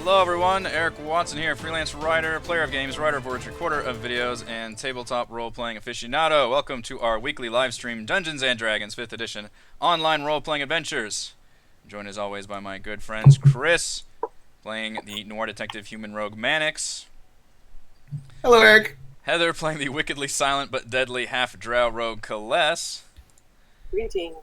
Hello everyone, Eric Watson here, freelance writer, player of games, writer of words, recorder of videos, and tabletop role-playing aficionado. Welcome to our weekly live stream Dungeons & Dragons 5th edition online role-playing adventures. I'm joined as always by my good friends Chris, playing the noir detective human rogue Mannix. Hello, Eric. Heather playing the wickedly silent but deadly half-drow rogue Kaless. Greeting.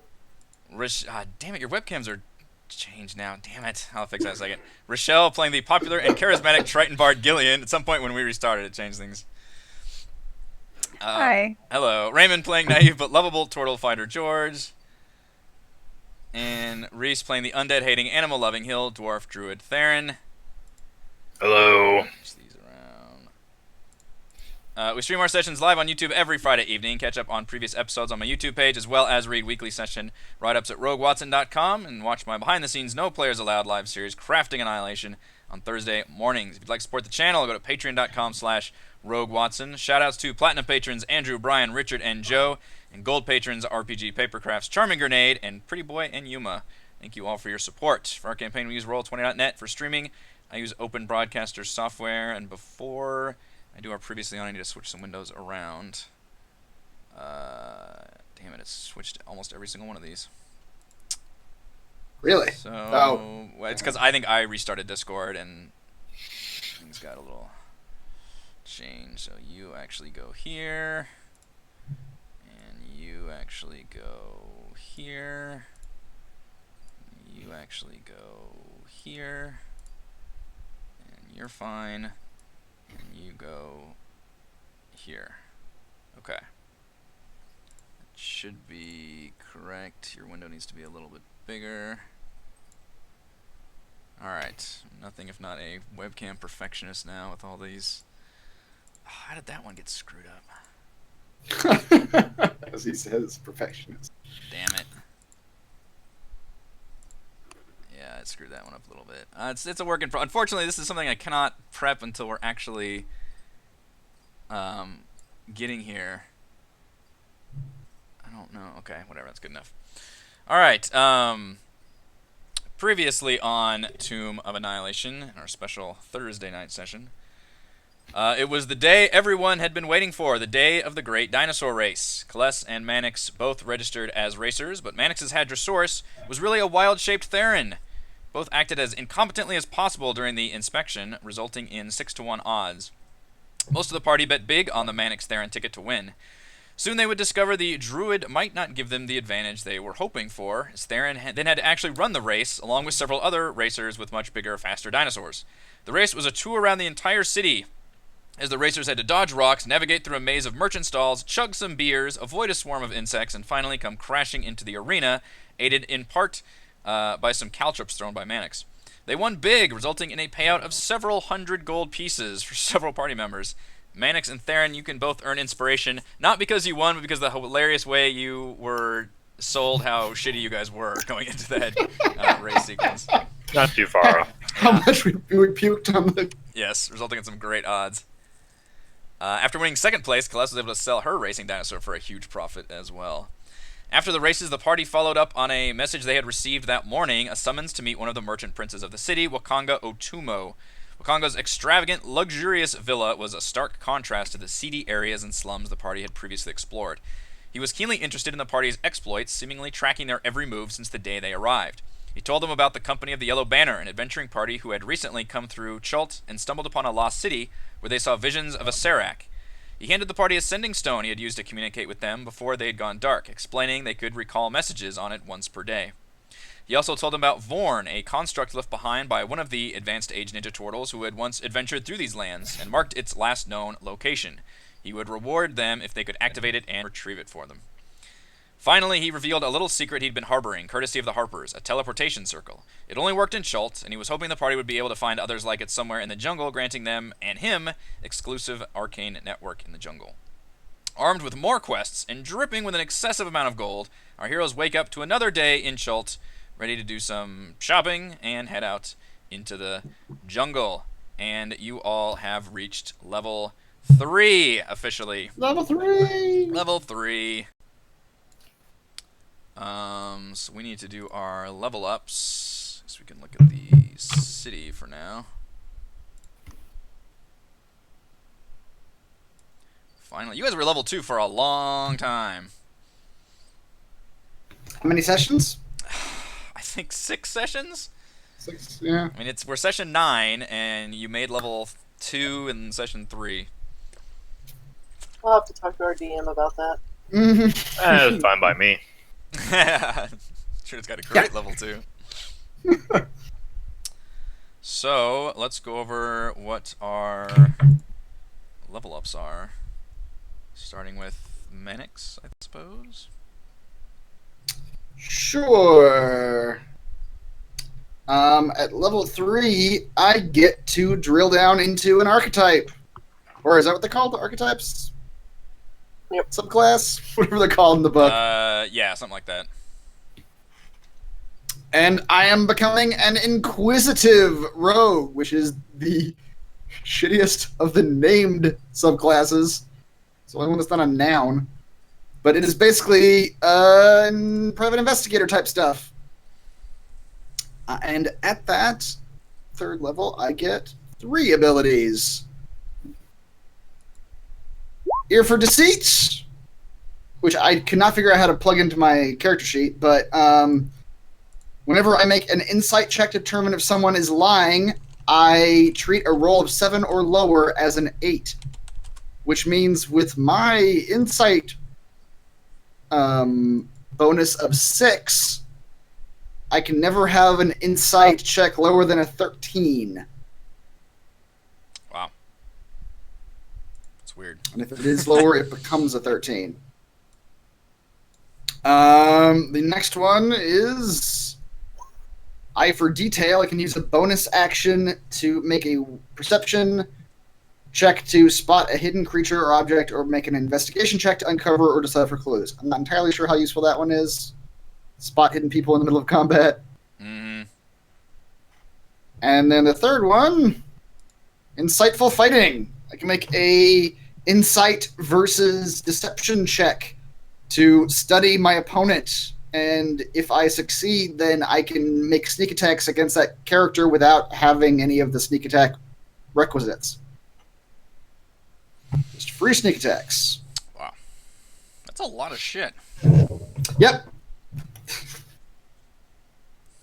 Damn it, your webcams are changed now. Damn it. I'll fix that in a second. Rochelle playing the popular and charismatic Triton Bard Gillian. At some point when we restarted, it changed things. Hi. Hello. Raymond playing naive but lovable Turtle Fighter George. And Reese playing the undead-hating, animal-loving hill dwarf druid Theron. Hello. Push these around. We stream our sessions live on YouTube every Friday evening. Catch up on previous episodes on my YouTube page, as well as read weekly session write-ups at roguewatson.com and watch my behind-the-scenes No Players Allowed live series, Crafting Annihilation, on Thursday mornings. If you'd like to support the channel, go to patreon.com/roguewatson. Shoutouts to platinum patrons Andrew, Brian, Richard, and Joe, and gold patrons RPG Papercrafts, Charming Grenade, and Pretty Boy and Yuma. Thank you all for your support. For our campaign, we use Roll20.net. For streaming, I use Open Broadcaster software, and before I do our previously on, I need to switch some windows around. Damn it, it's switched almost every single one of these. Really? So, Oh. well, it's because I think I restarted Discord and things got a little changed. So you actually go here, and you actually go here, you actually go here, and you're fine. And you go here. Okay. That should be correct. Your window needs to be a little bit bigger. Alright. Nothing if not a webcam perfectionist now with all these. Oh, how did that one get screwed up? As he says, perfectionist. Damn it. Yeah, I screwed that one up a little bit. It's a work in progress. Unfortunately, this is something I cannot prep until we're actually getting here. I don't know. Okay, whatever. That's good enough. All right. Previously on Tomb of Annihilation, in our special Thursday night session, it was the day everyone had been waiting for, the day of the great dinosaur race. Kaless and Mannix both registered as racers, but Mannix's Hadrosaurus was really a wild-shaped Theron. Both acted as incompetently as possible during the inspection, resulting in 6-to-1 odds. Most of the party bet big on the Mannix-Theron ticket to win. Soon they would discover the druid might not give them the advantage they were hoping for, as Theron then had to actually run the race, along with several other racers with much bigger, faster dinosaurs. The race was a tour around the entire city, as the racers had to dodge rocks, navigate through a maze of merchant stalls, chug some beers, avoid a swarm of insects, and finally come crashing into the arena, aided in part by some caltrops thrown by Mannix. They won big, resulting in a payout of several hundred gold pieces for several party members. Mannix and Theron, you can both earn inspiration, not because you won, but because of the hilarious way you were sold how shitty you guys were going into that race sequence. Not too far off. How much we puked on the... Yes, resulting in some great odds. After winning second place, Kaless was able to sell her racing dinosaur for a huge profit as well. After the races, the party followed up on a message they had received that morning, a summons to meet one of the merchant princes of the city, Wakanga Otumo. Wakanga's extravagant, luxurious villa was a stark contrast to the seedy areas and slums the party had previously explored. He was keenly interested in the party's exploits, seemingly tracking their every move since the day they arrived. He told them about the company of the Yellow Banner, an adventuring party who had recently come through Chult and stumbled upon a lost city where they saw visions of a Serac. He handed the party a sending stone he had used to communicate with them before they had gone dark, explaining they could recall messages on it once per day. He also told them about Vorn, a construct left behind by one of the advanced age Ninja Turtles who had once adventured through these lands and marked its last known location. He would reward them if they could activate it and retrieve it for them. Finally, he revealed a little secret he'd been harboring, courtesy of the Harpers, a teleportation circle. It only worked in Chult, and he was hoping the party would be able to find others like it somewhere in the jungle, granting them, and him, exclusive arcane network in the jungle. Armed with more quests, and dripping with an excessive amount of gold, our heroes wake up to another day in Chult, ready to do some shopping, and head out into the jungle. And you all have reached level 3, officially. Level 3! Level 3. So we need to do our level ups. So we can look at the city for now. Finally. You guys were level 2 for a long time. How many sessions? I think 6 sessions? 6, yeah. I mean, we're session 9, and you made level 2 in session 3. I'll have to talk to our DM about that. It's fine by me. Sure, it's got a great level 2. So, let's go over what our level ups are. Starting with Manix, I suppose. Sure. At level 3, I get to drill down into an archetype. Or is that what they're called? The archetypes? Yep. Subclass? Whatever they're called in the book. Yeah, something like that. And I am becoming an inquisitive rogue, which is the shittiest of the named subclasses. It's the only one that's not a noun. But it is basically private investigator type stuff. And at that 3rd level, I get 3 abilities. Ear for Deceit, which I cannot figure out how to plug into my character sheet, but whenever I make an insight check to determine if someone is lying, I treat a roll of 7 or lower as an 8, which means with my insight bonus of 6, I can never have an insight check lower than a 13. Wow. That's weird. And if it is lower, it becomes a 13. The next one is Eye for Detail. I can use a bonus action to make a perception check to spot a hidden creature or object, or make an investigation check to uncover or decipher clues. I'm not entirely sure how useful that one is. Spot hidden people in the middle of combat. Mm-hmm. And then the third one, Insightful Fighting. I can make a insight versus deception check to study my opponent, and if I succeed, then I can make sneak attacks against that character without having any of the sneak attack requisites. Just free sneak attacks. Wow. That's a lot of shit. Yep.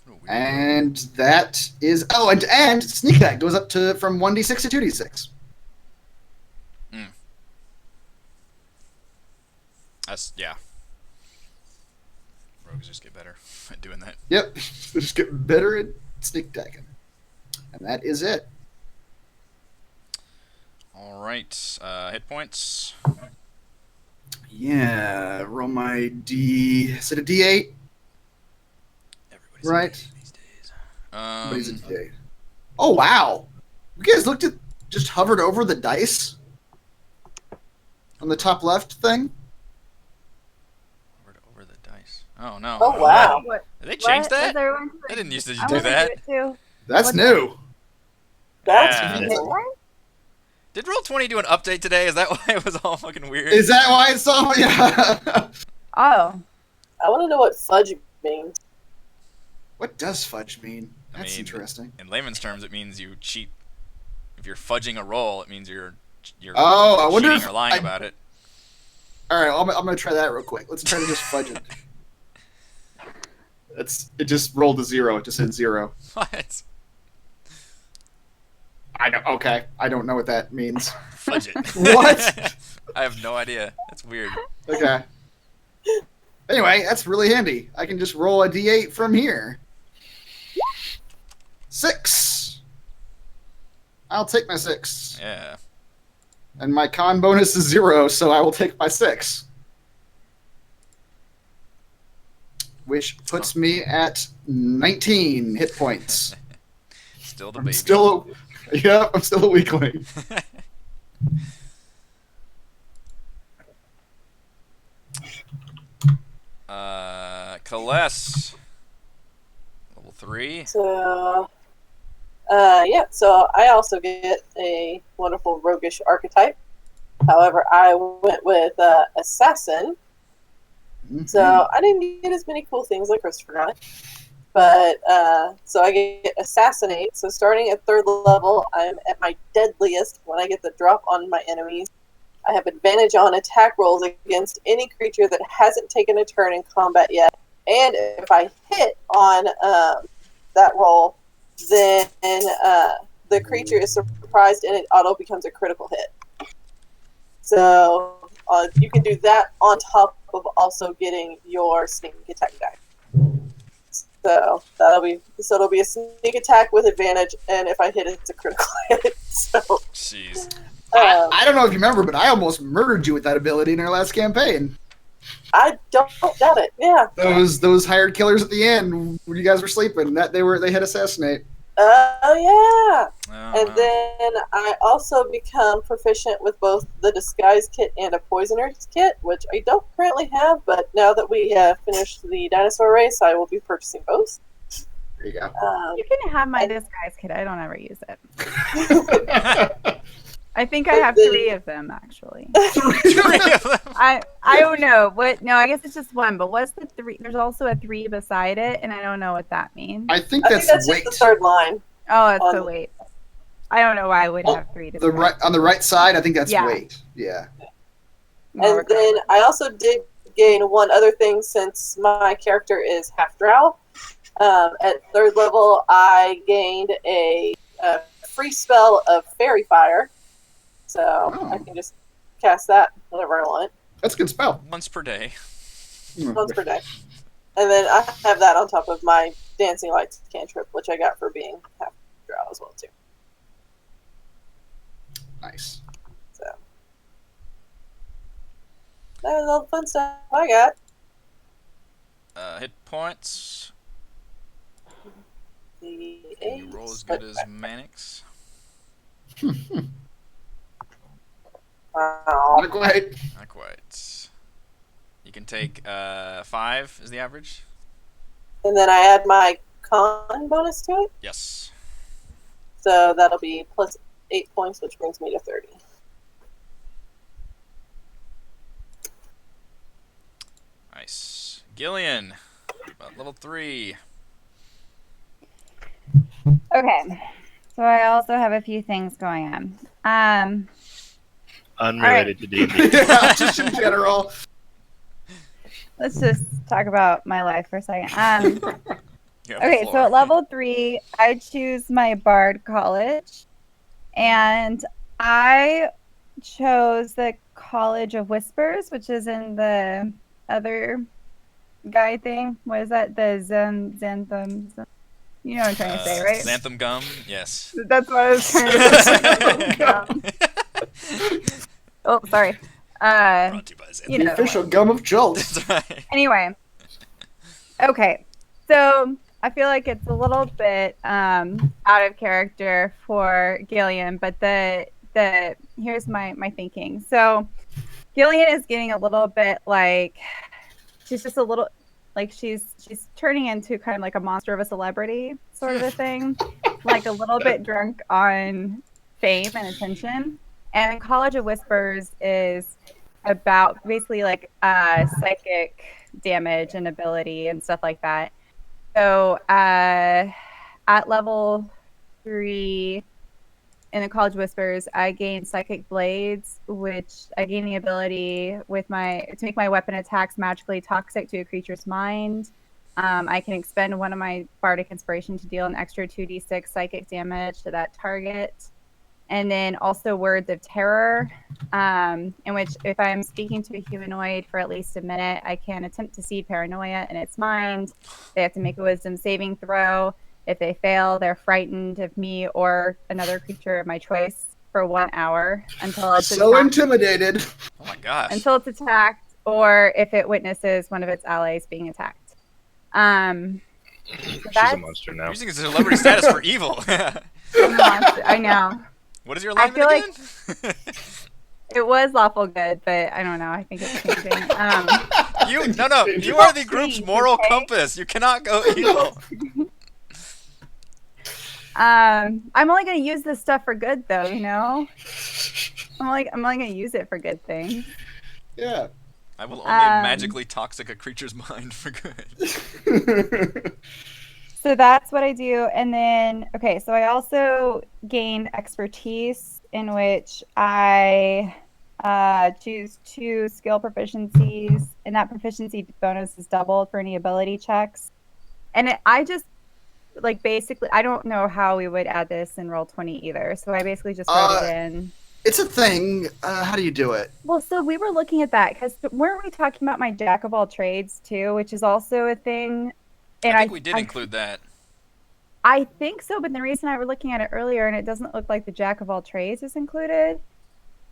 What a weird- And that is... Oh, and sneak attack goes up to from 1d6 to 2d6. That's, yeah. Rogues just get better at doing that. Yep. They just get better at sneak attacking. And that is it. Alright. Hit points. Yeah, roll my D... Is it a D8? Everybody's Right. a D these days. What is a D8? Oh, wow. You guys looked at... Just hovered over the dice? On the top left thing? Over the dice. Oh, no. Oh, wow. What? Did they change What? that? Is everyone I didn't used to I do wanna that. do it too. That's What new. That's Yeah. amazing. Did Roll20 do an update today? Is that why it was all fucking weird? Is that why it's so... Yeah. Oh, I want to know what fudge means. What does fudge mean? I That's mean, interesting. In layman's terms, it means you cheat. If you're fudging a roll, it means you're Oh, I wonder cheating if... or lying about it. All right, I'm going to try that real quick. Let's try to just fudge it. It just rolled a 0. It just said 0. What? I know. Okay, I don't know what that means. Fudge it. What? I have no idea. That's weird. Okay. Anyway, that's really handy. I can just roll a d8 from here. 6. I'll take my 6. Yeah. And my con bonus is 0, so I will take my 6. Which puts me at 19 hit points. Still the I'm baby. I'm still a weakling. Celeste. Level 3. So, yeah, so I also get a wonderful roguish archetype. However, I went with Assassin, so I didn't get as many cool things like Christopher got. But, so I get Assassinate. So starting at 3rd level, I'm at my deadliest when I get the drop on my enemies. I have advantage on attack rolls against any creature that hasn't taken a turn in combat yet. And if I hit on that roll, then the creature is surprised and it auto becomes a critical hit. So you can do that on top of also getting your sneak attack die. So it'll be a sneak attack with advantage, and if I hit it, it's a critical hit. So, Jeez. I don't know if you remember, but I almost murdered you with that ability in our last campaign. I don't doubt it. Yeah. Those hired killers at the end when you guys were sleeping, they had assassinate. Oh yeah. Oh, And wow. then I also become proficient with both the disguise kit and a poisoner's kit, which I don't currently have, but now that we have finished the dinosaur race, I will be purchasing both. There you go. You can have my disguise kit. I don't ever use it. I think I have 3 of them actually. Three of them. I don't know what. No, I guess it's just 1. But what's the 3? There's also a 3 beside it, and I don't know what that means. I think I think that's that's weight. just the third line. Oh, it's the weight. I don't know why I would have 3. On the right side, I think that's Yeah. weight. Yeah. And then I also did gain one other thing since my character is half drow. At 3rd level, I gained a free spell of Fairy Fire. So I can just cast that whenever I want. That's a good spell. Once per day. Once per day. And then I have that on top of my Dancing Lights cantrip, which I got for being half drow as well, too. Nice. So that was all the fun stuff I got. Hit points. The Can you roll as good as Mannix? Wow. Not quite. Not quite. You can take 5 is the average. And then I add my con bonus to it. Yes. So that'll be plus 8 points, which brings me to 30. Nice. Gillian, about level 3. Okay. So I also have a few things going on. Unrelated to D&D. Yeah, just in general. Let's just talk about my life for a second. You have the Okay, so floor. at level 3, I choose my Bard College, and I chose the College of Whispers, which is in the other guy thing. What is that? The Xanthum. You know what I'm trying to say, right? Xanthum gum, yes. That's what I was trying to say. Oh, sorry. Brought to you by Xanthum. You The know. official gum of Jolt. That's right. Anyway, okay, so I feel like it's a little bit out of character for Gillian, but the here's my thinking. So Gillian is getting a little bit like she's just a little like she's turning into kind of like a monster of a celebrity sort of a thing, like a little bit drunk on fame and attention. And College of Whispers is about basically like psychic damage and ability and stuff like that. So at level 3 in the College of Whispers, I gain Psychic Blades, which I gain the ability to make my weapon attacks magically toxic to a creature's mind. I can expend one of my Bardic Inspiration to deal an extra 2d6 psychic damage to that target. And then also Words of Terror, in which if I'm speaking to a humanoid for at least a minute, I can attempt to see paranoia in its mind. They have to make a wisdom saving throw. If they fail, they're frightened of me or another creature of my choice for 1 hour until it's So attacked, intimidated. Oh my gosh. until it's attacked, or if it witnesses one of its allies being attacked. She's a That's monster now. You're using celebrity status for evil. I know. What is your I alignment feel again? It was lawful good, but I don't know. I think it's changing. You are the group's Please, moral okay? compass. You cannot go evil. I'm only gonna use this stuff for good, though. You know, I'm only gonna use it for good things. Yeah. I will only magically toxic a creature's mind for good. So that's what I do, and then okay. So I also gained expertise, in which I choose 2 skill proficiencies, and that proficiency bonus is doubled for any ability checks. And I just basically, I don't know how we would add this in Roll20 either. So I basically just wrote it in. It's a thing. How do you do it? Well, so we were looking at that because weren't we talking about my jack of all trades too, which is also a thing? And I think we did include that. I think so, but the reason I were looking at it earlier and it doesn't look like the jack of all trades is included.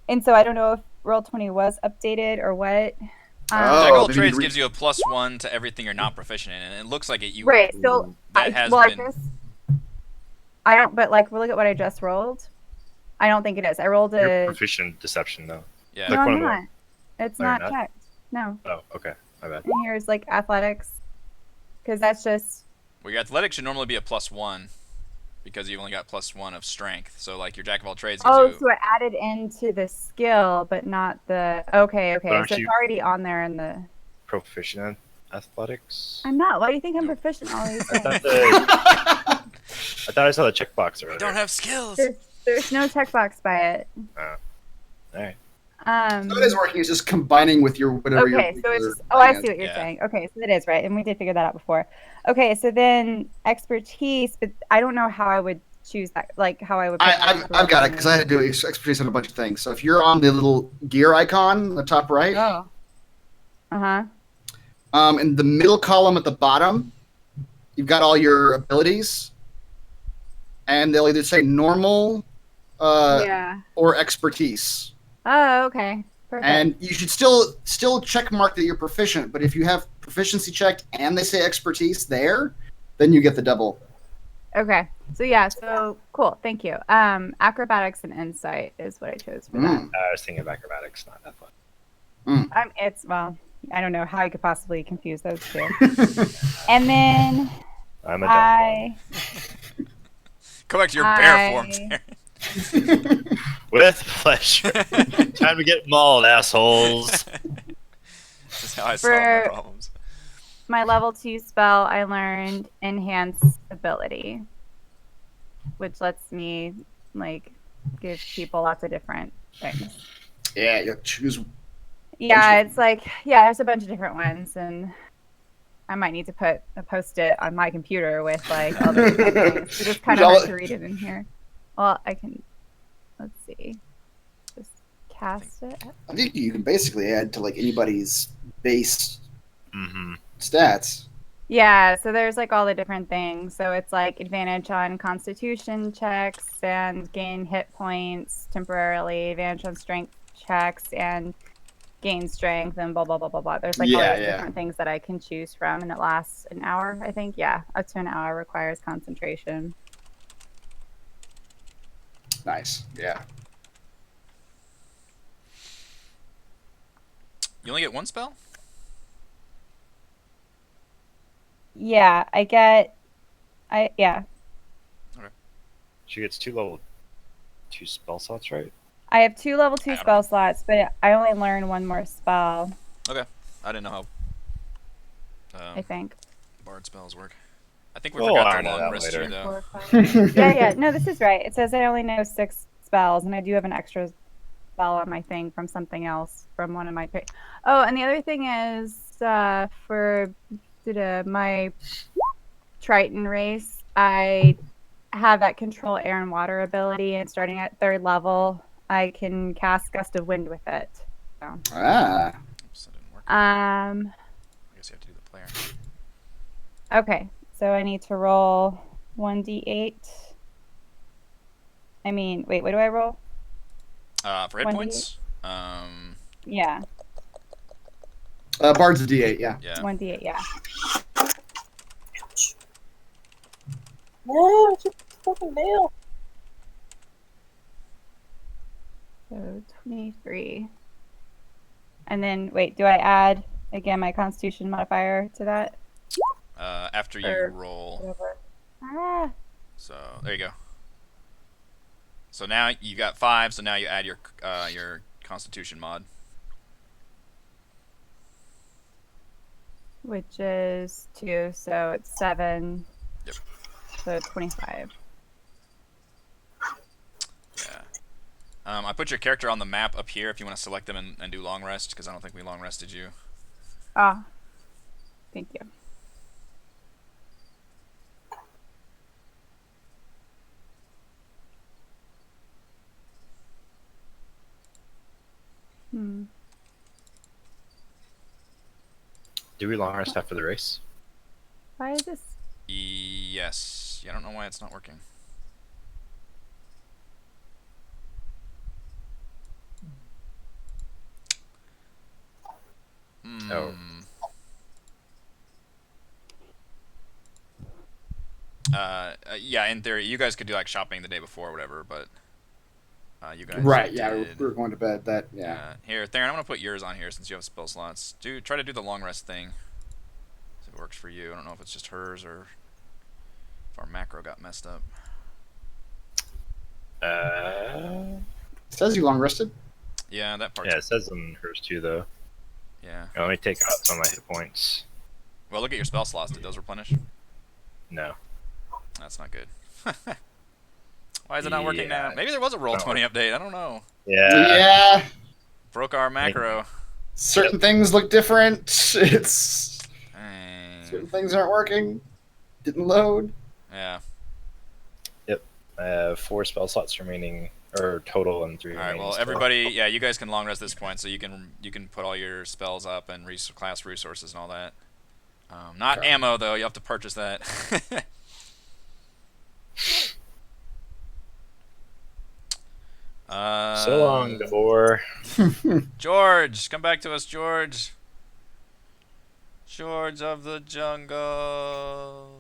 And so I don't know if Roll20 was updated or what. Jack of all trades gives you a +1 to everything you're not proficient in, and it looks like it. Right. So that has been. I guess I don't. But look at what I just rolled. I don't think it is. I rolled a. You're proficient deception though. Yeah. No, I'm not. It's Oh, not you're not? checked. No. Oh, okay. My bad. And here's athletics, because that's just. Well, your athletics should normally be a +1, because you only got +1 of strength. So your jack of all trades gives you. So it added into the skill, but not the. Okay. So aren't it's you- already on there in the. Proficient in athletics. I'm not. Why do you think I'm proficient in all these I things? thought I saw the checkbox earlier. Don't have skills. There's no checkbox by it. All right. So it is working. It's just combining with your whatever. Okay, so it's just. Oh, I see what you're saying. Okay, so it is right, and we did figure that out before. Okay, so then expertise, but I don't know how I would choose that. How I would. I've got it because I had to do expertise on a bunch of things. So if you're on the little gear icon on the top right, in the middle column at the bottom, you've got all your abilities, and they'll either say normal, or expertise. Oh, okay. Perfect. And you should still check mark that you're proficient, but if you have proficiency checked and they say expertise there, then you get the double. Okay. So cool. Thank you. Acrobatics and insight is what I chose for that. I was thinking of acrobatics, not that fun. I don't know how you could possibly confuse those two. And then I'm a dumb Go back to your bear form, Terrence. With pleasure. Time to get mauled, assholes. That's how I solve my For problems. my level 2 spell, I learned Enhance Ability, which lets me give people lots of different things. Yeah, you choose. Yeah, it's there's a bunch of different ones, and I might need to put a post-it on my computer with all the different things. It's just kind of hard to read it in here. Well, I can. Let's see. Just cast it. I think you can basically add to anybody's base stats. Yeah, so there's all the different things. So it's advantage on Constitution checks and gain hit points temporarily, advantage on strength checks and gain strength and blah blah blah blah blah. There's all these different things that I can choose from, and it lasts an hour, I think. Yeah, up to an hour, requires concentration. Nice. Yeah. You only get one spell? Yeah, yeah. Okay. She gets 2 level 2 spell slots, right? I have 2 level 2 spell slots, but I only learn 1 more spell. Okay. I didn't know how I think. bard spells work. I think we forgot the long rest here, Four, though. 5. Yeah. No, this is right. It says I only know 6 spells, and I do have an extra spell on my thing from something else, from one of my... Oh, and the other thing is, for my Triton race, I have that control air and water ability, and starting at 3rd level, I can cast Gust of Wind with it. So. Oops, that didn't work. I guess you have to do the player. Okay, so I need to roll 1d8. I mean, wait, what do I roll? For hit 1d8? points? Yeah. Bard's a D8, yeah. 1d8, yeah. No, it's just fucking nail. So 23. And then, wait, do I add, again, my Constitution modifier to that? After you roll. Whatever. So, there you go. So now you got 5, so now you add your Constitution mod. Which is 2, so it's 7. Yep. So 25. Yeah. I put your character on the map up here if you want to select them and do long rest, because I don't think we long rested you. Ah, thank you. Hmm. Do we long rest after the race? Why is this? Yes. Yeah, I don't know why it's not working. Oh. Yeah, in theory, you guys could do like shopping the day before or whatever, but you guys Right, yeah, we did. were going to bed. Yeah. Here, Theron, I'm gonna put yours on here since you have spell slots. Try to do the long rest thing. See if it works for you. I don't know if it's just hers or if our macro got messed up. It says you long rested. Yeah, that part. Yeah, it says on hers too, though. Yeah. Let me take out some of my hit points. Well, look at your spell slots. Did those replenish? No. That's not good. Why is it not working now? Yeah. Maybe there was a Roll20 update. I don't know. Yeah. Broke our macro. Certain things look different. It's certain Dang. things aren't working. Didn't load. Yeah. Yep. I have 4 spell slots remaining, or total, and 3 All right. remaining. Well, still. everybody, yeah, you guys can long rest this point, so you can put all your spells up and class resources and all that. Not Okay. ammo though. You have to purchase that. So long, Devor. George, come back to us, George. George of the jungle.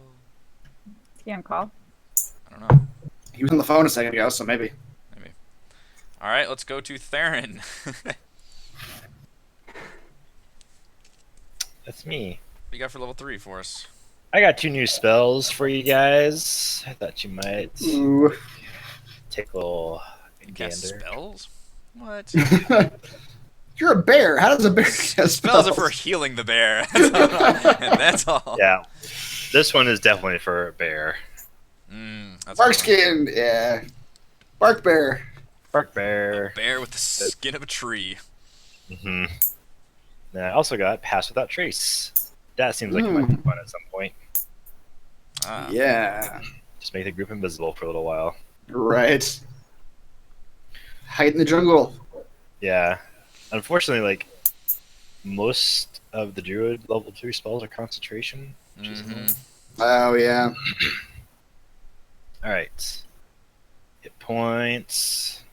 Is he on call? I don't know. He was on the phone a second ago, so maybe. Maybe. All right, let's go to Theron. That's me. What you got for level 3 for us? I got 2 new spells for you guys. I thought you might Ooh. take a little You cast gander. spells? What? You're a bear. How does a bear cast Spells are for healing the bear. And that's all. Yeah. This one is definitely for a bear. That's Bark a good one. skin, yeah. Bark bear. Bark bear. Bear with the skin of a tree. Mm-hmm. And I also got Pass Without Trace. That seems like it might be fun at some point. Ah. Yeah. Just make the group invisible for a little while. Right. Hide in the jungle. Yeah. Unfortunately, like, most of the druid level 2 spells are concentration. Which is annoying. Oh, yeah. Alright. Hit points.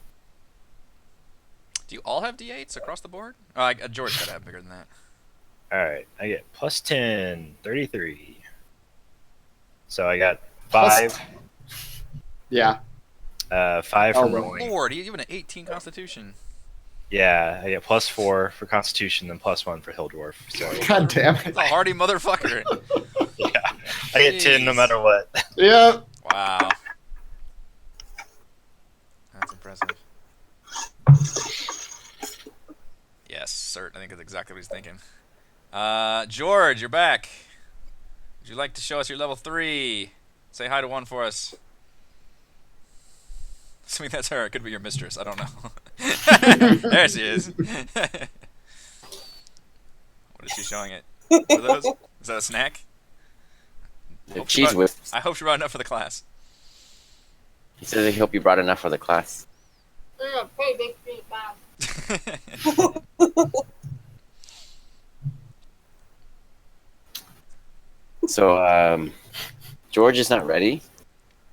Do you all have D8s across the board? Oh, George gotta have bigger than that. Alright. I get plus 10, 33. So I got 5. Yeah. 5 Oh, from well. rolling. Lord, you have an 18 Constitution. Yeah, I get plus 4 for Constitution, then plus 1 for Hill Dwarf. So God damn it. That's a hardy motherfucker. yeah, I get 10 no Jeez. matter what. Yep. Wow. That's impressive. Yes, sir. I think that's exactly what he's thinking. George, you're back. Would you like to show us your level 3? Say hi to one for us. I mean, that's her. It could be your mistress. I don't know. There she is. What is she showing it? What are those? Is that a snack? The Hope she cheese brought- whip. I hope she brought enough for the class. He says he hope you brought enough for the class. So, George is not ready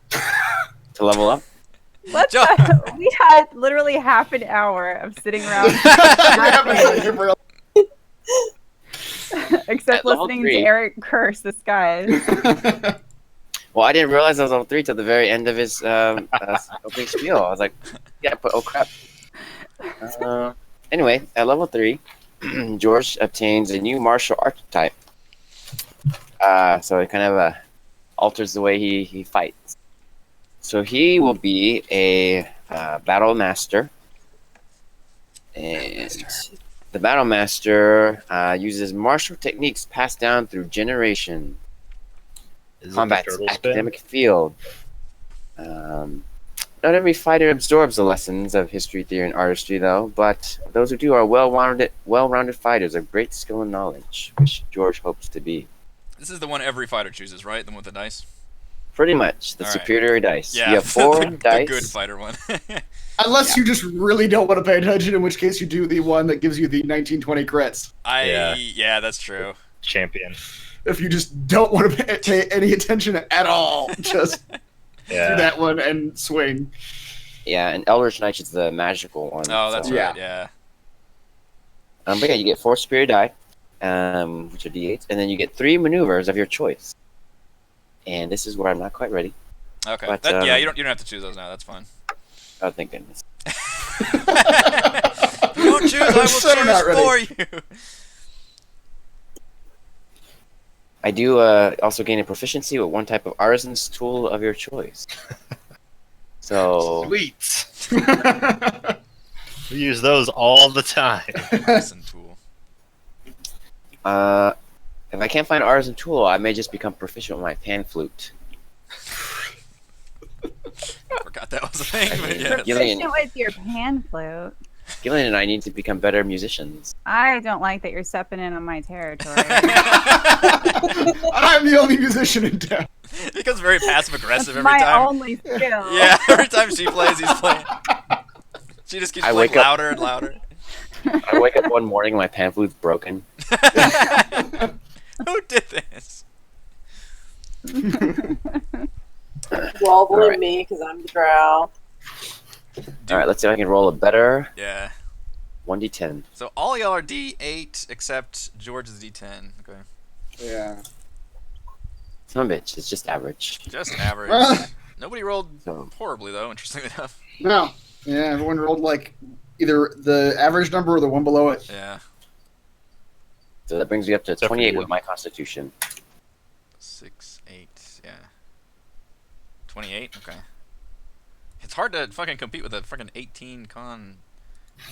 to level up. Let's. Joe- We had literally half an hour of sitting around, except At level listening 3. to Eric curse the skies. Well, I didn't realize I was level 3 till the very end of his opening spiel. I was like, yeah, but oh crap. Anyway, at level 3, George obtains a new martial archetype. So it kind of alters the way he fights. So he will be a battle master. And the battle master uses martial techniques passed down through generation. Is it the Combat's turtle spin? academic field. Not every fighter absorbs the lessons of history, theory, and artistry, though. But those who do are well-rounded fighters of great skill and knowledge, which George hopes to be. This is the one every fighter chooses, right? The one with the dice. Pretty much the All right. superior dice. Yeah, You have 4 the dice. good fighter one. Unless you just really don't want to pay attention, in which case you do the one that gives you the 1920 crits. Yeah, that's true. Champion. If you just don't want to pay any attention at all, just do that one and swing. Yeah, and Eldritch Knight is the magical one. Oh, that's so- right. Yeah. But yeah, you get 4 superior die, which are d8s, and then you get 3 maneuvers of your choice. And this is where I'm not quite ready. Okay. But, Yeah, you don't have to choose those now. That's fine. Oh, thank goodness. You don't choose. I will So not choose for you. I do also gain a proficiency with 1 type of artisan's tool of your choice. So Sweet. We use those all the time. Artisan tool. if I can't find artisan tool, I may just become proficient with my pan flute. Forgot that was a thing. But Yeah. yes. Gillian. Proficient with your pan flute. Gillian and I need to become better musicians. I don't like that you're stepping in on my territory. I'm the only musician in town. He becomes very passive aggressive every my time. only skill. Yeah, every time she plays, he's playing. She just keeps I playing wake up- louder and louder. I wake up one morning, my pan flute's broken. Who did this? Well, believe Alright. me, because I'm the drow. Alright, let's see if I can roll a better Yeah. 1d10. So all y'all are D8 except George is D10. Okay. Yeah. Son of a bitch, it's just average. Just average. Nobody rolled So, horribly though, interestingly enough. No. Yeah, everyone rolled like either the average number or the one below it. Yeah. so that brings me up to Except for 28 you. with my constitution. 6, 8, yeah. 28? Okay. It's hard to fucking compete with a fucking 18 con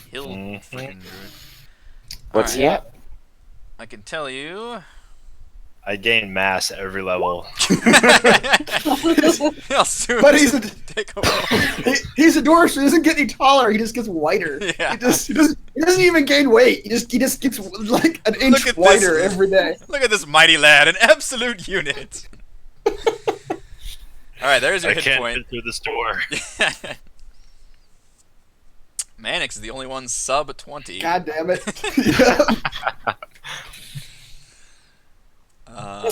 hill Mhm. fucking druid. What's he Alright, at? I can tell you. I gain mass at every level. He'll soon But he's a take over. he's a dwarf, so he doesn't get any taller. He just gets whiter. Yeah. He doesn't even gain weight. He just gets like an inch at whiter this. every day. Look at this mighty lad, an absolute unit. Alright, there's your I hit can't point. fit through this door. Mannix is the only one sub 20. God damn it. Yeah.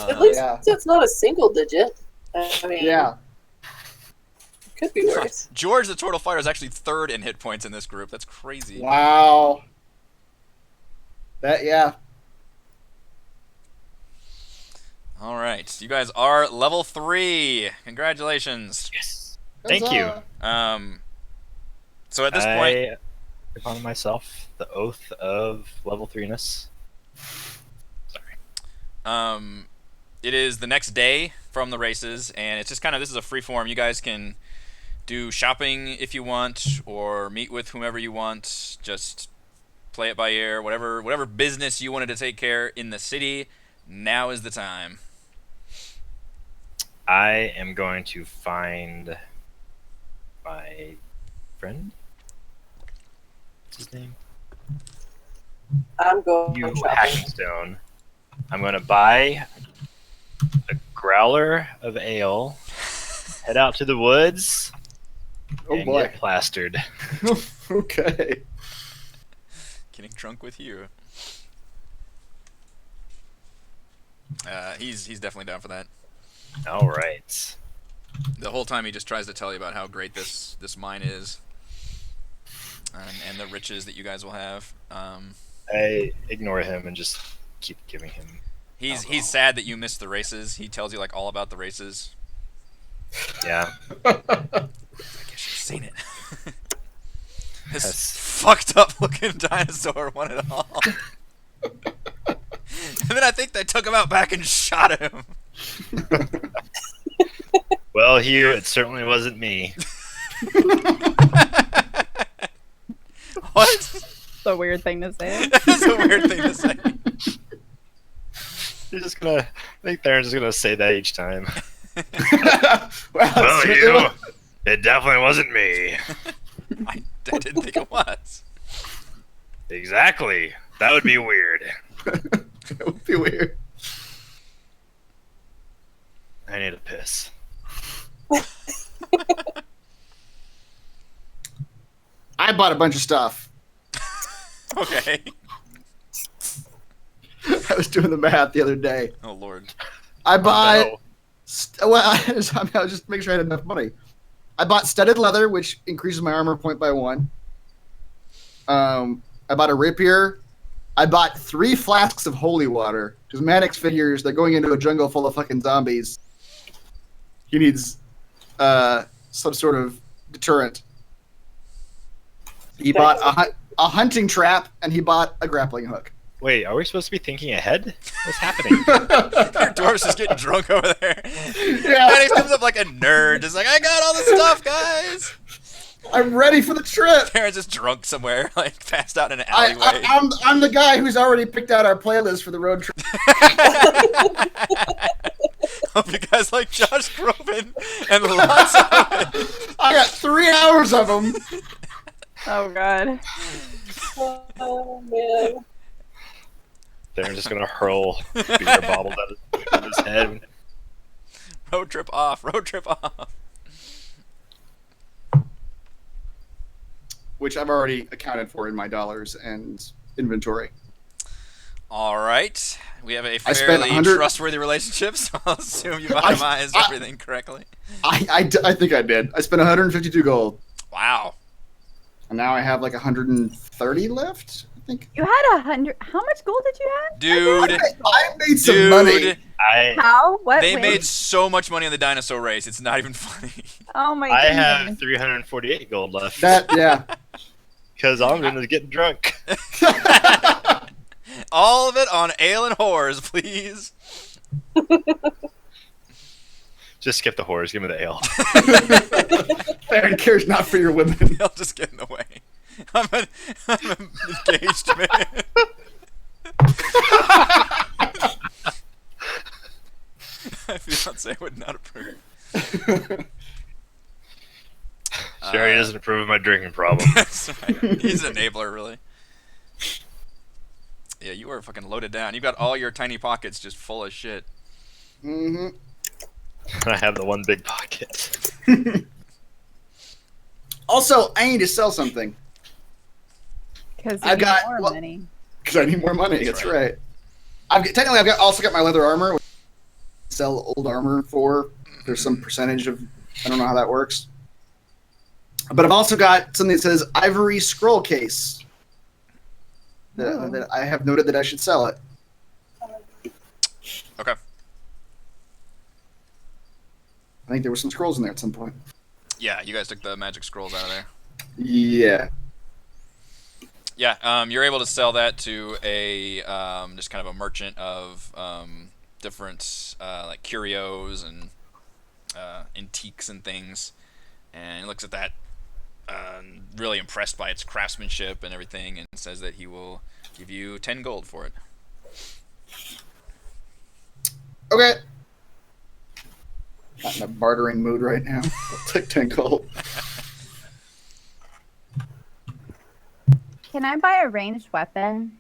At least yeah. it's not a single digit. I mean, Yeah. it could be worse. George the Turtle Fighter is actually third in hit points in this group. That's crazy. Wow. Yeah. Alright, you guys are level 3. Congratulations. Yes. Thank you. So at this point, I took on myself the oath of level 3-ness. it is the next day from the races, and it's just kind of, this is a free form. You guys can do shopping if you want, or meet with whomever you want. Just play it by ear. Whatever business you wanted to take care in the city, now is the time. I am going to find my friend. What's his name? I'm going You shopping. Hackenstone. I'm going to buy a growler of ale, head out to the woods, Oh and boy. get plastered. Okay. Getting drunk with you. He's definitely down for that. All right. The whole time he just tries to tell you about how great this mine is, and the riches that you guys will have. I ignore him and just keep giving him. He's sad that you missed the races. He tells you like all about the races. Yeah. I guess you've seen it. This Yes. fucked up looking dinosaur won it all. And then I think they took him out back and shot him. Well, here it certainly wasn't me. What? It's a weird thing to say. That's a weird thing to say. You're just gonna. I think Theron's just gonna say that each time. Wow, Well, so- you. It definitely wasn't me. I didn't think it was. Exactly. That would be weird. That would be weird. I need a piss. I bought a bunch of stuff. Okay. I was doing the math the other day. Oh lord. I bought. No. Well, I was just making sure I had enough money. I bought studded leather, which increases my armor point by 1. I bought a rapier. I bought 3 flasks of holy water because Maddox figures they're going into a jungle full of fucking zombies. He needs some sort of deterrent. He bought a hunting trap and he bought a grappling hook. Wait, are we supposed to be thinking ahead? What's happening? Your dwarf's just getting drunk over there. Yeah. Maddox comes up like a nerd, just like, I got all this stuff, guys. I'm ready for the trip. Parents just drunk somewhere, like passed out in an alleyway. I'm the guy who's already picked out our playlist for the road trip. Hope you guys like Josh Groban and lots of it. I got 3 hours of them. Oh god. Oh man. They're just gonna hurl beer bottles at his head. Road trip off. Road trip off. Which I've already accounted for in my dollars and inventory. All right. We have a I spent fairly 100 trustworthy relationship, so I'll assume you've itemized everything correctly. I think I did. I spent 152 gold. Wow. And now I have like 130 left, I think. You had 100. How much gold did you have? Dude. I made some money. Dude. How? What? They way? made so much money on the dinosaur race. It's not even funny. Oh my I goodness. have 348 gold left. Yeah. Because I'm gonna get drunk. All of it on ale and whores, please. Just skip the whores. Give me the ale. Baron cares not for your women. They'll just get in the way. I'm an engaged man. My fiance would not approve. Sherry doesn't approve of my drinking problem. That's right. He's an enabler, really. Yeah, you are fucking loaded down. You got all your tiny pockets just full of shit. Mm-hmm. I have the one big pocket. Also, I need to sell something. Because I got- more well- money. Because I need more money. That's right. right. Technically, I've also got my leather armor. Which I sell old armor for. There's some percentage of. I don't know how that works. But I've also got something that says ivory scroll case. That I have noted that I should sell it. Okay. I think there were some scrolls in there at some point. Yeah, you guys took the magic scrolls out of there. Yeah. Yeah, you're able to sell that to a just kind of a merchant of different like curios and antiques and things, and he looks at that, really impressed by its craftsmanship and everything, and says that he will give you 10 gold for it. Okay. Not in a bartering mood right now. I'll take 10 gold. Can I buy a ranged weapon?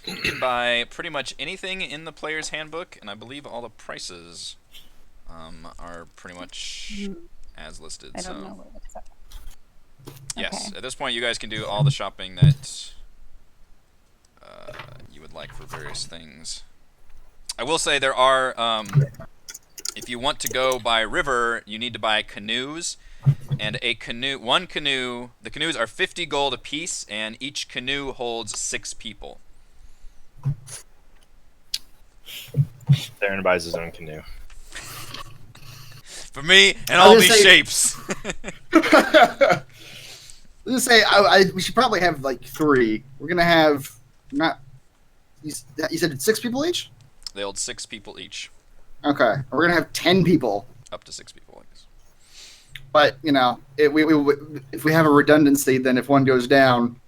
You can buy pretty much anything in the player's handbook, and I believe all the prices are pretty much as listed. I don't so know what it's at. yes, Okay. at this point you guys can do all the shopping that you would like for various things. I will say there are, if you want to go by river, you need to buy canoes, and the canoes are 50 gold apiece, and each canoe holds 6 people. Theron buys his own canoe. For me, and I all was these gonna say- shapes. Let's say we should probably have like 3. We're gonna have not. You said it's 6 people each. They hold 6 people each, Okay, we're gonna have 10 people. up to 6 people, I guess. But you know, if we have a redundancy, then if one goes down,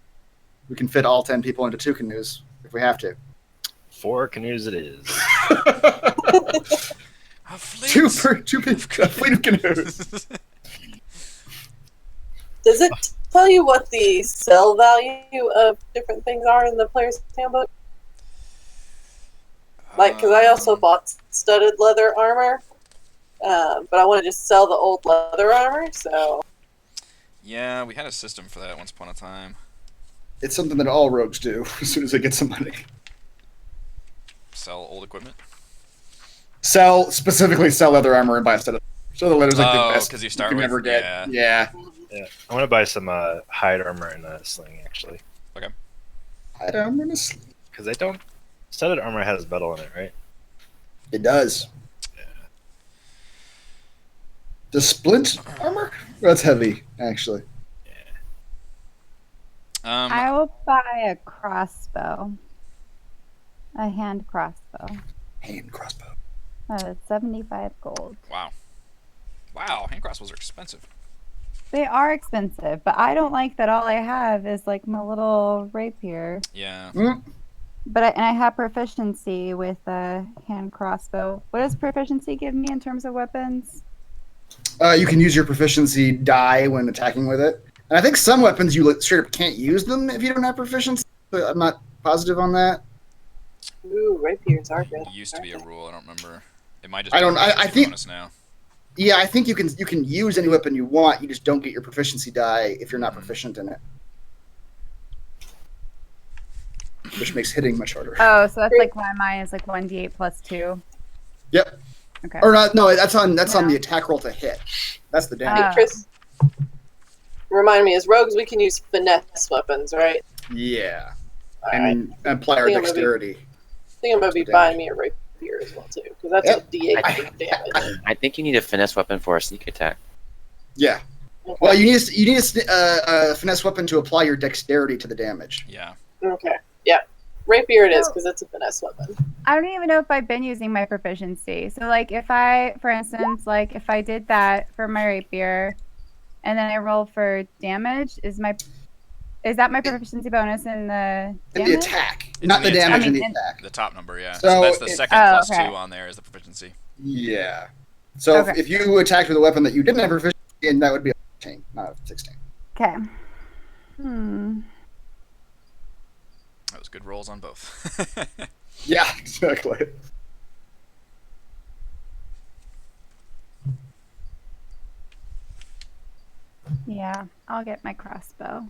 we can fit all 10 people into 2 canoes if we have to. 4 canoes it is. A fleet. Two a fleet of canoes. Does it tell you what the sell value of different things are in the player's handbook? Like, because I also bought studded leather armor, but I want to just sell the old leather armor, so... Yeah, we had a system for that once upon a time. It's something that all rogues do as soon as they get some money. Sell old equipment. Specifically sell leather armor and buy a set of. So the leather's like the best because you start can with ever get. yeah. Yeah, I want to buy some hide armor and a sling actually, Hide armor and a sling. because I don't. Studded armor has metal in it, right? It does. The splint armor? That's heavy, actually. I will buy a crossbow. A hand crossbow. Hand crossbow. That's 75 gold. Wow. Wow, hand crossbows are expensive. They are expensive, but I don't like that all I have is like my little rapier. Yeah. But I have proficiency with a hand crossbow. What does proficiency give me in terms of weapons? You can use your proficiency die when attacking with it. And I think some weapons you straight up can't use them if you don't have proficiency, but I'm not positive on that. Ooh, rapiers are good. It used to be a rule. I don't remember. It might just. I don't. I think. Bonus now. Yeah, I think you can use any weapon you want. You just don't get your proficiency die if you're not proficient in it, which makes hitting much harder. Oh, so that's like why mine is like 1d8 plus 2. Yep. Okay. Or not? No, that's on the attack roll to hit. That's the damage. Hey, Chris, remind me, as rogues, we can use finesse weapons, right? Yeah. Alright. And apply our I think I'm gonna dexterity. I think I'm going to be buying me a rapier as well, too, because that's a D8 damage. I think you need a finesse weapon for a sneak attack. Yeah. Well, you need a finesse weapon to apply your dexterity to the damage. Yeah. Okay. Yeah. Rapier it is, because it's a finesse weapon. I don't even know if I've been using my proficiency. So, like, if I, for instance, like, if I did that for my rapier, and then I roll for damage, is that my proficiency bonus in the In damage? the attack. It's Not in the the damage attack. in the attack. The top number, yeah. So So that's the second plus okay. 2 on there is the proficiency. Yeah. So Okay. if you attacked with a weapon that you didn't have proficiency in, that would be a 15, not a 16. Okay. That was good rolls on both. Yeah, exactly. Yeah, I'll get my crossbow.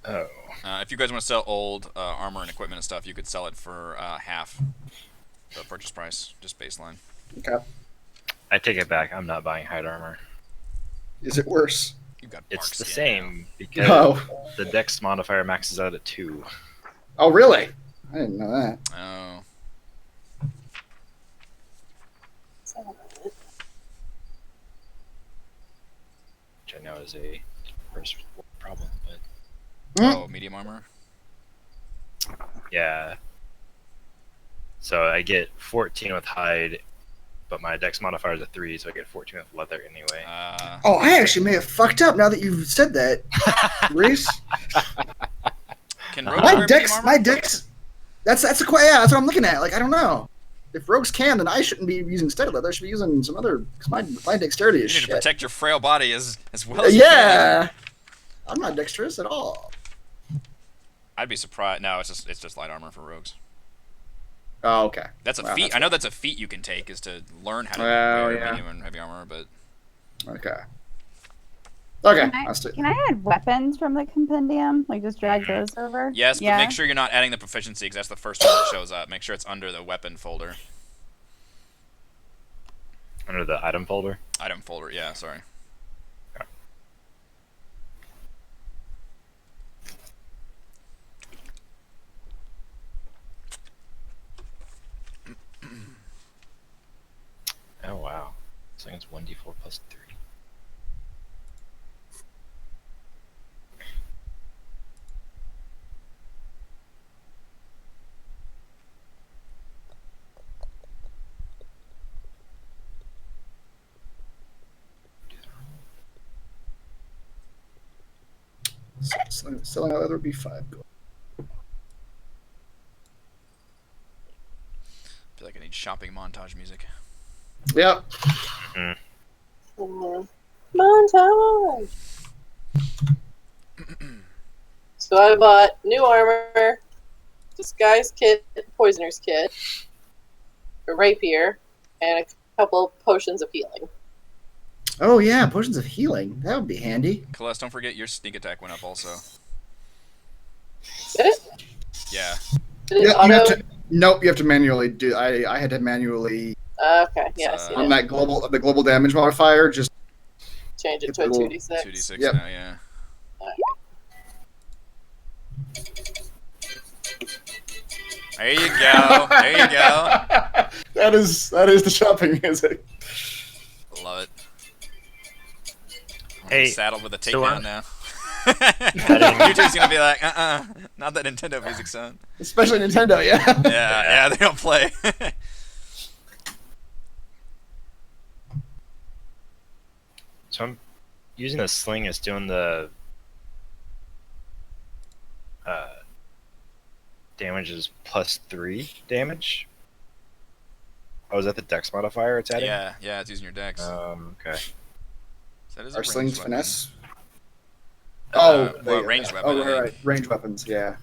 Oh. If you guys want to sell old armor and equipment and stuff, you could sell it for half the purchase price, just baseline. Okay. I take it back. I'm not buying hide armor. Is it worse? You got It's bark the skin same because Oh. the dex modifier maxes out at 2. Oh, really? I didn't know that. now. Which I know is a first world problem, but Oh, medium armor. yeah. So I get 14 with hide, but my dex modifier is a 3, so I get 14 with leather anyway. Oh, I actually may have fucked up now that you've said that, Reese. Can rogues My wear dex, medium my armor? dex. That's what I'm looking at. Like, I don't know. If rogues can, then I shouldn't be using studded leather. I should be using some other. Because my dexterity You is need to shit. protect your frail body as well as you can. Yeah. I'm not dexterous at all. I'd be surprised. No, it's just light armor for rogues. Oh, okay. That's a Wow, feat. that's I know that's a feat you can take is to learn how to Well, wear yeah. medium and heavy armor, but Okay. Okay. Can I add weapons from the compendium? Like just drag those over? yes, but Yeah. make sure you're not adding the proficiency because that's the first one that shows up. Make sure it's under the weapon folder. Under the item folder. Item folder, yeah, sorry. Oh wow. So it's 1d4 plus 3. Selling out leather would be 5 gold. I feel like I need shopping montage music. Yep. Mhm. Montage. So I bought new armor, disguise kit, poisoner's kit, a rapier, and a couple potions of healing. Oh yeah, potions of healing. That would be handy. Celeste, don't forget your sneak attack went up also. Did it? Yeah. Did it Yeah, auto? you have to. Nope, you have to manually do. I had to manually Okay, yeah, I see on that. the global damage modifier. Just Change it It's to a a little- 2d6. 2d6 Yep. now, yeah. There you go. There you go. that is the shopping music. Love it. I'm Hey, saddled with a so takedown I'm- now. didn't- YouTube's gonna be like, not that Nintendo music, son. Especially Nintendo, yeah. Yeah, they don't play. So I'm using the sling. It's doing the damage is +3 damage. Oh, is that the dex modifier it's adding? yeah, it's using your dex. Okay. So that is a Our ranged slings weapon. finesse. Well, the- ranged weapon. Oh, I think. right. Ranged weapons, yeah.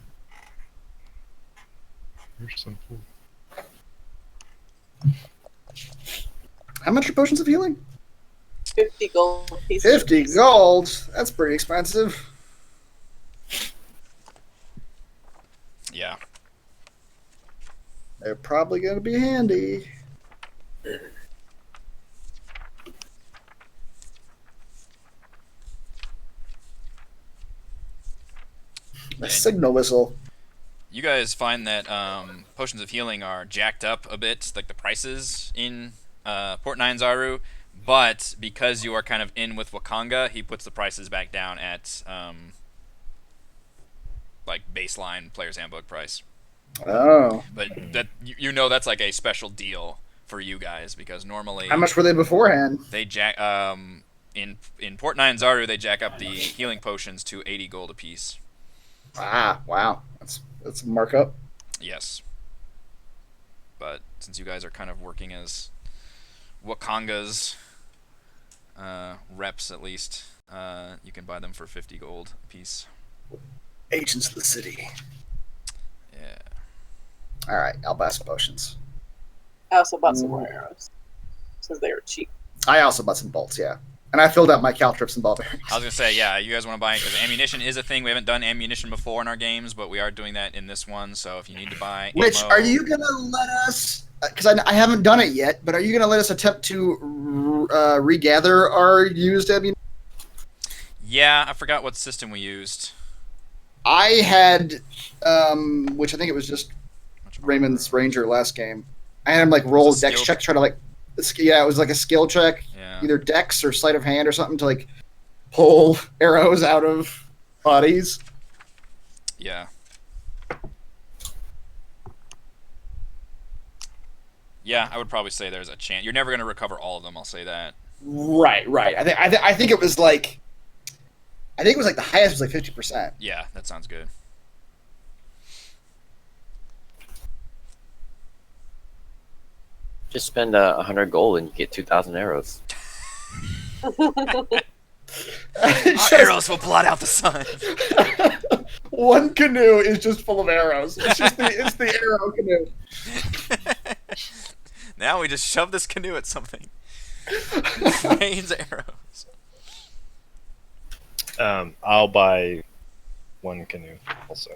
Here's some food. How much are potions of healing? 50 gold pieces. 50 gold. That's pretty expensive. Yeah. They're probably going to be handy. A signal whistle. You guys find that potions of healing are jacked up a bit, like the prices in Port Nine Zaru, but because you are kind of in with Wakanga, he puts the prices back down at like baseline player's handbook price. Oh. But that you know that's like a special deal for you guys because normally How much were they beforehand? they jack in Port Nine Zaru they jack up the healing potions to 80 gold apiece. Ah, wow. That's a markup. Yes. But since you guys are kind of working as Wakanga's reps, at least, you can buy them for 50 gold a piece. Agents of the city. Yeah. All right, I'll buy some potions. I also bought some more arrows since they were cheap. I also bought some bolts, yeah. And I filled out my caltrips and ball bearings. I was gonna say, yeah, you guys want to buy it because ammunition is a thing. We haven't done ammunition before in our games, but we are doing that in this one. So if you need to buy, Which, ammo, are you going to let us... Because I haven't done it yet, but are you going to let us attempt to regather our used ammunition? Yeah, I forgot what system we used. I had, which I think it was just Which one? Raymond's Ranger last game. I had him like roll Was it dex skill? check, try to like, yeah, it was like a skill check, Yeah. either dex or sleight of hand or something to like pull arrows out of bodies. Yeah. Yeah, I would probably say there's a chance. You're never gonna recover all of them. I'll say that. Right. I think it was like, the highest was like 50%. Yeah, that sounds good. Just spend 100 gold and you get 2,000 arrows. Our arrows will blot out the sun. One canoe is just full of arrows. It's the arrow canoe. Now we just shove this canoe at something. Rains arrows. I'll buy one canoe also.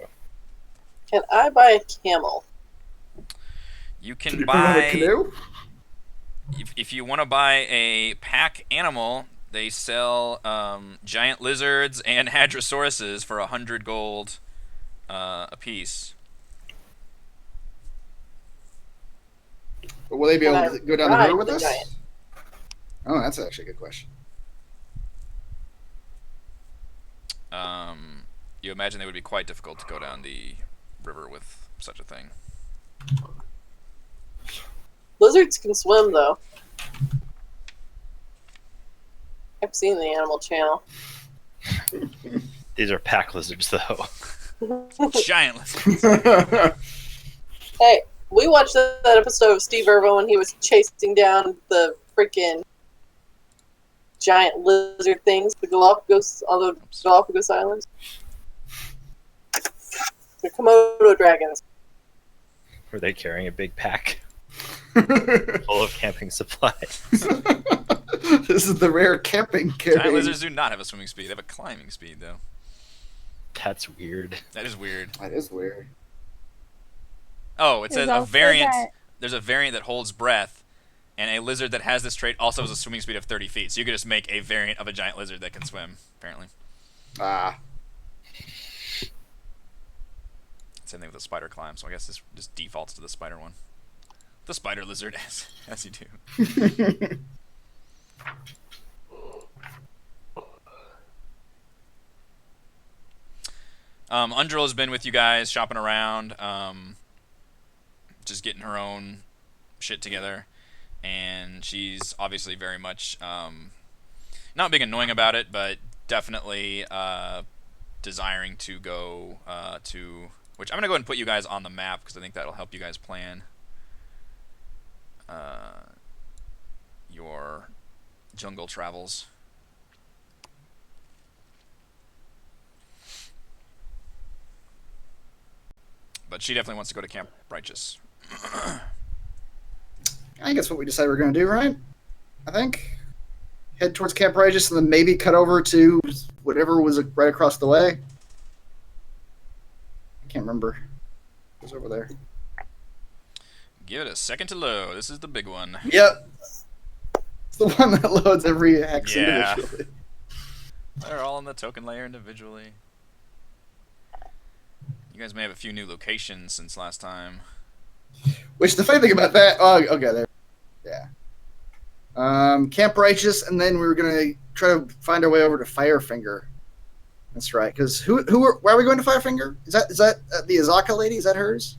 Can I buy a camel? You Can can you put it on a buy canoe? if you want to buy a pack animal. They sell giant lizards and hadrosauruses for 100 gold a piece. Will they be Can able I to go down the ride river with the us? giant? Oh, that's actually a good question. You imagine they would be quite difficult to go down the river with such a thing. Lizards can swim, though. I've seen the Animal Channel. These are pack lizards, though. Giant lizards. Hey, we watched that episode of Steve Irwin when he was chasing down the freaking giant lizard things, the Galapagos, on the Galapagos Islands. The Komodo dragons. Were they carrying a big pack full of camping supplies? This is the rare camping carry. Giant lizards do not have a swimming speed. They have a climbing speed, though. That's weird. That is weird. That is weird. Oh, it says There's a also variant. that- There's a variant that holds breath, and a lizard that has this trait also has a swimming speed of 30 feet. So you could just make a variant of a giant lizard that can swim, apparently. Ah. Same thing with the spider climb, so I guess this just defaults to the spider one. The spider lizard, as you do. Undril has been with you guys, shopping around, just getting her own shit together, and she's obviously very much not being annoying about it, but definitely desiring to go to... Which I'm going to go ahead and put you guys on the map, because I think that'll help you guys plan your jungle travels. But she definitely wants to go to Camp Righteous. I think that's what we decided we're going to do, right? I think. Head towards Camp Righteous and then maybe cut over to whatever was right across the way. I can't remember. It was over there. Give it a second to load. This is the big one. Yep. It's the one that loads every hex Yeah. individually. They're all in the token layer individually. You guys may have a few new locations since last time. Which the funny thing about that... Oh, okay, there. Yeah. Camp Righteous, and then we were going to try to find our way over to Firefinger. That's right, because where are we going to Firefinger? Is that the Azaka lady? Is that hers?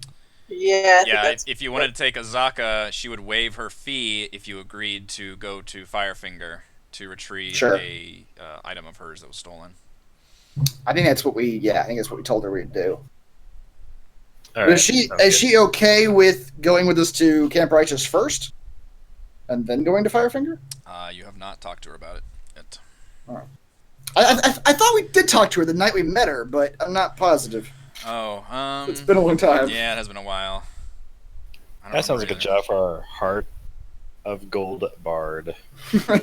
Yeah. Yeah, if you wanted to take Azaka, she would waive her fee if you agreed to go to Firefinger to retrieve Sure. a item of hers that was stolen. I think that's what we told her we'd do. All But right. is she okay with going with us to Camp Righteous first, and then going to Firefinger? You have not talked to her about it yet. I thought we did talk to her the night we met her, but I'm not positive. Oh, It's been a long time. yeah, it has been a while. I don't That sounds like remember a job for our Heart of Gold Bard.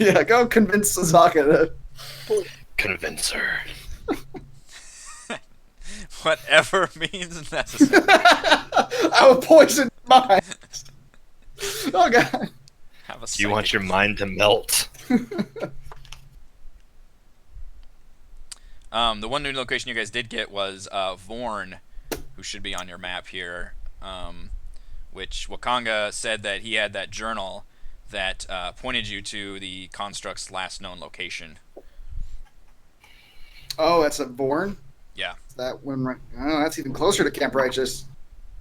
Yeah, go convince Sazaka to... Convince her. Whatever means necessary. I will poison mine. Oh god. Have a Do you want psychic- your mind to melt? The one new location you guys did get was Vorn, who should be on your map here, which Wakanga said that he had that journal that pointed you to the construct's last known location. Oh, that's a Born? Yeah. That one, oh, that's even closer to Camp Righteous.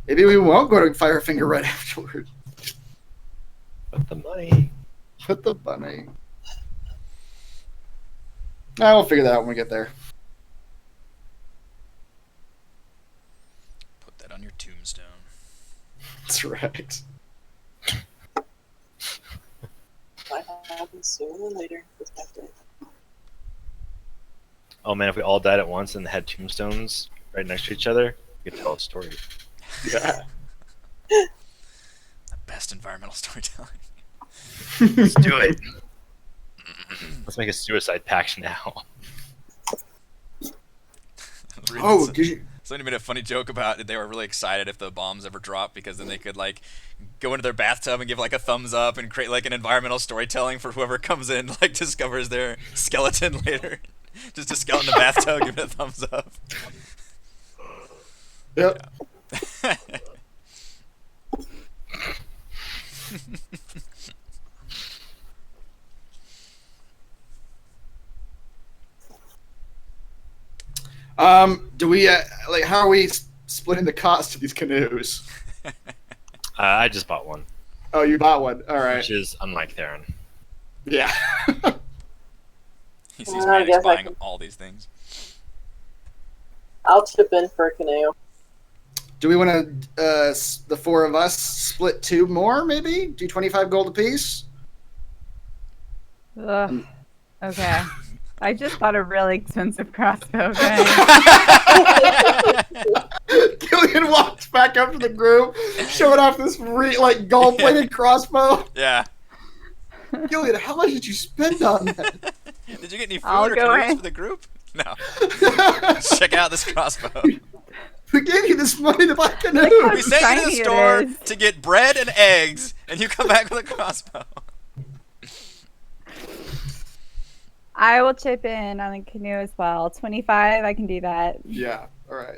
Maybe we won't go to Firefinger right afterward. But the money. Put the bunny. Nah, we'll figure that out when we get there. Put that on your tombstone. That's right. Might happen sooner than later. Perspective. Oh man, if we all died at once and had tombstones right next to each other, we could tell a story. Yeah. The best environmental storytelling. Let's do it. Let's make a suicide pact now. Oh, did you? Somebody made a funny joke about it. They were really excited if the bombs ever dropped because then they could like go into their bathtub and give like a thumbs up and create like an environmental storytelling for whoever comes in, like discovers their skeleton later. Just a skeleton in the bathtub, give it a thumbs up. Yep. Do we like? How are we splitting the cost of these canoes? I just bought one, Oh, you bought one. All right. which is unlike Theron. Yeah. He sees I Manny's guess I buying can- all these things. I'll chip in for a canoe. Do we want to, the four of us, split two more, maybe? Do 25 gold apiece? Ugh. Okay. I just bought a really expensive crossbow, guys. Gillian walks back up to the group, showing off this gold-plated crossbow. Yeah. Gillian, how much did you spend on that? Did you get any food I'll or go canoes ahead. for the group? No. Check out this crossbow. We gave you this money to buy canoes. We sent you to Shiny the it store is. to get bread and eggs, and you come back with a crossbow. I will chip in on the canoe as well. 25, I can do that. Yeah. All right.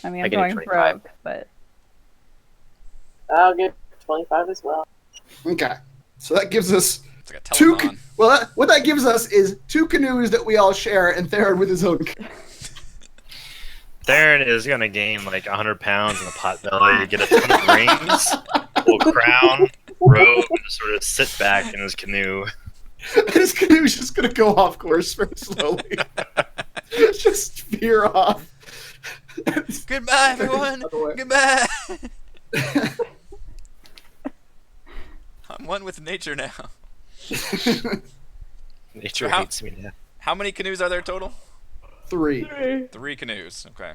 I mean, I I'm get going 25. broke, but I'll give 25 as well. Okay. So that gives us It's like a two. telethon. What that gives us is 2 canoes that we all share, and Theron with his own. Theron is gonna gain like 100 pounds in a pot belly, get a ton of rings, little crown, robe, and just sort of sit back in his canoe. And his canoe's just gonna go off course very slowly. Just veer off. Goodbye, everyone. By the way. Goodbye. I'm one with nature now. Nature How- hates me now. How many canoes are there total? 3. 3 canoes. Okay.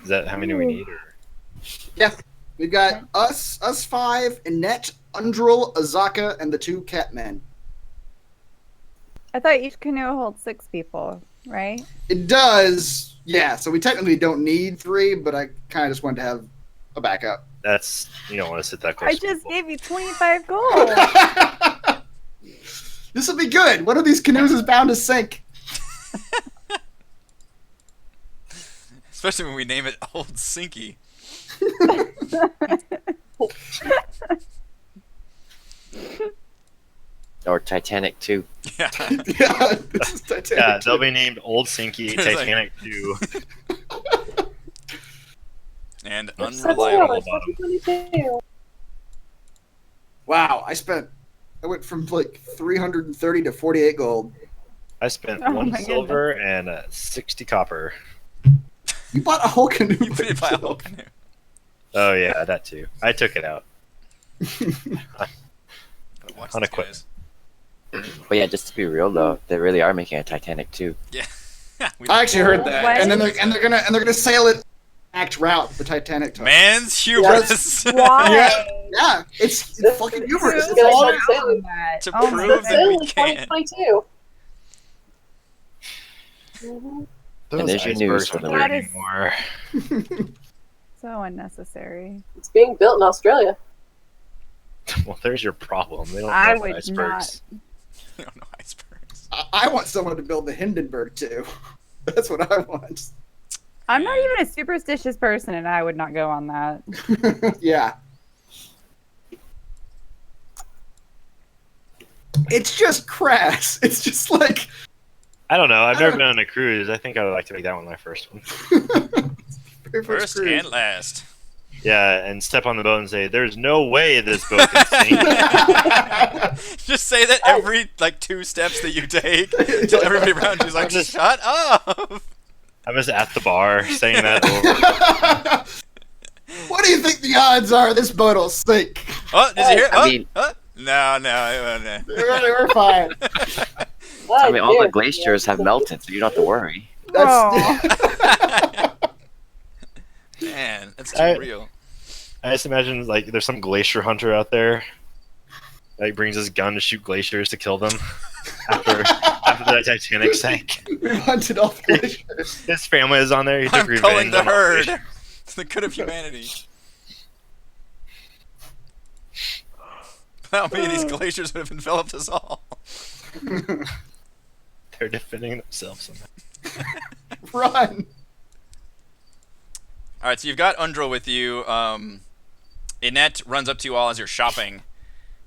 Is that how many we need? Or? Yeah. We've got us 5, Annette, Undril, Azaka, and the 2 catmen. I thought each canoe holds 6 people, right? It does, yeah. So we technically don't need 3, but I kind of just wanted to have a backup. That's you don't want to sit that close. I to just people. gave you 25 gold. This will be good. One of these canoes is bound to sink. Especially when we name it Old Sinky. Or Titanic 2. Yeah. Yeah, this is Titanic. Yeah, they'll be named Old Sinky, It's like- Titanic 2. And That's unreliable. what 2022. Wow, I went from like 330 to 48 gold. I spent Oh 1 my silver and 60 copper. You bought a whole canoe. You by did buy a whole yourself. canoe. Oh yeah, that too. I took it out. Watch On these equipment. guys. But yeah, just to be real though, they really are making a Titanic 2. Yeah. We- I actually heard that, What? and then they're gonna sail it act route the Titanic. Took. Man's hubris. Why? Yeah, it's This- fucking this humorous. is It's gonna all be sailing. That. To Oh my prove It's that sailing we in can. 2022. Mhm. And there's your news for the aren't week. anymore. So unnecessary. It's being built in Australia. Well, there's your problem. They don't I know would icebergs. I don't know icebergs. I want someone to build the Hindenburg too. That's what I want. I'm not even a superstitious person, and I would not go on that. Yeah. It's just crass. It's just like I don't know. I've never been on a cruise. I think I would like to make that one my first one. very First cruise. and last. Yeah, and step on the boat and say, "There's no way this boat can sink." Just say that every like 2 steps that you take until everybody around you's like, Just- shut up. I was at the bar saying that over. What do you think the odds are this boat will sink? Oh, did you hear? I Oh, mean- no. We're fine. I mean, all the dear. glaciers have melted, so you don't have to worry. That's, Man, that's too I- real. I just imagine like there's some glacier hunter out there, like brings his gun to shoot glaciers to kill them after the Titanic sank. we hunted all the glaciers. His family is on there. He took I'm calling revenge the on all herd. glaciers. It's the good of humanity. Without me, these glaciers would have enveloped us all. They're defending themselves somehow. Run. All right, so you've got Undril with you. Annette runs up to you all as you're shopping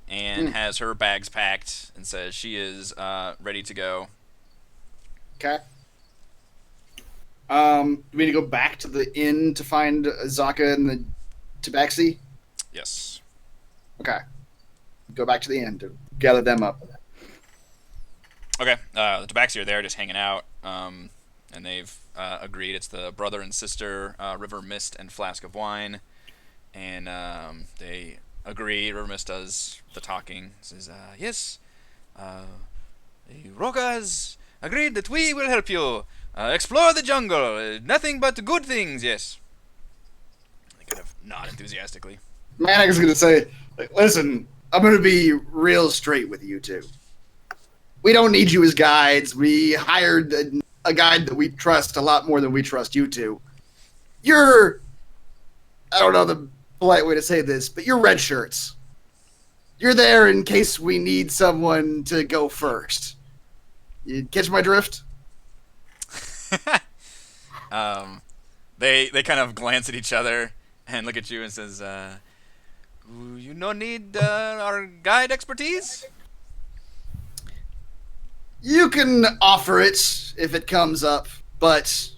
and has her bags packed and says she is ready to go. Okay. Do we need to go back to the inn to find Zaka and the Tabaxi? Yes. Okay. Go back to the inn to gather them up. Okay, the Tabaxi are there just hanging out, and they've agreed it's the brother and sister, River Mist and Flask of Wine, and they agree. River Mist does the talking, says, yes, Roka has agreed that we will help you explore the jungle. Nothing but good things, yes. They kind of nod enthusiastically. Mannix is going to say, listen, I'm going to be real straight with you two. We don't need you as guides. We hired a guide that we trust a lot more than we trust you two. You're, I don't know the polite way to say this, but you're red shirts. You're there in case we need someone to go first. You catch my drift? They kind of glance at each other and look at you and says, you no need our guide expertise? You can offer it if it comes up, but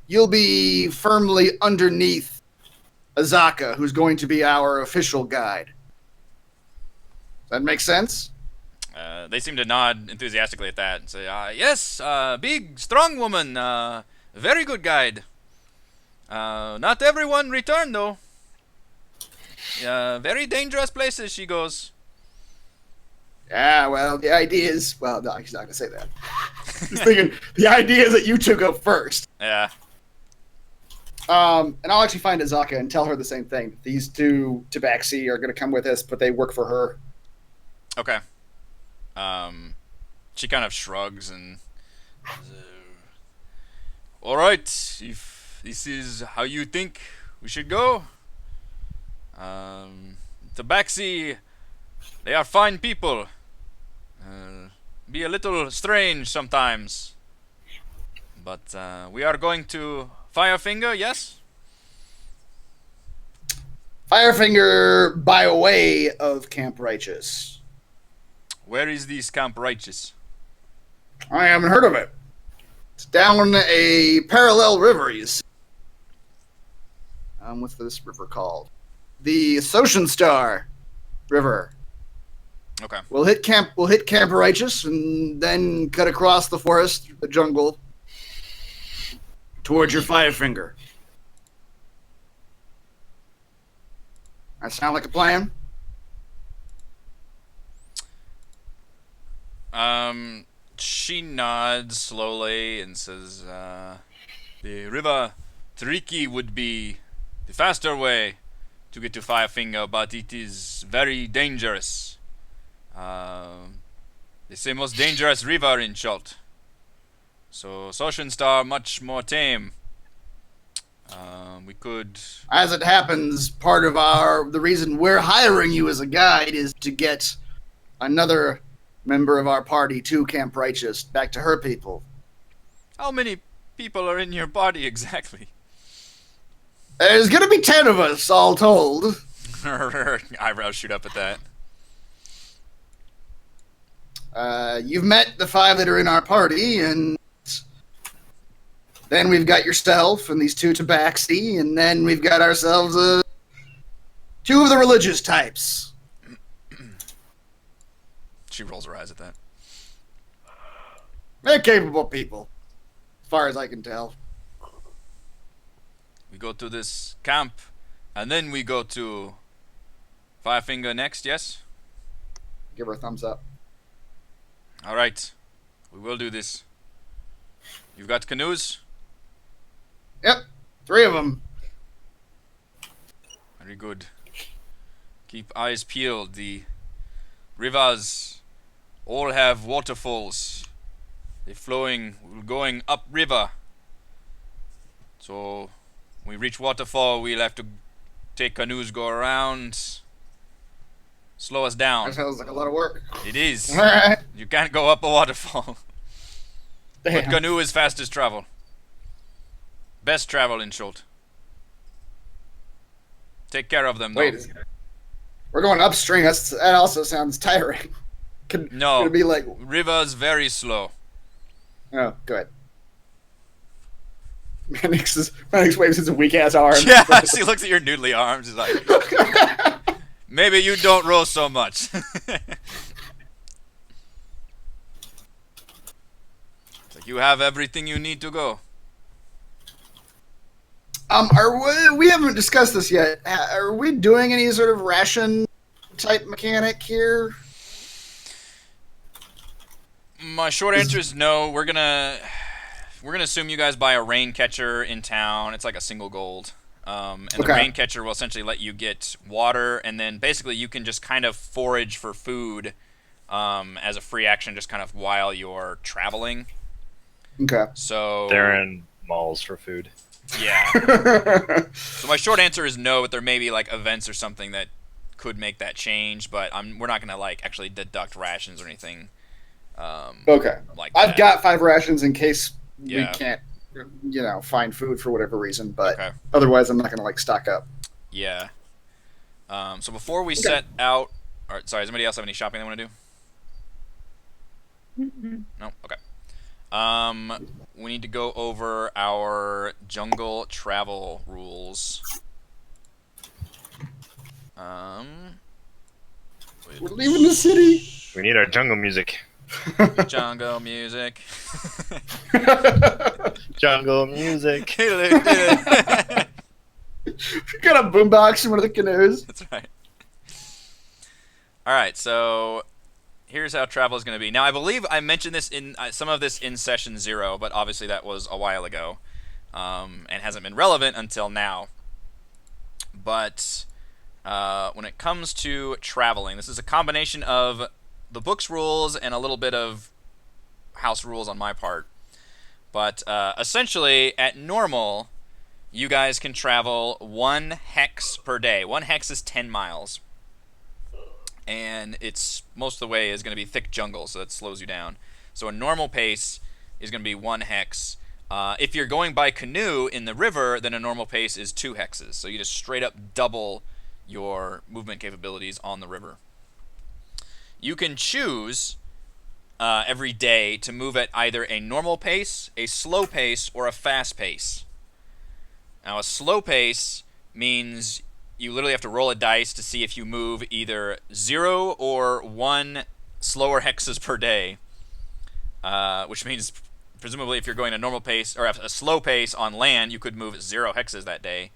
you'll be firmly underneath Azaka, who's going to be our official guide. Does that make sense? They seem to nod enthusiastically at that and say, yes, big, strong woman, very good guide. Not everyone returned, though. Very dangerous places she goes. Yeah, well, the idea is... Well, no, he's not going to say that. He's thinking, the idea is that you two go first. Yeah. And I'll actually find Azaka and tell her the same thing. These two Tabaxi are going to come with us, but they work for her. Okay. She kind of shrugs and... Alright, if this is how you think we should go. Tabaxi, they are fine people. Be a little strange sometimes. But we are going to Firefinger, yes? Firefinger by way of Camp Righteous. Where is this Camp Righteous? I haven't heard of it. It's down a parallel river, you see. What's this river called? The Ocean Star River. Okay. We'll hit Camp Righteous and then cut across the forest, the jungle, towards your Firefinger. That sound like a plan? She nods slowly and says, the river Triki would be the faster way to get to Firefinger, but it is very dangerous. They say most dangerous river in Schult. So Ocean Star much more tame. We could... As it happens, part of the reason we're hiring you as a guide is to get another member of our party to Camp Righteous, back to her people. How many people are in your party exactly? There's gonna be 10 of us, all told. Her eyebrows shoot up at that. You've met the 5 that are in our party, and then we've got yourself and these 2 Tabaxi, and then we've got ourselves 2 of the religious types. She rolls her eyes at that. They're capable people, as far as I can tell. We go to this camp, and then we go to Firefinger next, yes? Give her a thumbs up. Alright. We will do this. You've got canoes? Yep, 3 of them. Very good. Keep eyes peeled. The rivers all have waterfalls. They're going upriver. So, when we reach waterfall, we'll have to take canoes, go around, slow us down. That sounds like a lot of work. It is. Alright. You can't go up a waterfall. But Damn. canoe is fastest travel. Best travel in Schult. Take care of them, though. Wait, we're going upstream. That also sounds tiring. No. Could it be like... River's very slow. Oh, good. Mannix waves his weak-ass arm. Yeah, she looks at your noodly arms. She's like, maybe you don't roll so much. It's like, you have everything you need to go. We haven't discussed this yet. Are we doing any sort of ration type mechanic here? My short answer is no. We're gonna assume you guys buy a rain catcher in town. It's like a single gold. And the Okay. rain catcher will essentially let you get water, and then basically you can just kind of forage for food as a free action, just kind of while you're traveling. Okay. So They're in malls for food. yeah. So my short answer is no, but there may be like events or something that could make that change, but we're not gonna like actually deduct rations or anything. Okay. Like I've that. got 5 rations in case Yeah. we can't, find food for whatever reason. But Okay. otherwise, I'm not gonna like stock up. Yeah. So before we set out, or sorry, does anybody else have any shopping they want to do? Mm-mm. No. Okay. We need to go over our jungle travel rules. We're leaving the city. We need our jungle music. Jungle music. Jungle music. We got a boombox in one of the canoes. That's right. All right, so here's how travel is going to be. Now, I believe I mentioned this in some of this in session 0, but obviously that was a while ago, and hasn't been relevant until now. But when it comes to traveling, this is a combination of the book's rules and a little bit of house rules on my part. But essentially, at normal, you guys can travel 1 hex per day. 1 hex is 10 miles. And it's most of the way is going to be thick jungle, so that slows you down. So a normal pace is going to be 1 hex. If you're going by canoe in the river, then a normal pace is 2 hexes. So you just straight up double your movement capabilities on the river. You can choose every day to move at either a normal pace, a slow pace, or a fast pace. Now, a slow pace means you literally have to roll a dice to see if you move either 0 or 1 slower hexes per day, which means presumably if you're going a normal pace or a slow pace on land, you could move 0 hexes that day.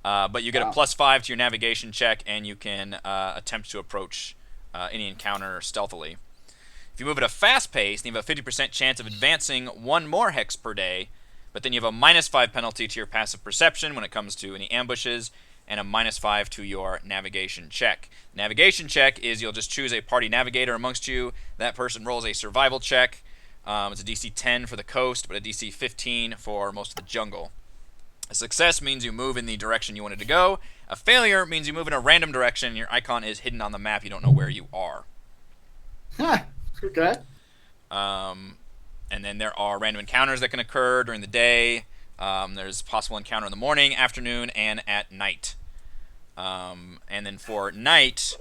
But you get a +5 to your navigation check, and you can attempt to approach any encounter stealthily. If you move at a fast pace, then you have a 50% chance of advancing 1 more hex per day, but then you have a -5 penalty to your passive perception when it comes to any ambushes, and a -5 to your navigation check. Navigation check is you'll just choose a party navigator amongst you. That person rolls a survival check. It's a DC 10 for the coast, but a DC 15 for most of the jungle. A success means you move in the direction you wanted to go. A failure means you move in a random direction and your icon is hidden on the map. You don't know where you are. Huh. Okay. And then there are random encounters that can occur during the day. There's possible encounter in the morning, afternoon, and at night. And then for night,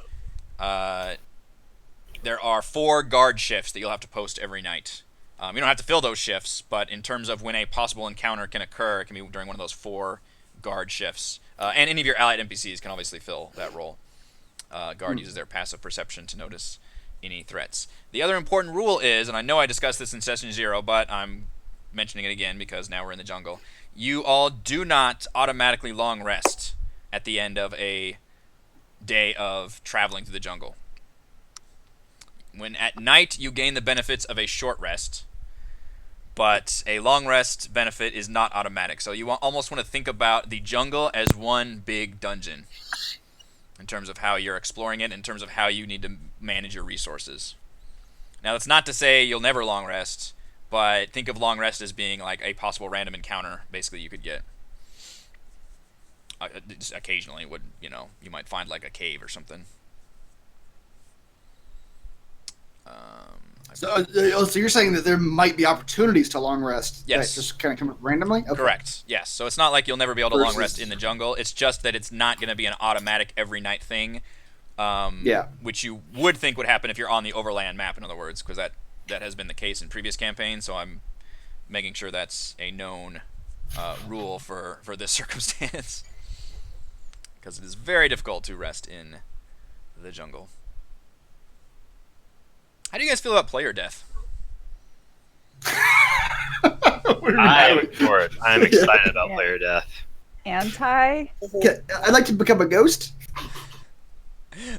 there are 4 guard shifts that you'll have to post every night. You don't have to fill those shifts, but in terms of when a possible encounter can occur, it can be during one of those 4 guard shifts. And any of your allied NPCs can obviously fill that role. Guard uses their passive perception to notice any threats. The other important rule is, and I know I discussed this in session 0, but I'm mentioning it again because now we're in the jungle. You all do not automatically long rest at the end of a day of traveling through the jungle. When at night, you gain the benefits of a short rest, but a long rest benefit is not automatic. So you almost want to think about the jungle as one big dungeon in terms of how you're exploring it, in terms of how you need to manage your resources. Now, that's not to say you'll never long rest, but think of long rest as being like a possible random encounter, basically, you could get. Just occasionally, you might find like a cave or something. So you're saying that there might be opportunities to long rest Yes. that just kind of come up randomly? Okay. Correct. Yes. So it's not like you'll never be able to long Versus- rest in the jungle. It's just that it's not going to be an automatic every night thing. Yeah. Which you would think would happen if you're on the overland map, in other words, because that has been the case in previous campaigns. So I'm making sure that's a known rule for this circumstance, because it is very difficult to rest in the jungle. How do you guys feel about player death? I'm for it. I'm excited about player death. Anti. I'd like to become a ghost.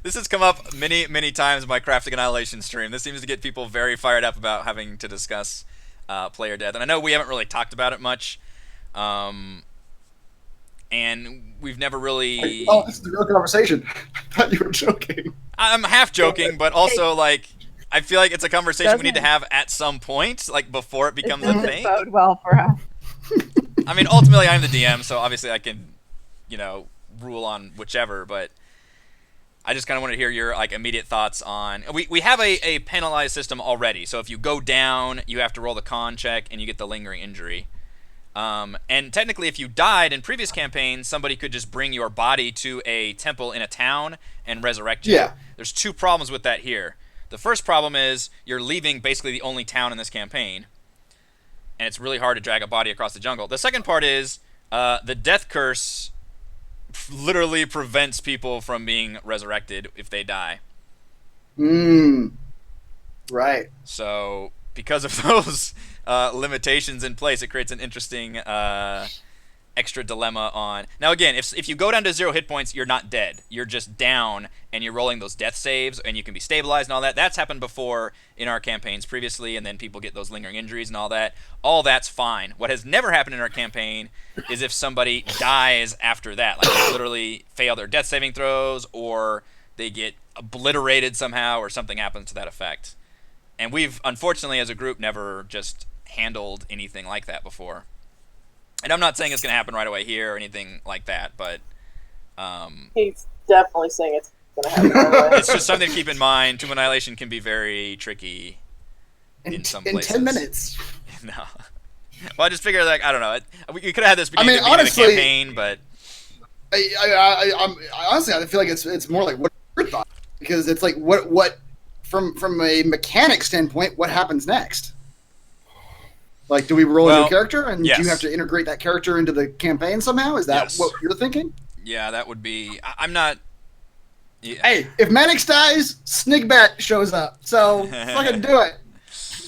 This has come up many, many times in my Crafting Annihilation stream. This seems to get people very fired up about having to discuss player death. And I know we haven't really talked about it much. And we've never really... Oh, this is a real conversation. I thought you were joking. I'm half joking, but also, like, I feel like it's a conversation we need to Doesn't- have at some point, like, before it This becomes a doesn't thing. bode well for us. I mean, ultimately, I'm the DM, so obviously I can, rule on whichever, but I just kind of want to hear your, like, immediate thoughts on... We have a penalized system already, so if you go down, you have to roll the con check, and you get the lingering injury. And technically, if you died in previous campaigns, somebody could just bring your body to a temple in a town and resurrect you. Yeah. There's two problems with that here. The first problem is you're leaving basically the only town in this campaign, and it's really hard to drag a body across the jungle. The second part is the death curse literally prevents people from being resurrected if they die. Right. So because of those limitations in place, it creates an interesting extra dilemma on... Now again, if you go down to 0 hit points, you're not dead. You're just down, and you're rolling those death saves, and you can be stabilized and all that. That's happened before in our campaigns previously, and then people get those lingering injuries and all that. All that's fine. What has never happened in our campaign is if somebody dies after that. Like, they literally fail their death saving throws, or they get obliterated somehow, or something happens to that effect. And we've, unfortunately, as a group, never just handled anything like that before. And I'm not saying it's going to happen right away here or anything like that, but He's definitely saying it's going to happen right away. it's just something to keep in mind. Tomb Annihilation can be very tricky in some places. 10 minutes. No. Well, I just figured, like, I don't know. We could have had this I mean, beginning of the honestly, campaign, but... I'm honestly, I feel like it's more like what your thought, because it's like what from a mechanic standpoint, what happens next? Like, do we roll a new character, and yes. do you have to integrate that character into the campaign somehow? Is that Yes. what you're thinking? Yeah, that would be... I'm not... Yeah. Hey, if Mannix dies, Snigbat shows up. So fucking do it.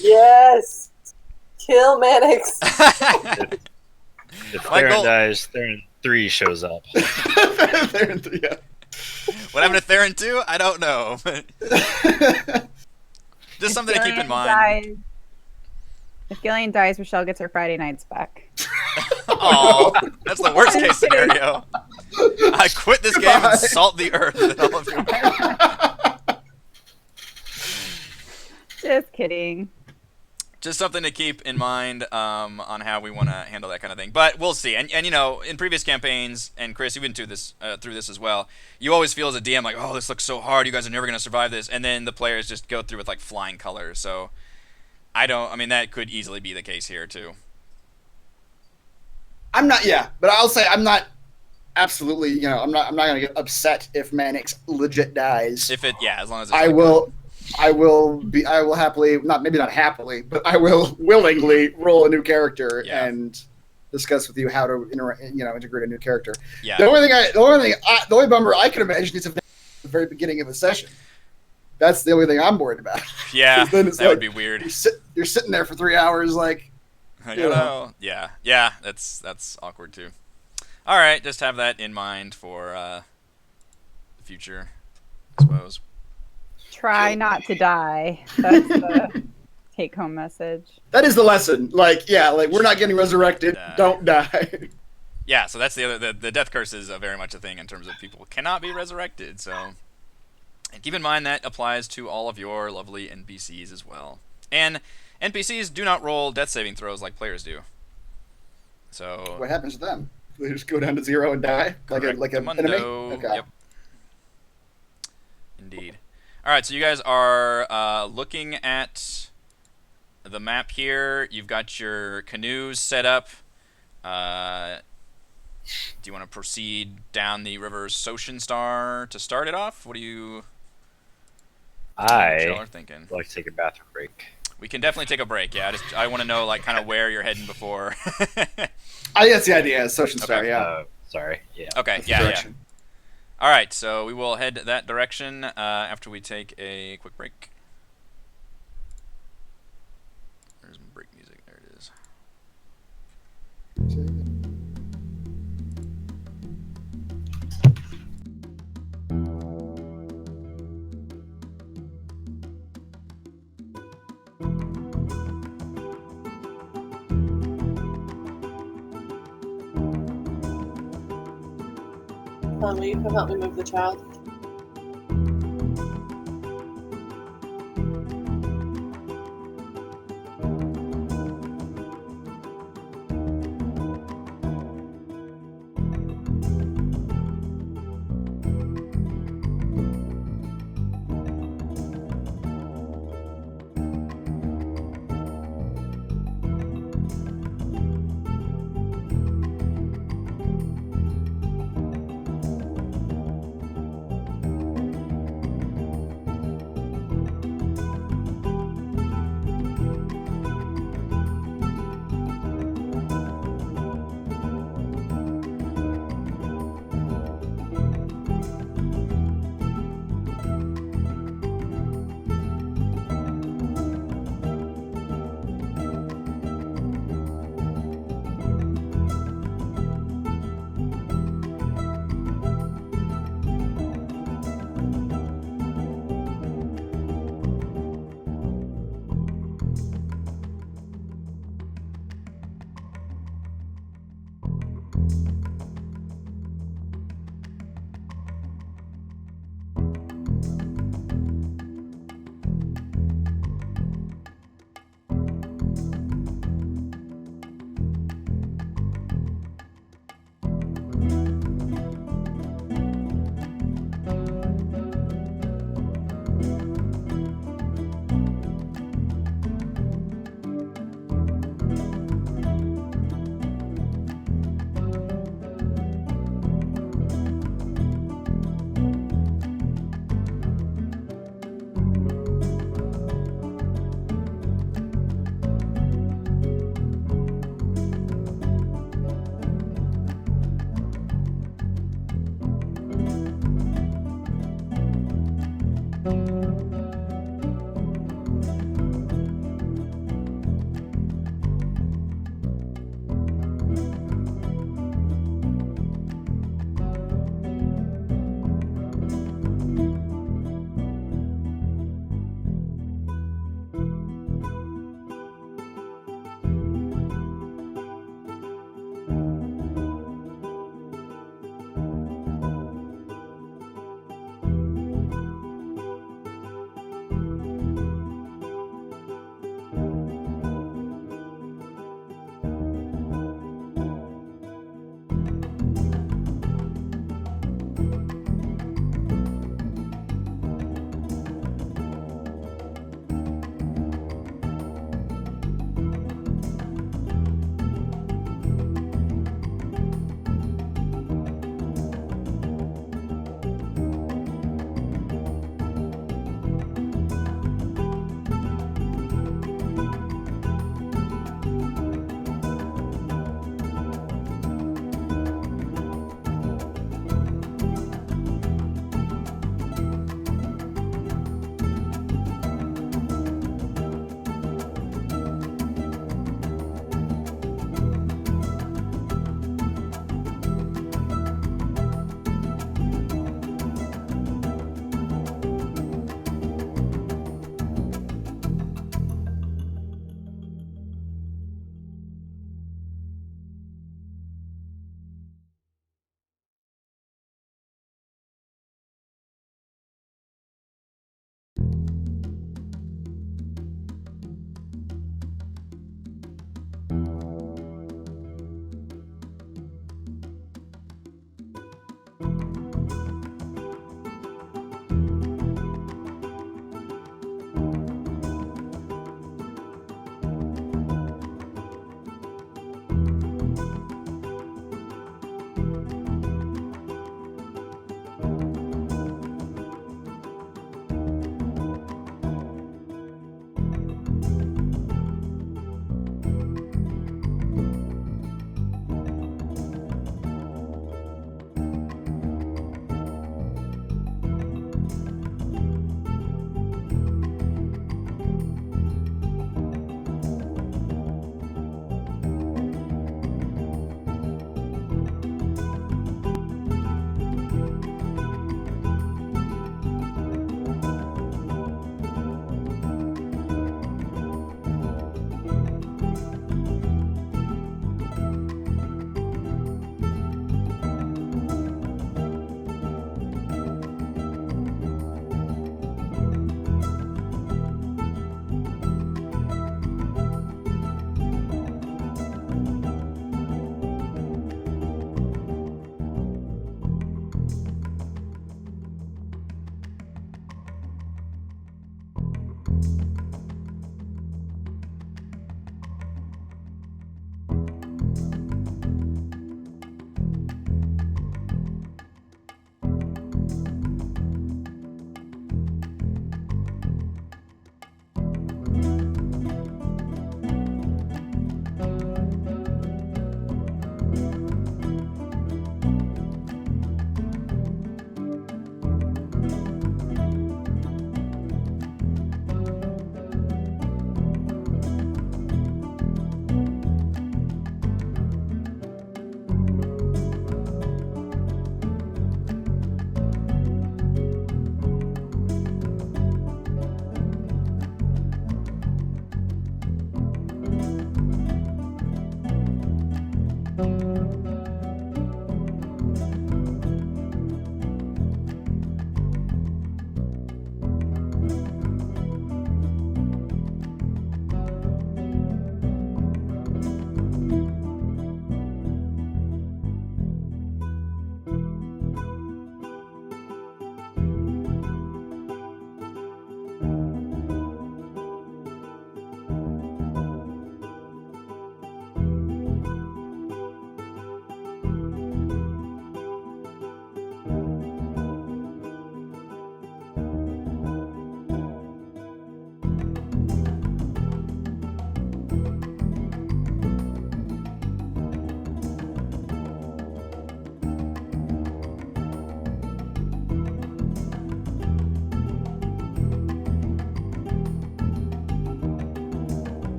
Yes! Kill Mannix! If My Theron goal- dies, Theron 3 shows up. Yeah. What happened to Theron 2? I don't know. Just something to keep in Gillian mind. If Gillian dies, Rochelle gets her Friday nights back. Oh, that's the worst case scenario. I quit this game and salt the earth with all of your... Just kidding. Just something to keep in mind on how we want to handle that kind of thing. But we'll see. And in previous campaigns, and Chris, you've been through this as well, you always feel as a DM like, oh, this looks so hard. You guys are never going to survive this. And then the players just go through with, like, flying colors. So that could easily be the case here, too. But I'll say I'm not absolutely, I'm not gonna get upset if Mannix legit dies. As long as it's I will happily, maybe not happily, but I will willingly roll a new character and discuss with you how to integrate a new character. Yeah. The only bummer I can imagine is if at the very beginning of a session. That's the only thing I'm worried about. Yeah, 'Cause then it's that would be weird. You're sitting there for 3 hours, like. I don't know. Yeah, that's awkward too. All right, just have that in mind for the future, I suppose. Try not to die. That's the take-home message. That is the lesson. Like, we're not getting resurrected. Don't die. Yeah, so that's the death curse is very much a thing in terms of people cannot be resurrected. So, and keep in mind that applies to all of your lovely NPCs as well. And NPCs do not roll death saving throws like players do. So What happens to them? They just go down to 0 and die, like an enemy. Okay. Yep. Indeed. All right, so you guys are looking at the map here. You've got your canoes set up. Do you want to proceed down the river Star to start it off? What do you I are thinking? would like to take a bathroom break. We can definitely take a break. Yeah, I want to know like kind of where you're heading before. I think that's the idea. Star, Okay. yeah. Sorry. Yeah. Okay. That's the Yeah. direction. All right, so we will head that direction after we take a quick break. There's break music. There it is. will you come help me move the child?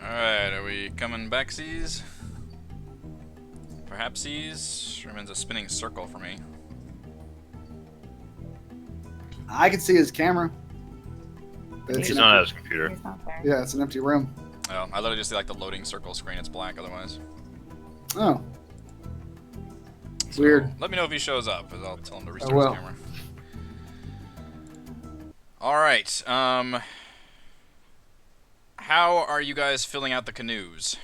Alright, are we coming backsies? Perhapsies? Remains a spinning circle for me. I can see his camera. It's He's an not at empty, his computer. He's not there. yeah, it's an empty room. Oh, I literally just see like the loading circle screen. It's black otherwise. Oh, So weird. Let me know if he shows up, because I'll tell him to restart will. his camera. Alright, how are you guys filling out the canoes?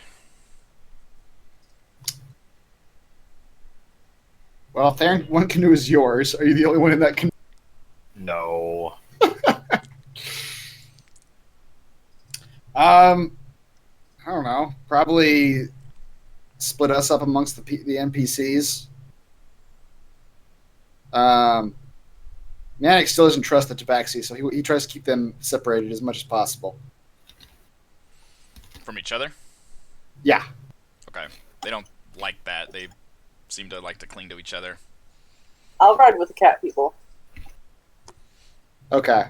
Well, Theron, one canoe is yours. Are you the only one in that canoe? No. I don't know. Probably split us up amongst the NPCs. Manic still doesn't trust the Tabaxi, so he tries to keep them separated as much as possible. From each other? Yeah. Okay. They don't like that. They seem to like to cling to each other. I'll ride with the cat people. Okay.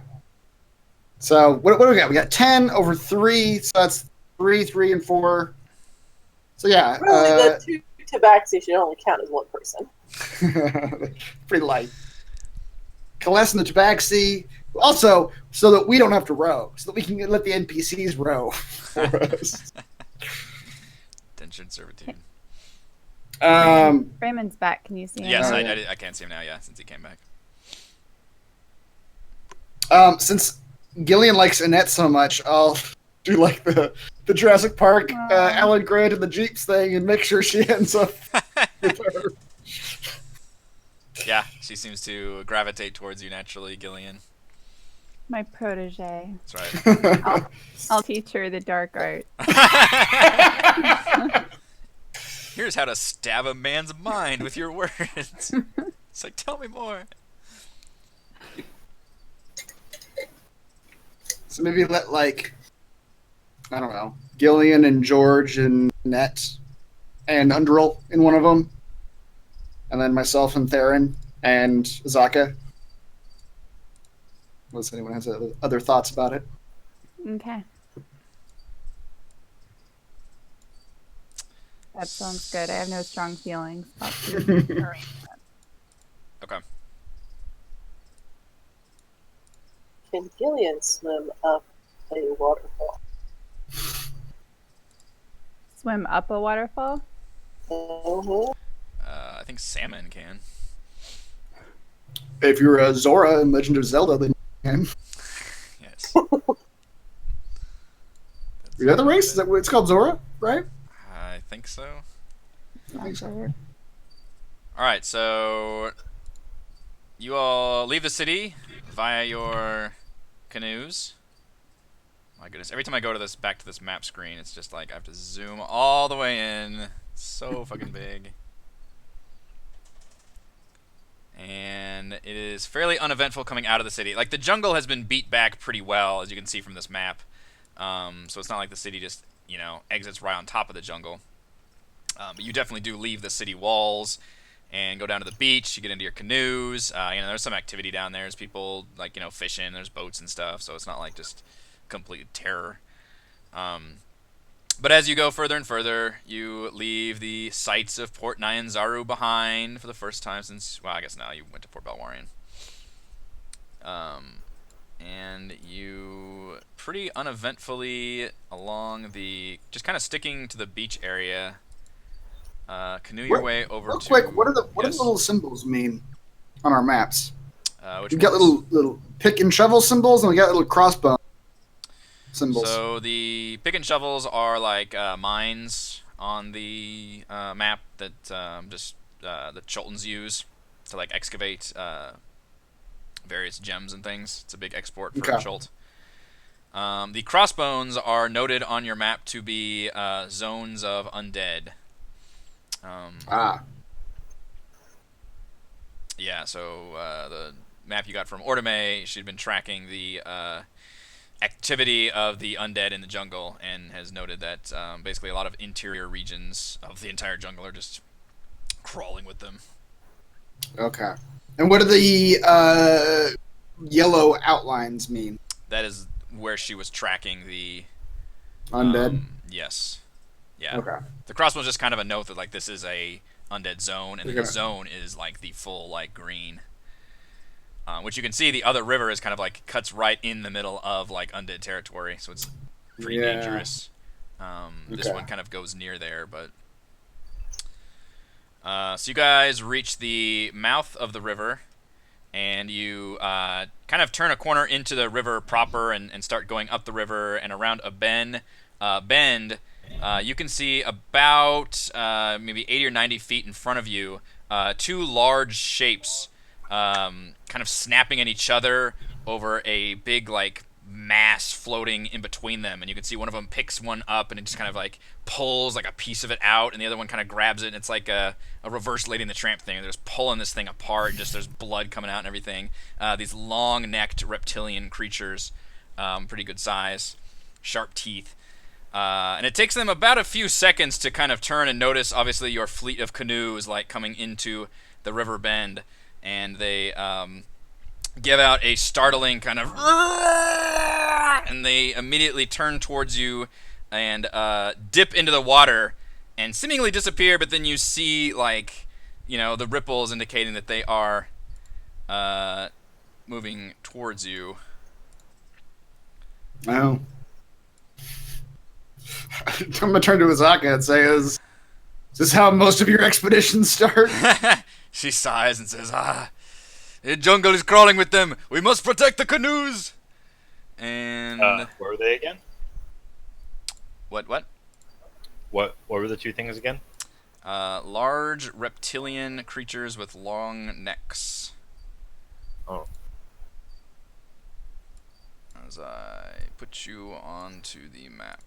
So what do we got? We got 10 over 3, so that's 3, 3, and 4. So yeah, Really, the two tabaxi should only count as one person. pretty light. Coalesce in the Tabaxi. Also, so that we don't have to row, so that we can let the NPCs row for us. Tension servitude. Raymond's back. Can you see him? Yes, Oh, I, yeah. I can't see him now, yeah, since he came back. Since Gillian likes Annette so much, I'll do like the Jurassic Park Alan Grant and the Jeeps thing and make sure she ends up with her. Yeah, she seems to gravitate towards you naturally, Gillian. My protege. That's right. I'll teach her the dark art. Here's how to stab a man's mind with your words. It's like, tell me more. So maybe let, like, I don't know, Gillian and George and Annette and Underl in one of them. And then myself and Theron and Zaka. Unless anyone has other thoughts about it. Okay. That sounds good. I have no strong feelings about the arrangement. Okay. Can Gillian swim up a waterfall? Swim up a waterfall? Mhm. I think salmon can. If you're a Zora in Legend of Zelda, then you can. Yes. You know the race? Is that what it's called, Zora, right? I think so. I think so. Sounds Alright, so you all leave the city via your canoes. My goodness. Every time I go to back to this map screen, it's just like I have to zoom all the way in. It's so fucking big. And it is fairly uneventful coming out of the city. Like, the jungle has been beat back pretty well, as you can see from this map. So it's not like the city just, exits right on top of the jungle. But you definitely do leave the city walls and go down to the beach. You get into your canoes. There's some activity down there. There's people, like, fishing. There's boats and stuff. So it's not like just complete terror. But as you go further and further, you leave the sights of Port Nyanzaru behind for the first time since, well, I guess now you went to Port Belwarian. And you pretty uneventfully just kind of sticking to the beach area, canoe your way over real to... quick, what do the Yes. little symbols mean on our maps? Which We got ones? little pick and shovel symbols, and we got little crossbow symbols. So the pick and shovels are like mines on the map that the Choltons use to like excavate various gems and things. It's a big export for Okay. Cholt. The crossbones are noted on your map to be zones of undead. Yeah, so the map you got from Ortome, she'd been tracking the activity of the undead in the jungle and has noted that basically a lot of interior regions of the entire jungle are just crawling with them. Okay. And what do the yellow outlines mean? That is where she was tracking the Undead? Yes. Yeah. Okay. The crossbow's just kind of a note that like this is a undead zone, and then the Okay. zone is like the full like green. Which you can see the other river is kind of like cuts right in the middle of like undead territory, so it's pretty dangerous. This Okay. one kind of goes near there, but so you guys reach the mouth of the river, and you kind of turn a corner into the river proper and start going up the river and around a bend. You can see about maybe 80 or 90 feet in front of you two large shapes kind of snapping at each other over a big like mass floating in between them, and you can see one of them picks one up and it just kind of like pulls like a piece of it out, and the other one kind of grabs it, and it's like a reverse Lady and the Tramp thing. They're just pulling this thing apart, and just there's blood coming out and everything. These long-necked reptilian creatures, pretty good size, sharp teeth. And it takes them about a few seconds to kind of turn and notice, obviously, your fleet of canoes like coming into the river bend, and they give out a startling kind of, and they immediately turn towards you and dip into the water and seemingly disappear, but then you see like, the ripples indicating that they are moving towards you. Oh. I'm gonna turn to Azaka and say, is this how most of your expeditions start? She sighs and says, the jungle is crawling with them. We must protect the canoes. And Where were they again? what? What were the two things again? Large reptilian creatures with long necks. Oh. As I put you onto the map.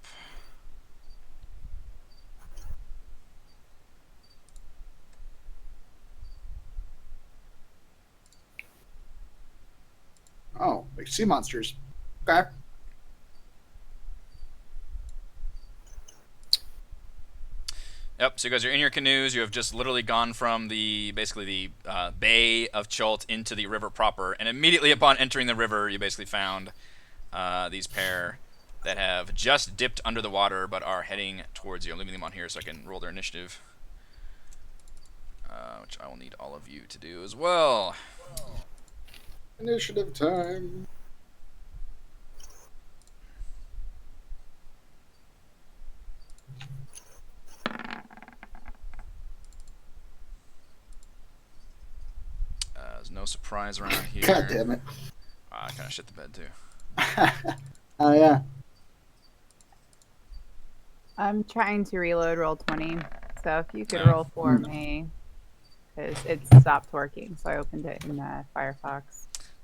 Oh, like sea monsters. Okay. Yep, so you guys are in your canoes. You have just literally gone from basically the bay of Cholt into the river proper, and immediately upon entering the river, you basically found these pair that have just dipped under the water but are heading towards you. I'm leaving them on here so I can roll their initiative, which I will need all of you to do as well. Initiative time. There's no surprise around here. God damn it. I kind of shit the bed too. Oh, yeah. I'm trying to reload Roll20, so if you could roll for me, because it stopped working, so I opened it in Firefox.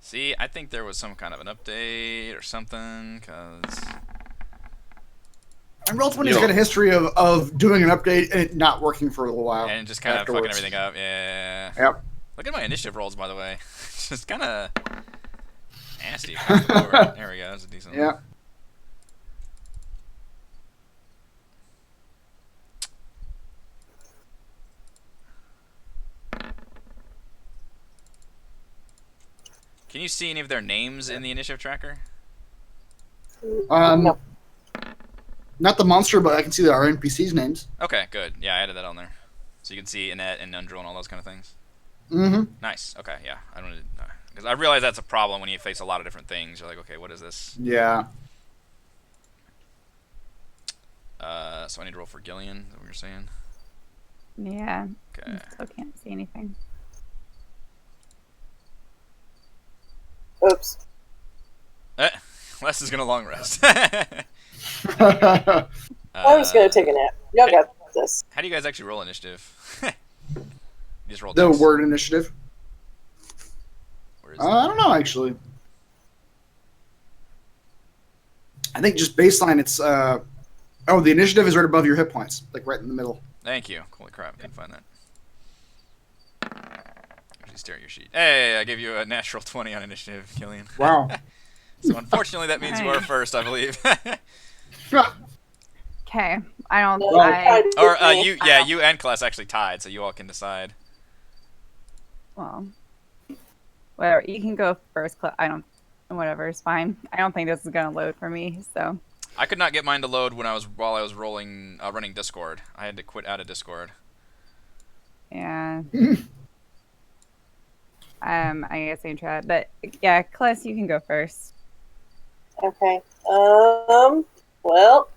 See, I think there was some kind of an update or something, because And Roll20's got a history of doing an update and it not working for a little while. And just kind of fucking everything up. Yeah. Yep. Look at my initiative rolls, by the way. Just kind of nasty across the board. There we go. That's a decent one. Yeah. Can you see any of their names in the initiative tracker? No. Not the monster, but I can see our NPCs' names. Okay, good. Yeah, I added that on there. So you can see Annette and Nundril and all those kind of things. Mm-hmm. Nice. Okay, yeah. I don't because I realize that's a problem when you face a lot of different things. You're like, okay, what is this? Yeah. So I need to roll for Gillian. Is that what you're saying? Yeah. Okay. I still can't see anything. Oops. Les is gonna long rest. I was gonna take a nap. Y'all got this. How do you guys actually roll initiative? You just roll The dice. word initiative. Where is I don't know, actually. I think just baseline, it's... the initiative is right above your hit points. Like, right in the middle. Thank you. Holy crap, I couldn't find that. Actually stare at your sheet. Hey, I gave you a natural 20 on initiative, Killian. Wow. So unfortunately that means you are first, I believe. Okay. I don't. No, I, Or you and Class actually tied, so you all can decide. well, whatever. You can go first. I don't. Whatever is fine. I don't think this is gonna load for me. So. I could not get mine to load while I was rolling running Discord. I had to quit out of Discord. Yeah. I guess I can try it, but yeah, Class, you can go first. Okay. Well.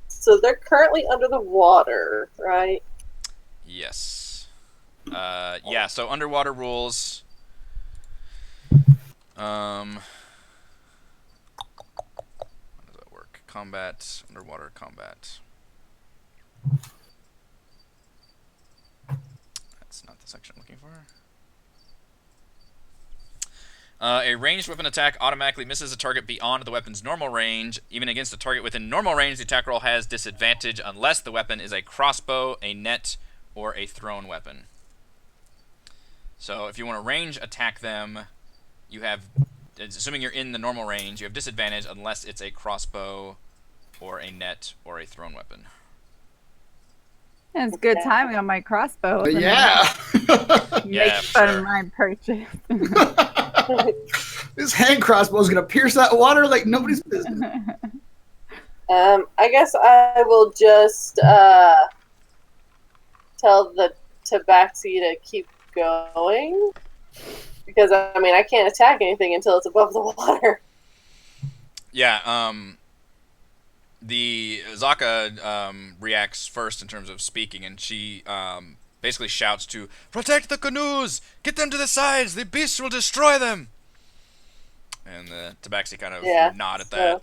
So they're currently under the water, right? Yes. Yeah, so underwater rules. How does that work? Combat, underwater combat. That's not the section I'm looking for. A ranged weapon attack automatically misses a target beyond the weapon's normal range. Even against a target within normal range, the attack roll has disadvantage unless the weapon is a crossbow, a net, or a thrown weapon. So if you want to range attack them, you have, assuming you're in the normal range, you have disadvantage unless it's a crossbow, or a net, or a thrown weapon. It's good timing on my crossbow. isn't it? Yeah. Make Yeah, fun sure. of my purchase. This hand crossbow is going to pierce that water like nobody's business. I guess I will just tell the tabaxi to keep going. Because, I mean, I can't attack anything until it's above the water. Yeah, the Zaka reacts first in terms of speaking, and she basically shouts to, "Protect the canoes! Get them to the sides! The beasts will destroy them!" And the Tabaxi kind of nod at that.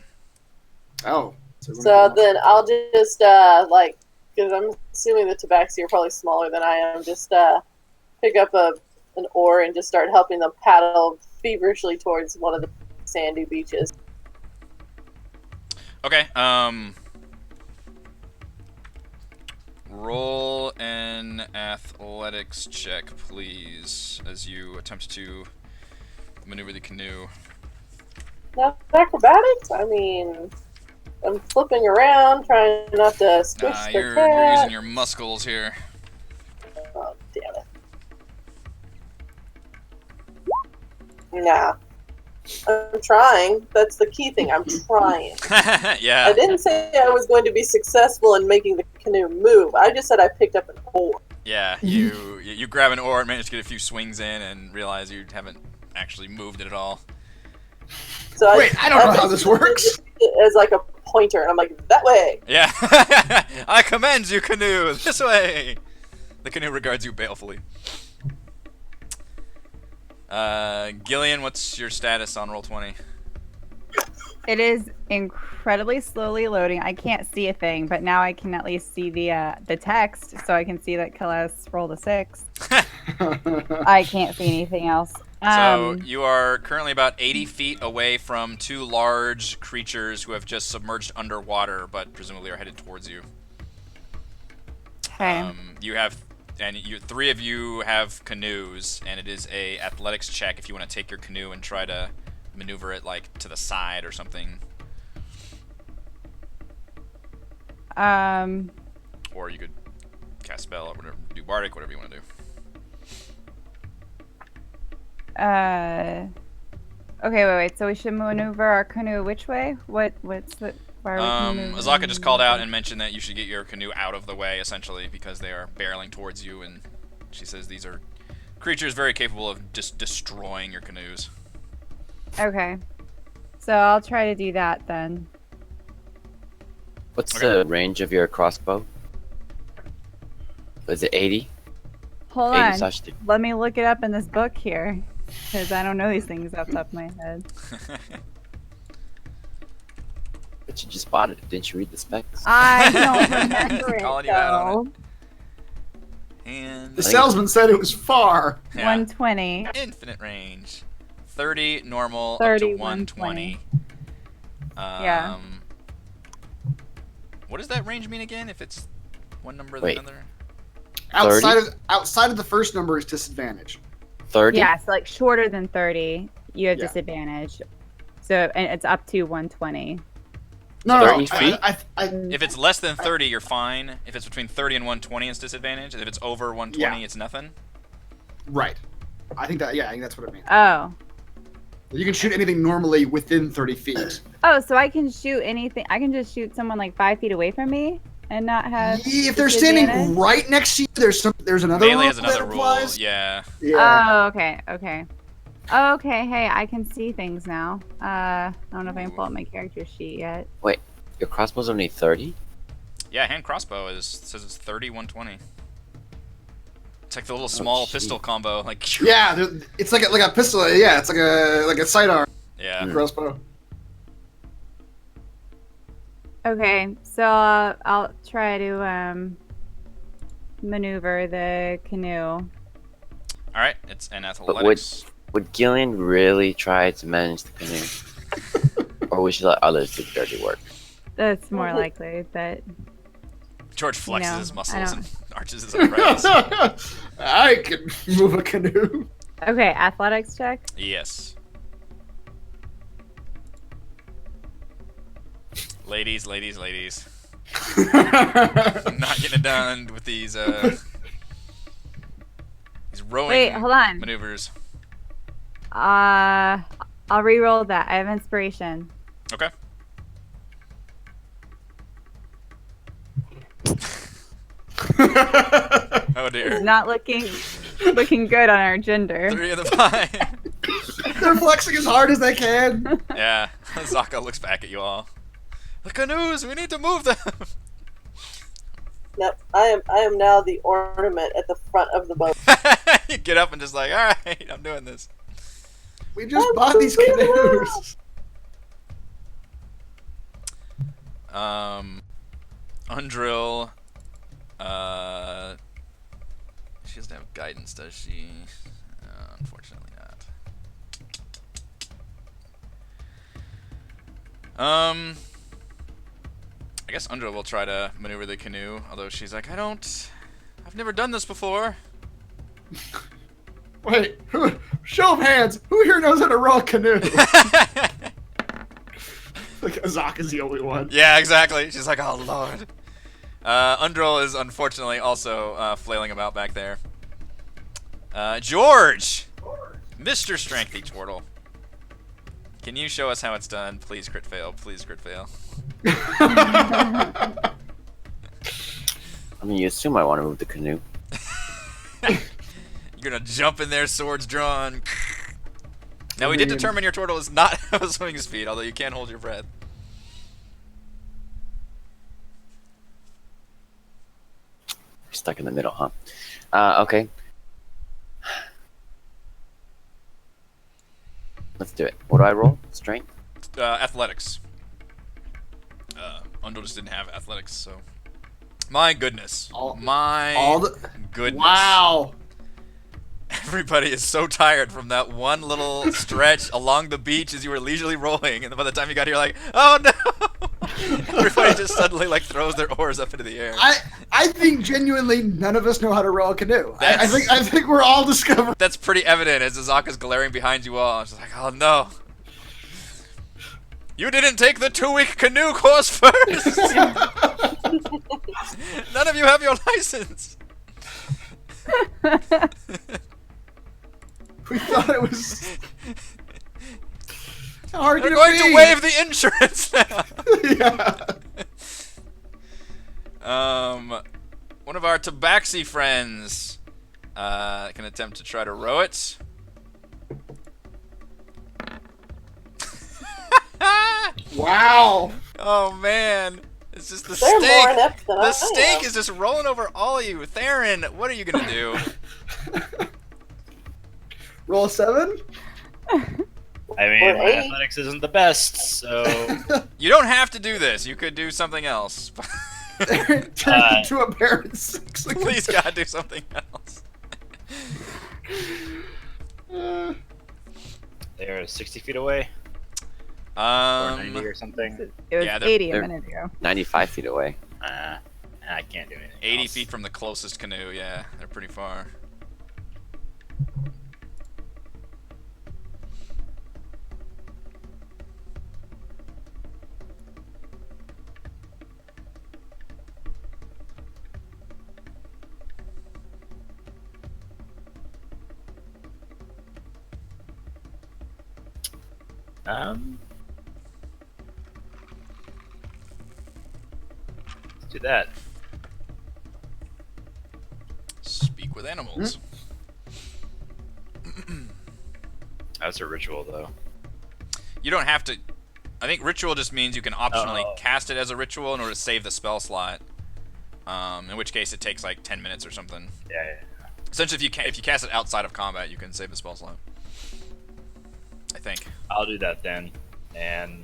Oh. So then I'll just, because I'm assuming the tabaxi are probably smaller than I am, just pick up an oar and just start helping them paddle feverishly towards one of the sandy beaches. Okay, roll an athletics check, please, as you attempt to maneuver the canoe. Not acrobatics? I mean, I'm flipping around, trying not to squish the You're cat. using your muscles here. Oh, damn it. Nah. I'm trying. That's the key thing. I'm trying. Yeah. I didn't say I was going to be successful in making the canoe move. I just said I picked up an oar. Yeah, you grab an oar and manage to get a few swings in and realize you haven't actually moved it at all. So I don't know how this works. As like a pointer, and I'm like, that way. Yeah. I commend you, canoe, this way. The canoe regards you balefully. Gillian, what's your status on Roll20? It is incredibly slowly loading. I can't see a thing, but now I can at least see the text, so I can see that Kalas rolled a 6. I can't see anything else, So you are currently about 80 feet away from two large creatures who have just submerged underwater, but presumably are headed towards you. Okay. Three of you have canoes, and it is a athletics check if you want to take your canoe and try to maneuver it like to the side or something. Or you could cast spell or whatever, do bardic, whatever you want to do. Okay, wait. So we should maneuver our canoe which way? What's the? Why are we maneuvering? Azaka just called out and mentioned that you should get your canoe out of the way, essentially, because they are barreling towards you, and she says these are creatures very capable of just destroying your canoes. Okay. So I'll try to do that then. What's the range of your crossbow? Is it 80? Hold 80 on. slash Let me look it up in this book here, because I don't know these things off the top of my head. But you just bought it. Didn't you read the specs? I don't remember it Calling you out on though. And The salesman said it was far. yeah, 120. infinite range. 30 normal 30, up to 120. Yeah. What does that range mean again? If it's one number Wait. than another? Outside of the first number is disadvantage. 30? Yeah, so like shorter than 30, you have Yeah. disadvantage. So and it's up to 120. No, 30 feet? If it's less than 30, you're fine. If it's between 30 and 120, it's disadvantage. If it's over 120, Yeah. it's nothing. right. I think that's what it means. Oh. You can shoot anything normally within 30 feet. Oh, so I can shoot anything. I can just shoot someone like 5 feet away from me and not have. If they're standing disadvantage? right next to you, there's another Melee rule has another that rule. applies. Yeah. Yeah. Oh, okay. Okay, hey, I can see things now. I don't know if I can pull up my character sheet yet. Your crossbow's only 30? Yeah, hand crossbow says it's 30, 120. It's like the little small gee. pistol combo. Like Yeah, it's like a pistol. Yeah, it's like a sidearm yeah. crossbow. Okay, so I'll try to maneuver the canoe. All right, it's an But athletics. would Gillian really try to manage the canoe? Or would she let others do the dirty work? That's more likely, but George flexes No, his I muscles don't. and arches his eyebrows. I can move a canoe. okay, athletics check. Yes. Ladies. I'm not getting it done with these rowing Wait, hold on. maneuvers. I'll re-roll that. I have inspiration. Okay. Oh dear. Not looking good on our gender. 3 of the 5. They're flexing as hard as they can. Yeah. Zaka looks back at you all. The canoes, we need to move them. Yep, I am now the ornament at the front of the boat. You get up and just like, all right, I'm doing this. We just bought these canoes. Undrill. She doesn't have guidance, does she? Unfortunately not. I guess Undrill will try to maneuver the canoe, although she's like, I've never done this before. Wait, show of hands. Who here knows how to row a canoe? Like Azaka's the only one. Yeah, exactly. She's like, oh lord. Undrill is unfortunately also flailing about back there. George! Mr. Strengthy Chortle. Can you show us how it's done? Please crit fail. Please crit fail. I mean, you assume I want to move the canoe. You're gonna jump in there, swords drawn. Now we did determine your turtle is not have a swimming speed, although you can hold your breath. Stuck in the middle, huh? Okay. Let's do it. What do I roll? Strength? Athletics. Undrill just didn't have athletics, so. My goodness. All My the goodness. wow. Everybody is so tired from that one little stretch along the beach as you were leisurely rolling, and by the time you got here, like, oh no! Everybody just suddenly like throws their oars up into the air. I think genuinely none of us know how to row a canoe. I That's- think we're all discovering. That's pretty evident as Azaka's glaring behind you all. It's like, oh no. You didn't take the 2-week canoe course first! None of you have your license! We thought it was. How hard They're could going it to be? waive the insurance now! Yeah. One of our Tabaxi friends can attempt to try to row it. Wow. Oh man, it's just the They're more stake. inept than I The am. stake is just rolling over all of you. Theron, what are you gonna do? Roll a 7. I mean, Or my 8. athletics isn't the best, so You don't have to do this. You could do something else. Turns into a bear in 6. Please, God, do something else. they're 60 feet away or 90 or something. It was Yeah, they're- 80 a they're- minute ago. 95 feet away. I can't do anything. 80 else. feet from the closest canoe. Yeah, they're pretty far. Let's do that. Speak with animals. That's a ritual, though. You don't have to. I think ritual just means you can optionally Oh. cast it as a ritual in order to save the spell slot. In which case it takes like 10 minutes or something. Yeah. Essentially, if you cast it outside of combat, you can save the spell slot. I think. I'll do that then, and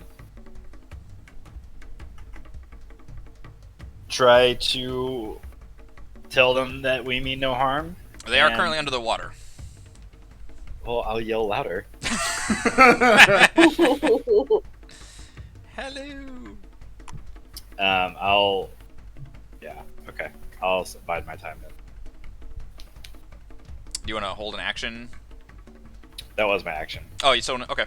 try to tell them that we mean no harm. They are And- currently under the water. Well, I'll yell louder. Hello. Yeah. Okay. I'll bide my time then. Do you want to hold an action? That was my action. Oh, you so okay.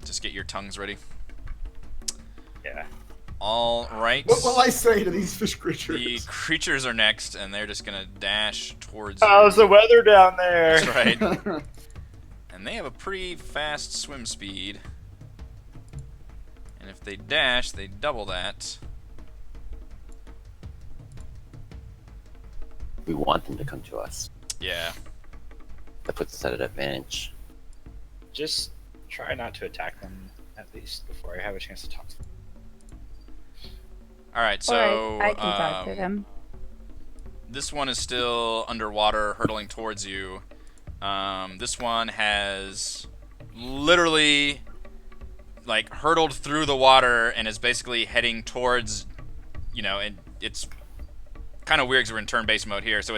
Just get your tongues ready. Yeah. All right. What will I say to these fish creatures? The creatures are next, and they're just gonna dash towards How's you. the weather down there? That's right. And they have a pretty fast swim speed. And if they dash, they double that. We want them to come to us. Yeah. That puts us at an advantage. Just try not to attack them at least before I have a chance to talk to them. All right. Or So I can talk to them. this one is still underwater, hurtling towards you. This one has literally like hurtled through the water and is basically heading towards, and it's kind of weird because we're in turn-based mode here. So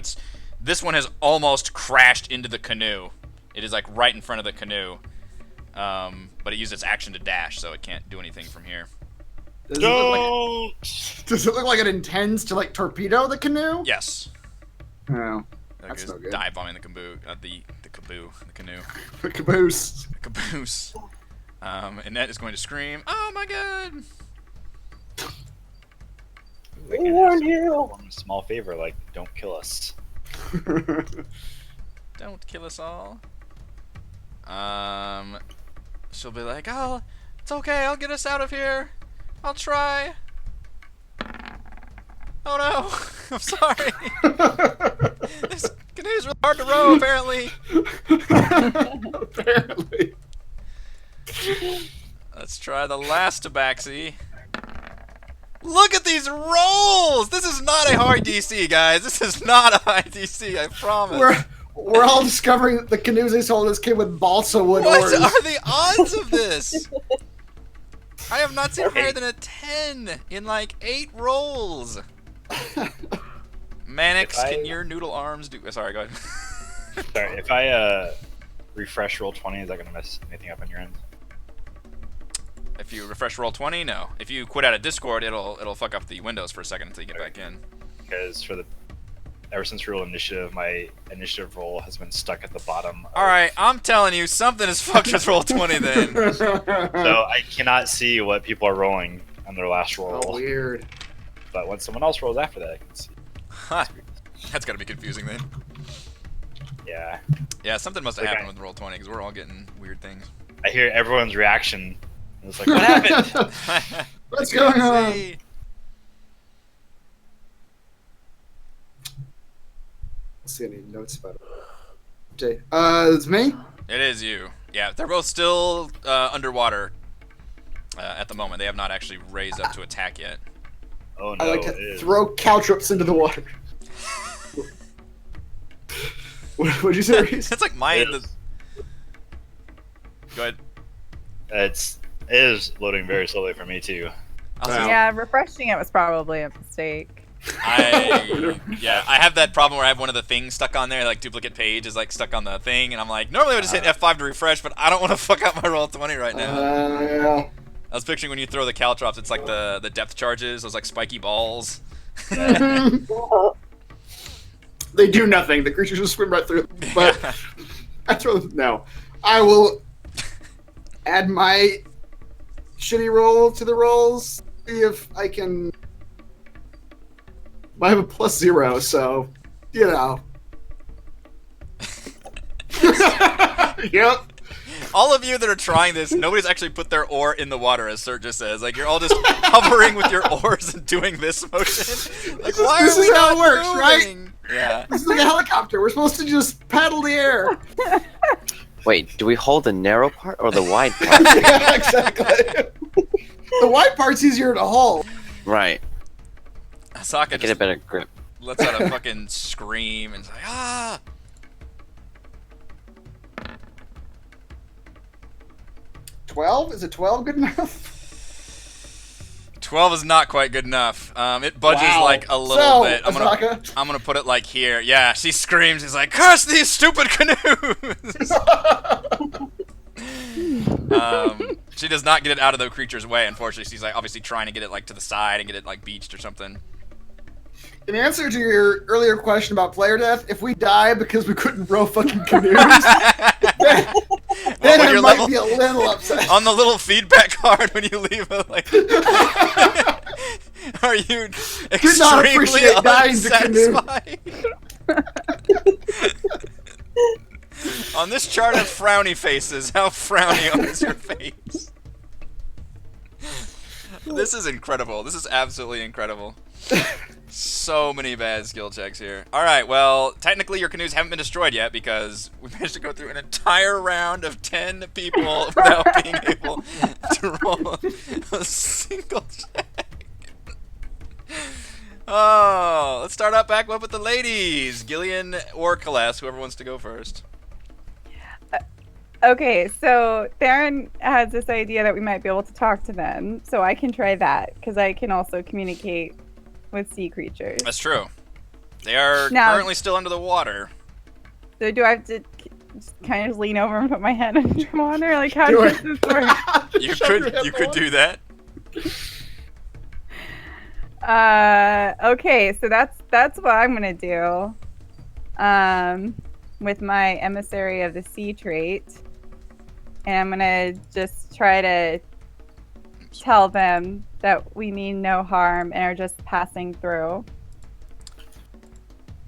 this one has almost crashed into the canoe. It is like right in front of the canoe, but it used its action to dash, so it can't do anything from here. Does it look like it intends to like torpedo the canoe? Yes. No. Like That's just no good. dive bombing the canoe, the canoe, The caboose. the caboose. Annette is going to scream, "Oh my god!" We We can warned ask you. one small favor, like don't kill us. Don't kill us all. She'll be like, "Oh, it's okay. I'll get us out of here. I'll try." Oh no, I'm sorry. This canoe's really hard to row, apparently. Apparently. Let's try the last tabaxi. Look at these rolls! This is not a hard DC, guys. This is not a high DC, I promise. We're all discovering that the canoes they sold us came with balsa wood What oars. are the odds of this? I have not seen higher than a 10 in like 8 rolls. Mannix, If I- can your noodle arms do... Sorry, go ahead. Sorry, if I refresh roll 20, is that gonna mess anything up on your end? If you refresh roll 20, no. If you quit out of Discord, it'll fuck up the windows for a second until you get back in. Because ever since we rolled initiative, my initiative roll has been stuck at the bottom. Alright, I'm telling you, something is fucked with roll 20 then. So I cannot see what people are rolling on their last roll. Oh, weird. But when someone else rolls after that, I can see. Huh. That's gotta be confusing then. Yeah. Yeah, something must have Okay. happened with roll 20 because we're all getting weird things. I hear everyone's reaction. It's like, what happened? What's going on? See. Let's see any notes about it. Okay. It's me? It is you. Yeah, they're both still underwater at the moment. They have not actually raised up to attack yet. Oh no, I like it to is. throw caltrops into the water. What'd you say, Reese? It's like mine. It is. Go ahead. It is loading very slowly for me too. Wow. Yeah, refreshing it was probably a mistake. I have that problem where I have one of the things stuck on there, like duplicate page is like stuck on the thing, and I'm like, normally I would just hit F5 to refresh, but I don't want to fuck up my roll 20 right now. Yeah. I was picturing when you throw the caltrops, it's like the depth charges, those like spiky balls. They do nothing. The creatures just swim right through them. But I throw them. No. I will add my shitty roll to the rolls. See if I can. I have a +0, so you know. Yep. All of you that are trying this, nobody's actually put their oar in the water, as Sir just says. Like, you're all just hovering with your oars and doing this motion. Like, why This are we is how not it works, right? moving? Yeah. This is like a helicopter. We're supposed to just paddle the air. Wait, do we hold the narrow part or the wide part? Yeah, exactly. The wide part's easier to haul. Right. Sokka Get a just better grip. lets out a fucking scream and is like, ah! 12? Is it 12 good enough? 12 is not quite good enough. It budges Wow. like a little So, bit. Asaka. I'm gonna put it like here. Yeah, she screams. She's like, curse these stupid canoes! She does not get it out of the creature's way, unfortunately. She's like obviously trying to get it like to the side and get it like beached or something. In answer to your earlier question about player death, if we die because we couldn't row fucking canoes, then What would I your might level be a little upset. on the little feedback card when you leave it, like, are you Do not extremely appreciate dying to canoe. unsatisfied? On this chart of frowny faces, how frowny is your face? This is incredible. This is absolutely incredible. So many bad skill checks here. Alright, well, technically your canoes haven't been destroyed yet because we managed to go through an entire round of 10 people without being able to roll a single check. Oh, let's start out back up with the ladies. Gillian or Celeste, whoever wants to go first. Okay, so Theron has this idea that we might be able to talk to them, so I can try that because I can also communicate with sea creatures. That's true. They are Now- currently still under the water. So do I have to just kind of lean over and put my head under water? Like, how Do does it. this work? You could do that. Okay, so that's what I'm gonna do. With my emissary of the sea trait, and I'm gonna just try to tell them that we mean no harm and are just passing through.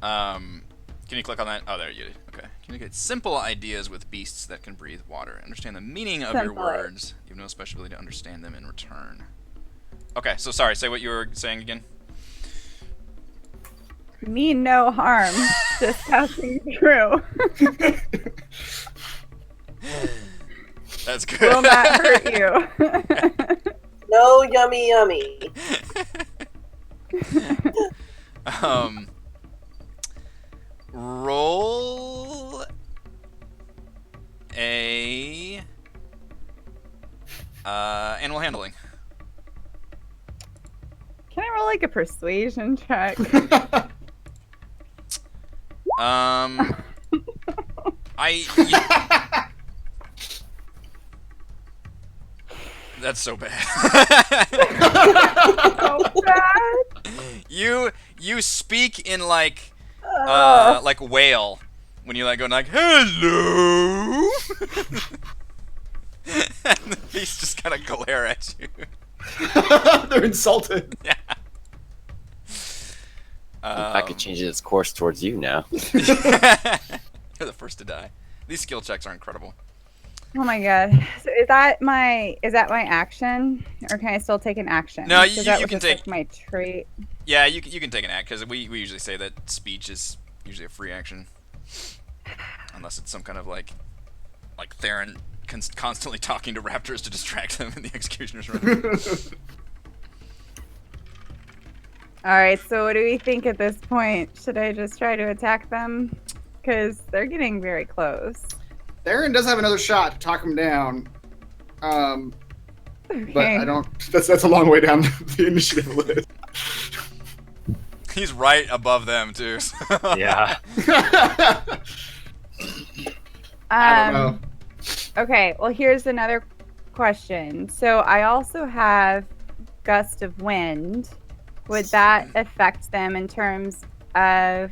Can you click on that? Oh, there you did. Okay. Communicate simple ideas with beasts that can breathe water. Understand the meaning of your Simple. words. You have no special ability to understand them in return. Okay, so sorry. Say what you were saying again. Mean no harm, just passing through. That's good. Will not hurt you. No yummy yummy. Roll a animal handling. Can I roll like a persuasion check? That's so bad. So bad. You speak in like whale when you like go like hello, and the beast just kind of glare at you. They're insulted. Yeah. I could change its course towards you now. You're the first to die. These skill checks are incredible. Oh my god. So is that my action, or can I still take an action? No, Because that you was can just, take. like, my trait. Yeah, you can take an act because we usually say that speech is usually a free action, unless it's some kind of like Theron constantly talking to raptors to distract them in the executioner's room. All right. So what do we think at this point? Should I just try to attack them? Because they're getting very close. Theron does have another shot to talk him down. But Okay. I don't. That's a long way down the initiative list. He's right above them too. So. Yeah. I don't know. Okay, well, here's another question. So I also have gust of wind. Would that affect them in terms of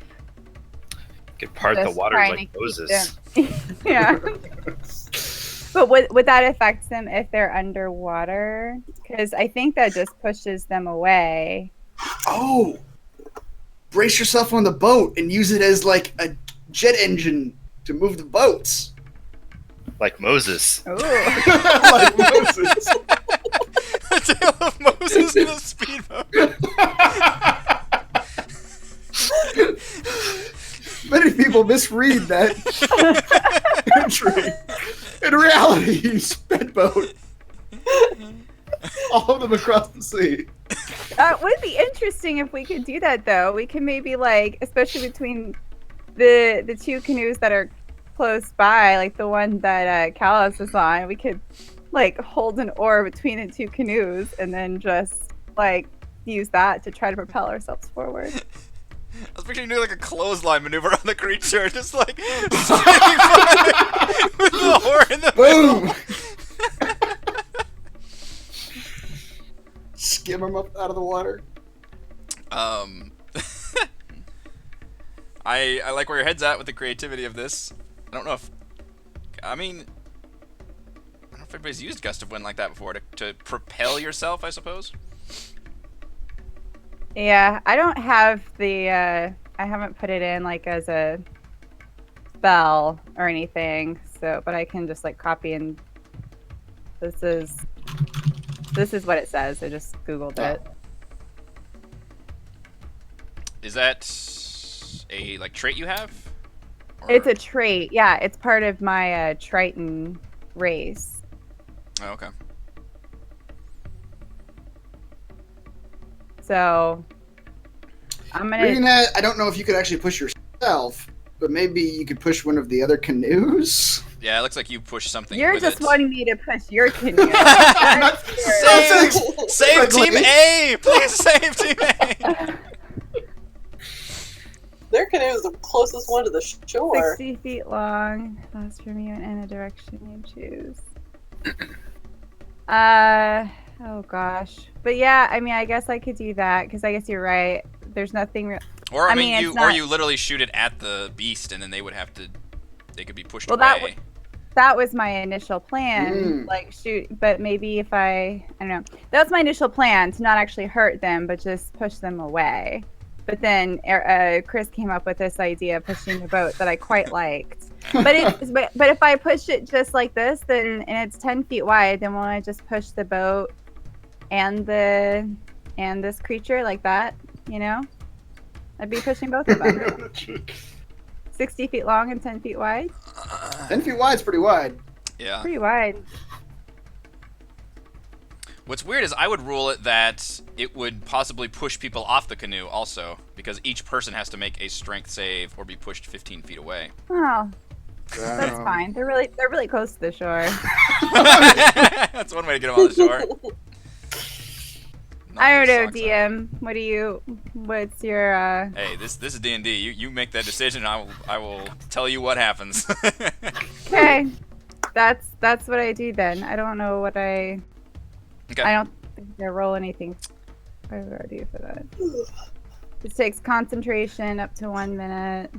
Could part the just water trying like to keep Moses. them- yeah. But would that affect them if they're underwater? Because I think that just pushes them away. Oh, brace yourself on the boat and use it as like a jet engine to move the boats. Like Moses. Ooh. Like Moses. The tale of Moses in a speedboat. Many people misread that entry. In reality, he speedboat all of them across the sea. Would be interesting if we could do that, though. We can maybe, like, especially between the two canoes that are close by, like the one that Callus is on, we could, like, hold an oar between the two canoes and then just, like, use that to try to propel ourselves forward. I was picturing doing like a clothesline maneuver on the creature, just like swinging by with the oar in the Boom! Skim him up out of the water. I like where your head's at with the creativity of this. I don't know if anybody's used gust of wind like that before to propel yourself, I suppose. Yeah, I don't have the, I haven't put it in, like, as a spell or anything, so, but I can just, like, copy and this is what it says. I just Googled it. Is that a like trait you have? Or- It's a trait. Yeah, it's part of my Triton race. Oh, okay. So I'm gonna. Reading that, I don't know if you could actually push yourself, but maybe you could push one of the other canoes. Yeah, it looks like you push something. You're with just it. wanting me to push your canoe. Save, save Like, Team A! Please save Team A! Their canoe is the closest one to the shore. 60 feet long. Lasts from you in any direction you choose. Oh gosh. But yeah, I mean, I guess I could do that because I guess you're right. There's nothing. Or I mean, it's or not- you literally shoot it at the beast, and then they would have to. They could be pushed Well, away. that was my initial plan. Mm. Like shoot, but maybe if I don't know. That was my initial plan to not actually hurt them, but just push them away. But then Chris came up with this idea of pushing the boat that I quite liked. But if I push it just like this, then and it's 10 feet wide, then won't I just push the boat and this creature like that? You know, I'd be pushing both of them. 60 feet long and 10 feet wide. 10 feet wide is pretty wide. Yeah. Pretty wide. What's weird is I would rule it that it would possibly push people off the canoe also, because each person has to make a strength save or be pushed 15 feet away. Oh, that's fine. They're really close to the shore. That's one way to get them on the shore. knock I don't your know, socks off. DM. What's your Hey, this is D&D. You make that decision. I will tell you what happens. Okay. That's what I do then. I don't know what I Okay. don't think I roll anything. What do I do for that? This takes concentration up to 1 minute.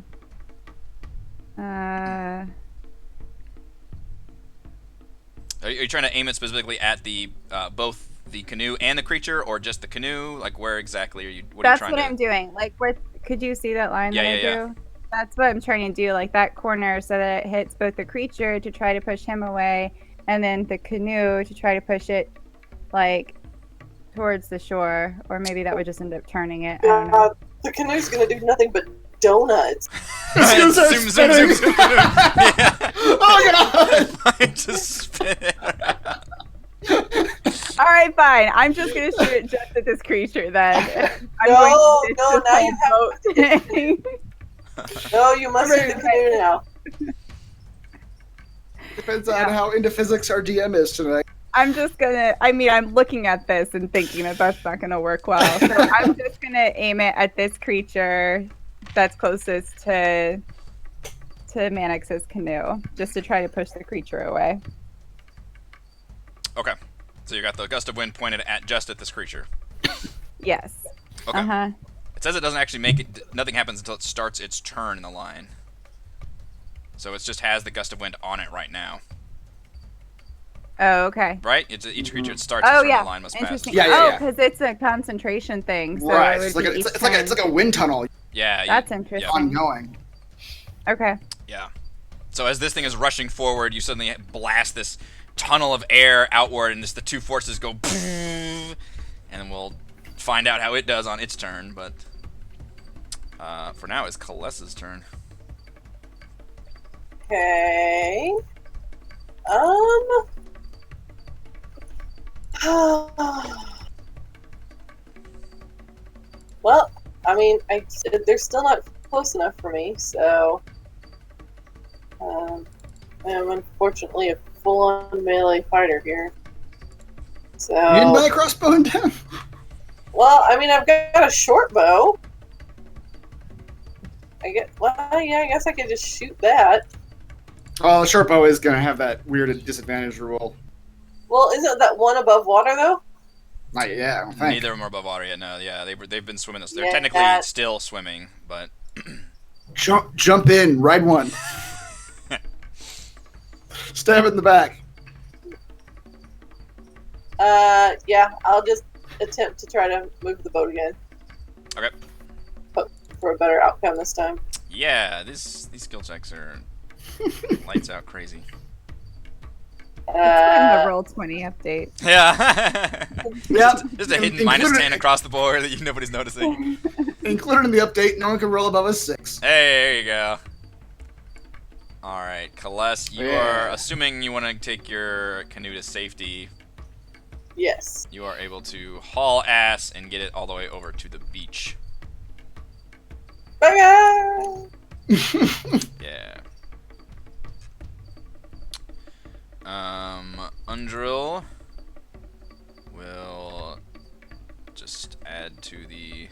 Are you trying to aim it specifically at the both the canoe and the creature, or just the canoe? Like, where exactly are you? What are you That's trying what to? I'm doing. Like, where could you see that line Yeah, that I yeah, drew? That's what I'm trying to do, like that corner, so that it hits both the creature to try to push him away, and then the canoe to try to push it, like, towards the shore. Or maybe that would just end up turning it. I don't know. The canoe's gonna do nothing but donuts. It's gonna start Zoom, zoom, zoom, zoom. spinning. Yeah. Oh god! I just spin it around. All right, fine. I'm just gonna shoot it just at this creature then. I'm No, going to no, ditch now this you whole boat thing. No, you must hit the canoe now. Depends on how into physics our DM is tonight. I'm just gonna. I mean, I'm looking at this and thinking that that's not gonna work well. So I'm just gonna aim it at this creature that's closest to Mannix's canoe, just to try to push the creature away. Okay. So you got the gust of wind pointed at just at this creature. Yes. Okay. Uh-huh. It says it doesn't actually make it. Nothing happens until it starts its turn in the line. So it just has the gust of wind on it right now. Oh, okay. Right? It's each creature it starts its Oh, turn yeah. in the line must pass. Interesting. Yeah, yeah, Oh, yeah. because it's a concentration thing. So Right. it would It's like be a, each it's like turn. a wind tunnel. Yeah. That's yeah. interesting. Ongoing. Okay. Yeah. So as this thing is rushing forward, you suddenly blast this tunnel of air outward, and just the two forces go, and then we'll find out how it does on its turn. But for now, it's Kalessa's turn. Okay. Well, I mean, they're still not close enough for me, so I'm unfortunately a full-on melee fighter here. So, You didn't buy a crossbow in town? well, I mean, I've got a short bow. Well, yeah, I guess I could just shoot that. Oh, the short bow is gonna have that weird disadvantage rule. Well, isn't that one above water though? Not yet, I don't think. Neither of them are above water yet. No, yeah, they've been swimming this. They're Yeah, technically that- still swimming, but Jump in, ride one. Stab it in the back. Yeah, I'll just attempt to try to move the boat again. Okay. Hope for a better outcome this time. yeah, these skill checks are lights out crazy. It's in the Uh, Roll20 update. Yeah. Yep. Just a hidden Included- minus 10 across the board that nobody's noticing. Included in the update, no one can roll above a 6. Hey, there you go. All right, Kaless, you Yeah. are assuming you want to take your canoe to safety. yes. You are able to haul ass and get it all the way over to the beach. Bye. Yeah. Undrill will just add to the...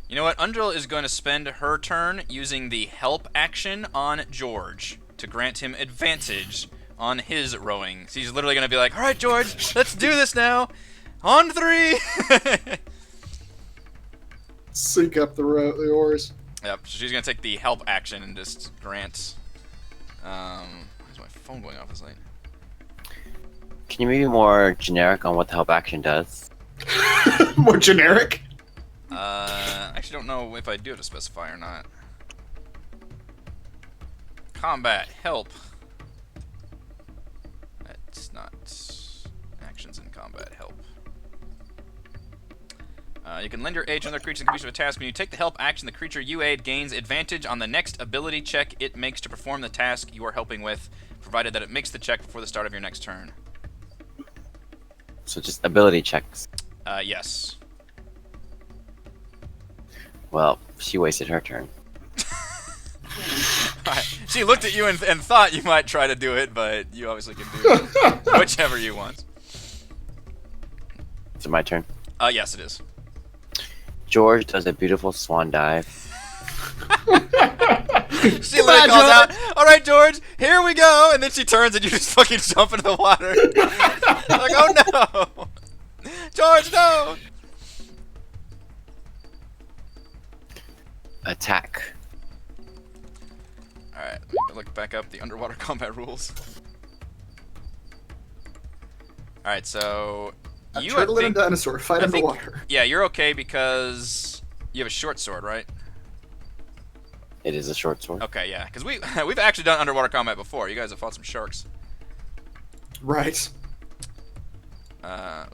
You know what? Undrill is going to spend her turn using the help action on George to grant him advantage on his rowing. So he's literally going to be like, all right, George, let's do this now. On 3! Sync up the oars. Yep, so she's going to take the help action and just grant... why is my phone going off this late? Can you be more generic on what the help action does? More generic? I actually don't know if I do have to specify or not. Combat, help. That's not actions in combat, help. You can lend your aid to another creature in completion of a task. When you take the help action, the creature you aid gains advantage on the next ability check it makes to perform the task you are helping with, provided that it makes the check before the start of your next turn. So just ability checks. Yes. Well, she wasted her turn. She looked at you and thought you might try to do it, but you obviously can do whichever you want. Is it my turn? Yes, it is. George does a beautiful swan dive. She literally calls out, "All right, George, here we go!" And then she turns, and you just fucking jump into the water. Like, oh no, George, no! Attack. All right, let me look back up the underwater combat rules. All right, so A you, turtle I and think, a dinosaur fight I think- underwater. yeah, you're okay because you have a short sword, right? It is a short sword. Okay, yeah, because we've actually done underwater combat before. You guys have fought some sharks. Right.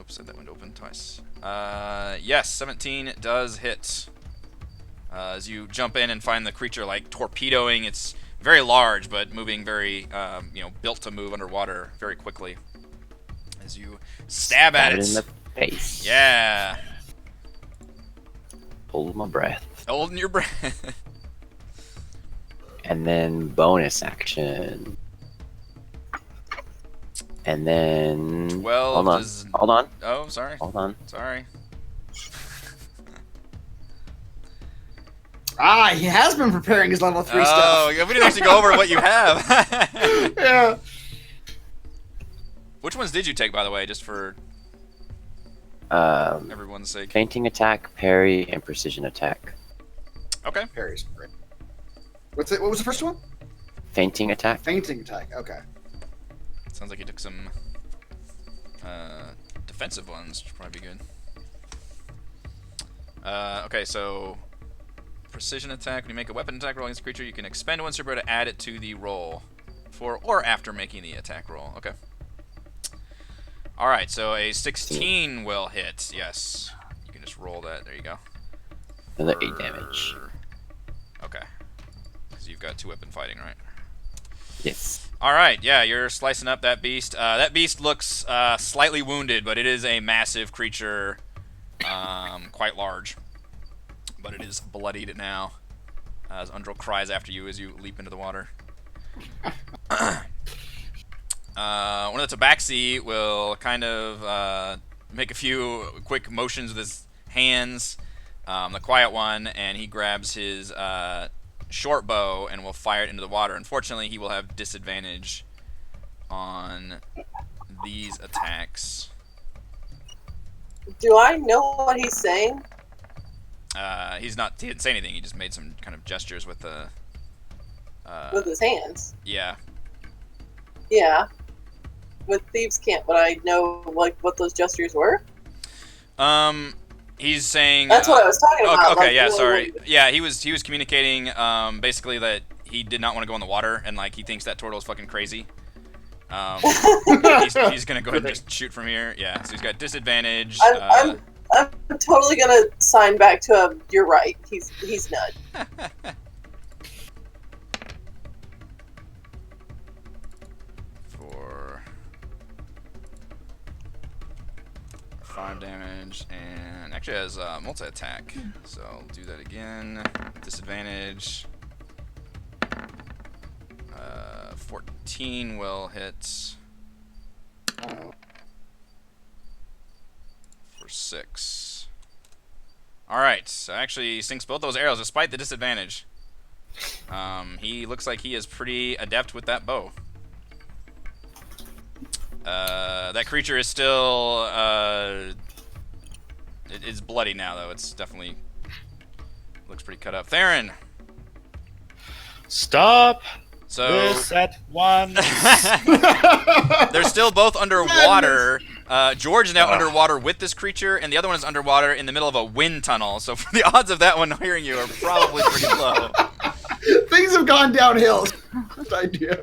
Oops, I had that window open twice. Yes, 17 does hit. As you jump in and find the creature like torpedoing, it's very large, but moving very, built to move underwater very quickly. As you stab at Stab it it. in the face. Yeah. Hold my breath. Holding your breath. And then bonus action. And then 12 hold on. does- Hold on. Oh, sorry. Hold on. Sorry. He has been preparing his level 3 Oh, stuff. yeah, we didn't actually go over what you have. Yeah. Which ones did you take, by the way, just for Um, everyone's sake? Fainting attack, parry, and precision attack. Okay. Parry's great. What was the first one? Fainting attack. Fainting attack. Okay. Sounds like you took some defensive ones, which would probably be good. Okay, so precision attack. When you make a weapon attack roll against a creature, you can expend one super to add it to the roll for or after making the attack roll. Okay. All right, so a 16 will hit. Yes, you can just roll that. There you go. Another 8 damage. Okay. Because you've got 2 weapon fighting, right? Yes. All right, yeah, you're slicing up that beast. That beast looks slightly wounded, but it is a massive creature, quite large. But it is bloodied now, as Undril cries after you as you leap into the water. One of the Tabaxi will kind of make a few quick motions with his hands, the quiet one, and he grabs his short bow and will fire it into the water. Unfortunately, he will have disadvantage on these attacks. Do I know what he's saying? He didn't say anything. He just made some kind of gestures with the. With his hands. Yeah. Yeah. With Thieves' Camp, would I know like what those gestures were? He's saying. That's what I was talking about. Okay, like, yeah, what- sorry. Yeah, he was communicating basically that he did not want to go in the water and like he thinks that turtle is fucking crazy. He's gonna go ahead and just shoot from here. Yeah, so he's got disadvantage. I'm totally gonna sign back to him. You're right. He's nuts. For 5 damage, and actually has multi-attack, so I'll do that again. Disadvantage. 14 will hit for 6. Alright, so actually sinks both those arrows despite the disadvantage. He looks like he is pretty adept with that bow. That creature is still, it is bloody now, though. It's definitely, looks pretty cut up. Theron! Stop So, this at once. they're still both underwater. George is now underwater with this creature, and the other one is underwater in the middle of a wind tunnel. So the odds of that one hearing you are probably pretty low. Things have gone downhill. Good idea.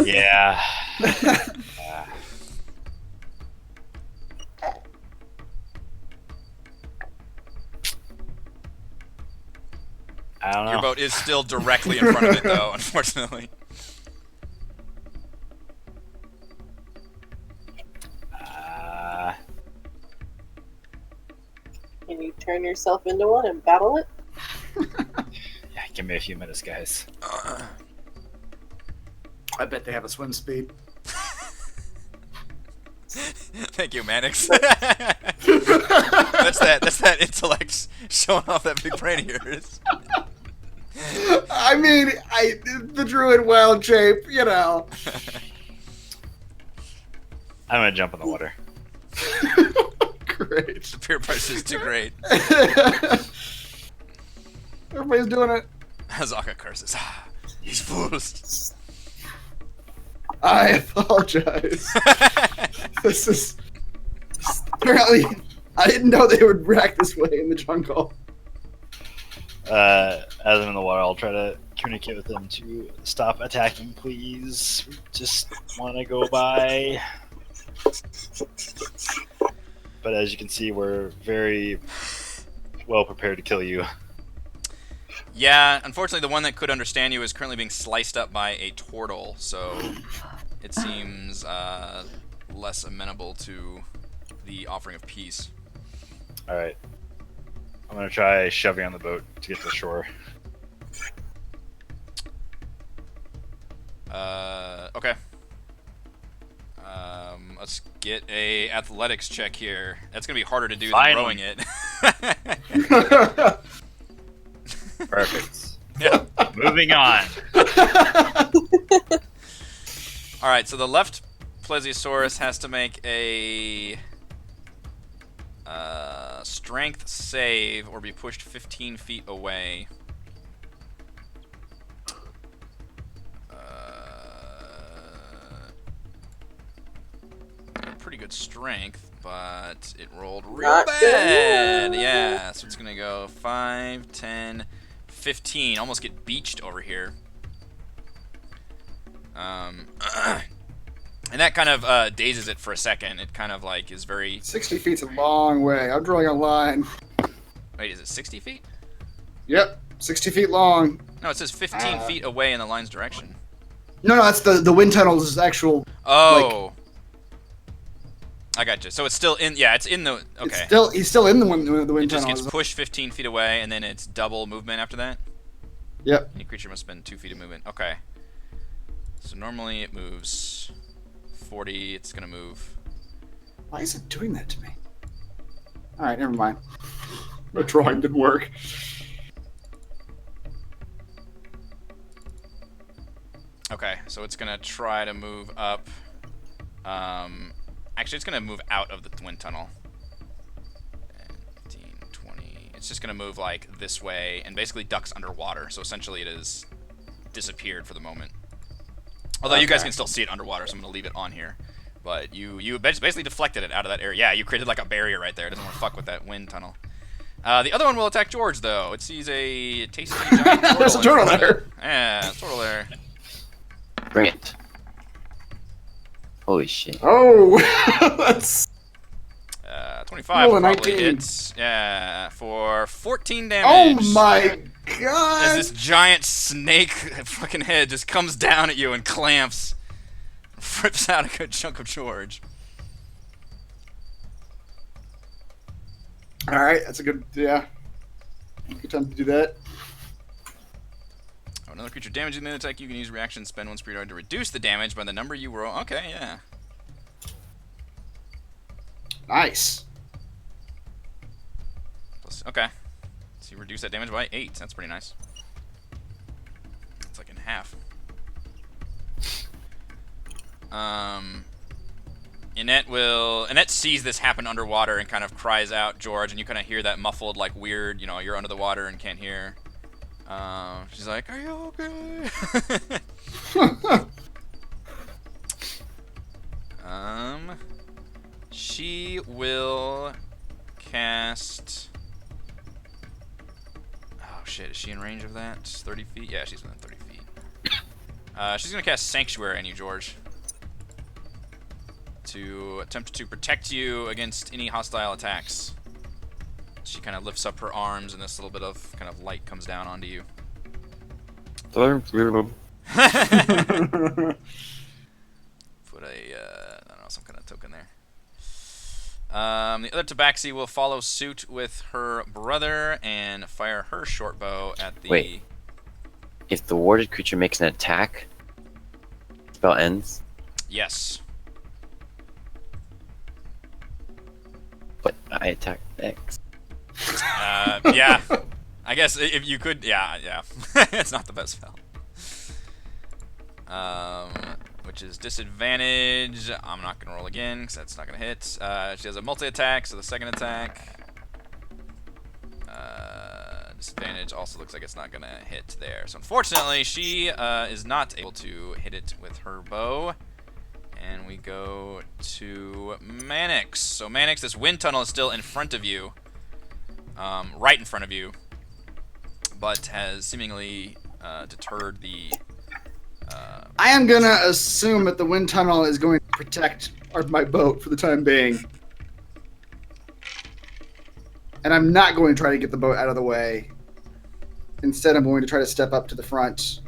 Yeah. I don't know. Your boat is still directly in front of it, though, unfortunately. Can you turn yourself into one and battle it? Yeah, give me a few minutes, guys. I bet they have a swim speed. Thank you, Mannix. That's that intellect showing off that big brain of yours. I mean, the druid wild shape, you know. I'm gonna jump in the water. Great. The peer pressure is too great. Everybody's doing it. Zaka curses. Ah, he's fools. I apologize. This is apparently I didn't know they would react this way in the jungle. As I'm in the water, I'll try to communicate with them to stop attacking, please. We just want to go by. But as you can see, we're very well prepared to kill you. Yeah, unfortunately, the one that could understand you is currently being sliced up by a turtle, so it seems less amenable to the offering of peace. Alright. I'm gonna try shoving on the boat to get to the shore. Okay. Let's get a athletics check here. That's gonna be harder to do than rowing it. Perfect. Yeah. Moving on. Alright, so the left plesiosaurus has to make a strength save or be pushed 15 feet away. Pretty good strength, but it rolled real Not bad. good. Yeah, so it's gonna go 5, 10, 15. Almost get beached over here. And that kind of dazes it for a second. It kind of like is very. 60 feet's a long way. I'm drawing a line. Wait, is it 60 feet? Yep, 60 feet long. No, it says 15 feet away in the line's direction. No, that's the wind tunnel's actual. Oh. I got you. So it's still in. Yeah, it's in the. Okay. He's still in the wind It just tunnel. gets pushed 15 feet away, and then it's double movement after that. Yep. Any creature must spend 2 feet of movement. Okay. So normally it moves 40. It's gonna move. Why is it doing that to me? All right, never mind. The drawing didn't work. Okay, so it's gonna try to move up. Actually, it's gonna move out of the wind tunnel. 15, 20. It's just gonna move like this way and basically ducks underwater. So essentially, it is disappeared for the moment. Although you guys can still see it underwater, so I'm gonna leave it on here. But you basically deflected it out of that area. Yeah, you created like a barrier right there. It doesn't want to fuck with that wind tunnel. The other one will attack George though. It sees a tasty giant turtle. There's a turtle there. Yeah, turtle there. Bring it. Holy shit. Oh, that's 25 Roll a probably 19. hits. Yeah, for 14 damage. oh my As god! this giant snake fucking head just comes down at you and clamps. Rips out a good chunk of George. All right, that's a good good time to do that. Oh, another creature damaging the attack. You can use reaction, spend 1 spirit card to reduce the damage by the number you roll. Okay, yeah. Nice. Okay. So you reduce that damage by 8. That's pretty nice. It's like in half. Annette sees this happen underwater and kind of cries out, George, and you kind of hear that muffled, like weird, you know, you're under the water and can't hear. She's like, "Are you okay?" She will cast. Oh shit! Is she in range of that? 30 feet? Yeah, she's within 30 feet. She's gonna cast Sanctuary on you, George, to attempt to protect you against any hostile attacks. She kind of lifts up her arms, and this little bit of kind of light comes down onto you. Put a, I don't know, some kind of token there. The other Tabaxi will follow suit with her brother and fire her short bow at the. Wait. If the warded creature makes an attack, spell ends. Yes. I attack next. Yeah. I guess if you could, yeah. It's not the best spell. Which is disadvantage. I'm not gonna roll again because that's not gonna hit. She has a multi-attack, so the second attack. Disadvantage also looks like it's not gonna hit there. So unfortunately, she is not able to hit it with her bow. And we go to Mannix. So Mannix, this wind tunnel is still in front of you, right in front of you, but has seemingly deterred the. I am gonna assume that the wind tunnel is going to protect my boat for the time being. And I'm not going to try to get the boat out of the way. Instead, I'm going to try to step up to the front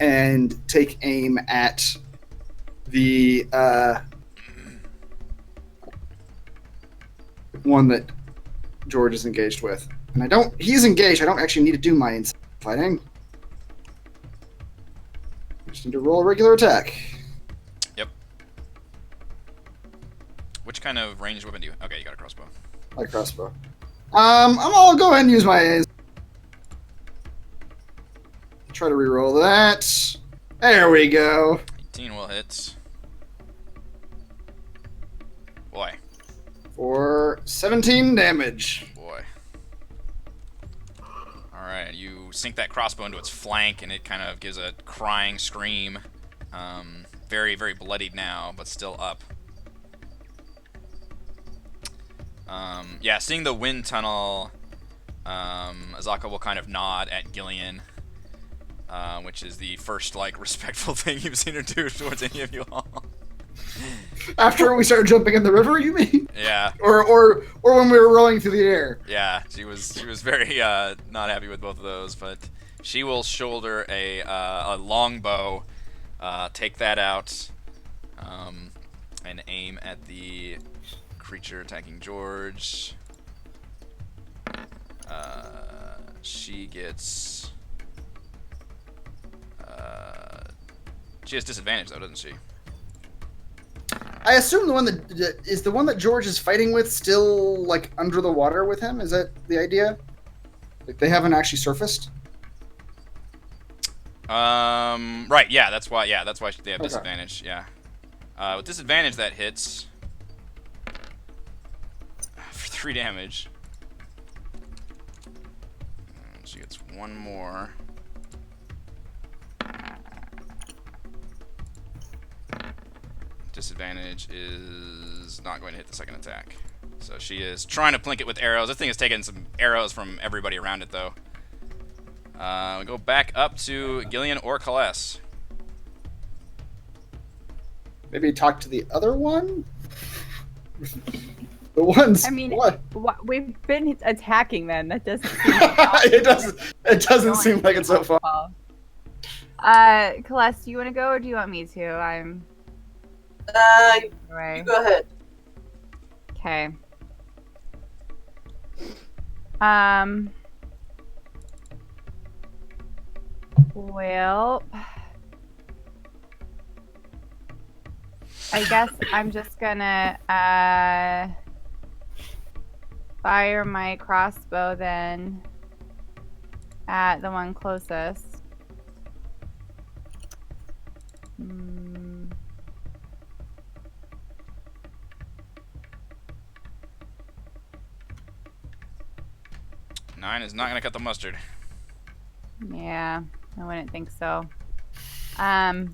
and take aim at the one that George is engaged with. And he's engaged. I don't actually need to do my inside fighting. I just need to roll a regular attack. Yep. Which kind of ranged weapon do you? Okay, you got a crossbow. My crossbow. I'll go ahead and use my. Try to reroll that. There we go. 18 will hit. Boy. For 17 damage. Boy. Alright, you sink that crossbow into its flank, and it kind of gives a crying scream. Very, very bloodied now, but still up. Yeah, seeing the wind tunnel, Azaka will kind of nod at Gillian, which is the first, like, respectful thing you've seen her do towards any of you all. After we started jumping in the river, you mean? Yeah. Or when we were rolling through the air. Yeah, she was very not happy with both of those, but she will shoulder a longbow, take that out, and aim at the creature attacking George. She gets. She has disadvantage though, doesn't she? I assume the one that George is fighting with still like under the water with him. Is that the idea? Like they haven't actually surfaced. Right. Yeah, that's why. Yeah, that's why they have Okay. disadvantage. Yeah. With disadvantage, that hits for 3 damage. And she gets one more. Disadvantage is not going to hit the second attack. So she is trying to plink it with arrows. This thing is taking some arrows from everybody around it, though. We go back up to Gillian or Kaless. Maybe talk to the other one. The ones. I mean, what? we've been attacking them. That doesn't seem like it doesn't seem like it's so far. well. Celeste, do you want to go or do you want me to? I'm. Right. Go ahead. Okay. Well, I guess I'm just gonna fire my crossbow then at the one closest. Nine is not going to cut the mustard. Yeah, I wouldn't think so. Oh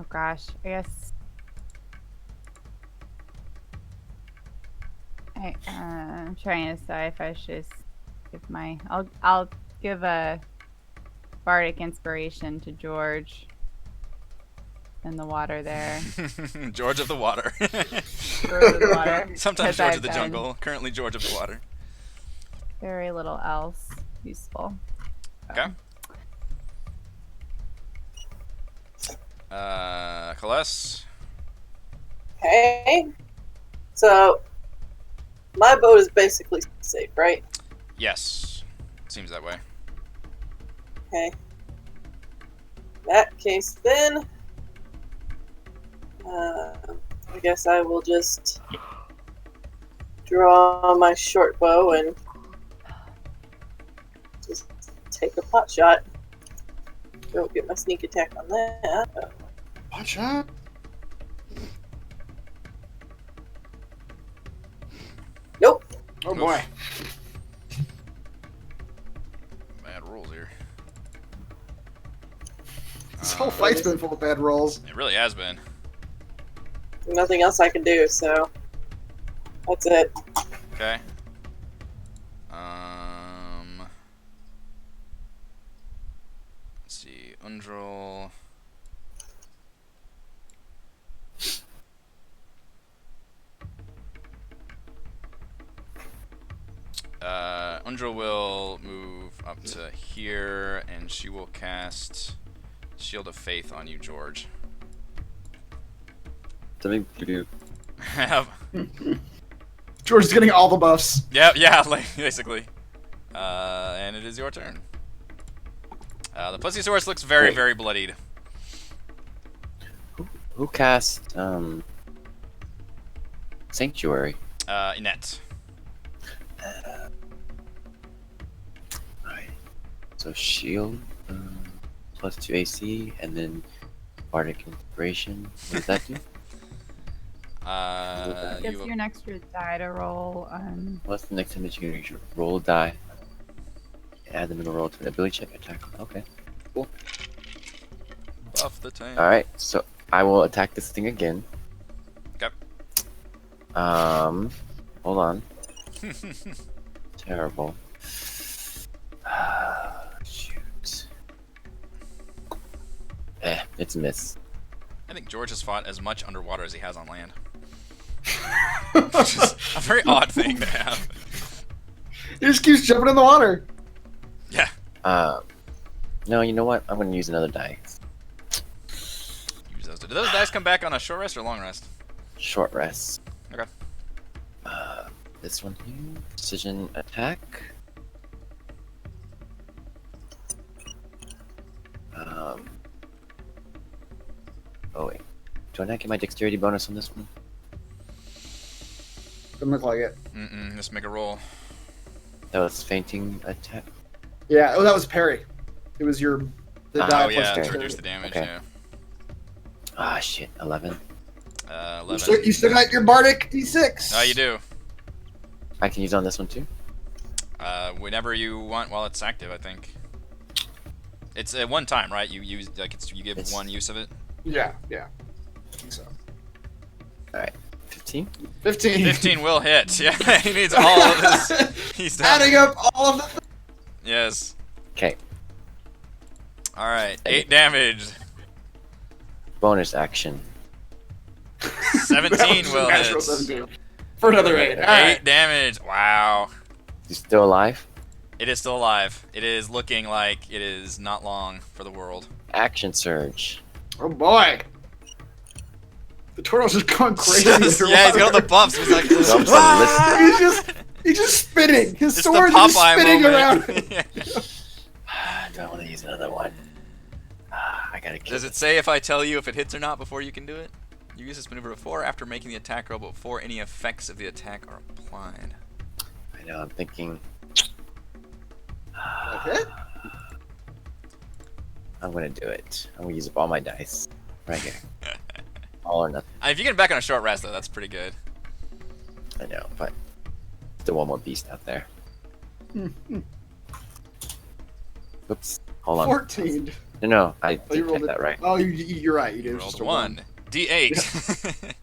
gosh, I guess I'm trying to decide if I should just give I'll give a bardic inspiration to George in the water there. George of the water. George of the water. Sometimes 'cause George I've of the done jungle. Currently George of the water. Very little else useful. Okay. Kaless. Okay. So, my boat is basically safe, right? Yes. Seems that way. Okay. In that case, then, I guess I will just draw my short bow and just take a pot shot. Don't get my sneak attack on that. Watch out. Nope. Oh boy. Bad rolls here. This whole fight's been full of bad rolls. It really has been. Nothing else I can do, so that's it. Okay. Let's see. Undril. Undril will move up to here, and she will cast Shield of Faith on you, George. Something to do. George is getting all the buffs. Yeah, like, basically. And it is your turn. The Pussysaurus looks very, Wait. very bloodied. Who cast Sanctuary? Inet. Alright. So shield plus 2 AC, and then Bardic Inspiration. What does that do? Gives You you an extra die to roll. What's the next time that you can roll a die? Add them in a roll to an ability check attack. Okay. buff the tank. Alright, so I will attack this thing again. Okay. Hold on. Terrible. Shoot. It's a miss. I think George has fought as much underwater as he has on land. Which is a very odd thing to have. He just keeps jumping in the water. Yeah. No, you know what? I'm gonna use another die. Use those. Do those dice come back on a short rest or long rest? Short rest. Okay. This one here. Precision attack. Oh wait. Do I not get my dexterity bonus on this one? Doesn't look like it. Just make a roll. That was fainting attack. Yeah, oh, that was parry. It was the die Oh yeah, plus to reduce the damage. Okay. Yeah. Ah shit. 11. 11. You still got your Bardic D6. Oh, you do. I can use on this one too. Whenever you want while it's active, I think. It's one time, right? You use you give It's- one use of it. Yeah. I think so. Alright. 15? 15. 15 will hit. Yeah, he needs all of this. He's done. Adding up all of the. Yes. Okay. All right. 8 damage. Bonus action. 17 will hit. Natural 17. For another 8. 8 Alright. damage. Wow. You still alive? It is still alive. It is looking like it is not long for the world. Action surge. Oh boy. The turtle's just going crazy. Yeah, he's got all the buffs. He's like, Jumps on the "Ah!" He's just spinning. His It's the sword's just Popeye spinning moment. around. Yeah. Do I want to use another one? I gotta kill Does it say if I tell you if it hits or not before you can do it? You use this maneuver before or after making the attack roll, but before any effects of the attack are applied. I know, I'm thinking. Okay. I'm gonna do it. I'm gonna use up all my dice. Right here. All or nothing. If you get back on a short rest, though, that's pretty good. I know, but still one more beast out there. Oops. Hold on. 14. No, I Oh, you did rolled get that right. Oh, you're right. You did. You It's rolled just a a 1. D8.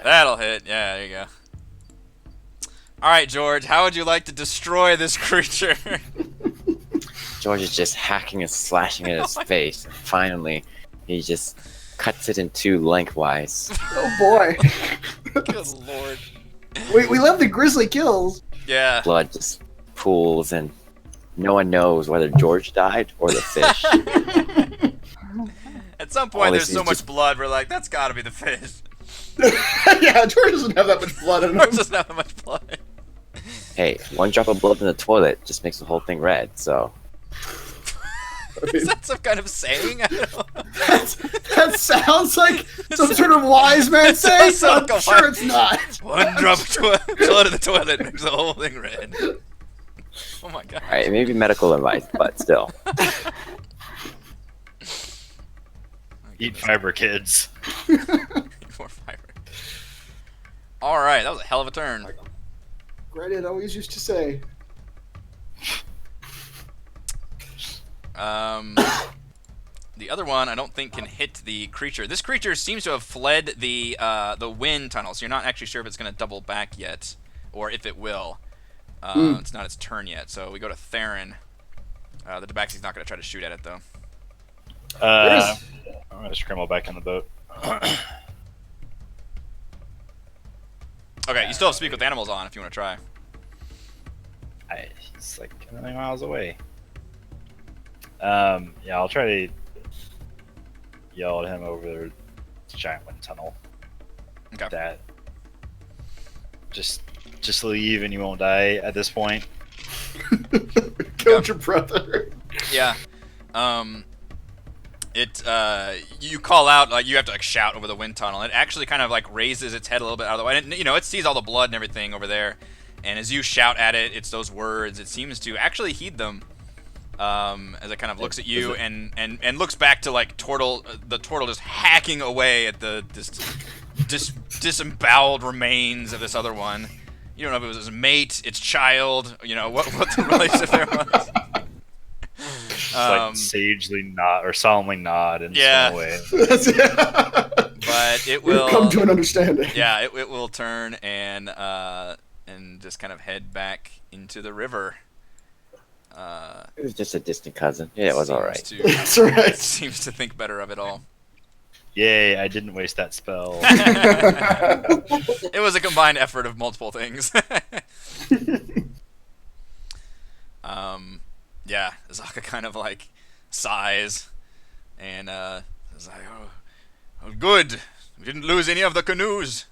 That'll hit. Yeah, there you go. Alright, George, how would you like to destroy this creature? George is just hacking and slashing at his face. And finally, he just cuts it in two lengthwise. Oh boy. Good lord. we love the grisly kills. Yeah. Blood just pools, and no one knows whether George died or the fish. At some All point, they there's see so is much just- blood, we're like, that's gotta be the fish. Yeah, George doesn't have that much blood in him. George doesn't have that much blood. Hey, one drop of blood in the toilet just makes the whole thing red, so. Is that some kind of saying? I don't know. That sounds like some sort of wise man saying, sounds but like I'm a sure wise- it's not. One drop of blood in the toilet makes the whole thing red. Oh my god. All right, maybe medical advice, but still. Eat fiber, kids. More fiber. All right, that was a hell of a turn. Reddit always used to say. The other one I don't think can hit the creature. This creature seems to have fled the wind tunnel, so you're not actually sure if it's going to double back yet, or if it will. It's not its turn yet, so we go to Theron. The Tabaxi's not going to try to shoot at it, though. I'm gonna scramble back in the boat. Okay, you still have Speak with Animals on if you want to try. He's like a million miles away. Yeah, I'll try to yell at him over the giant wind tunnel. Okay. That just leave and you won't die at this point. Killed your brother. Yeah. You call out, like, you have to, like, shout over the wind tunnel. It actually kind of, like, raises its head a little bit out of the way. And, you know, it sees all the blood and everything over there. And as you shout at it, it's those words. It seems to actually heed them. As it kind of looks at you and looks back to, like, the turtle just hacking away at the disemboweled remains of this other one. You don't know if it was his mate, its child, you know, what the relationship there was. Just like sagely nod or solemnly nod and Yeah. swim away. But it will We've come to an understanding. Yeah, it will turn and just kind of head back into the river. It was just a distant cousin. Yeah, it was all right. That's right. Seems to think better of it all. Yay, I didn't waste that spell. It was a combined effort of multiple things. Yeah, Zaka kind of like sighs and is like, oh, good. We didn't lose any of the canoes.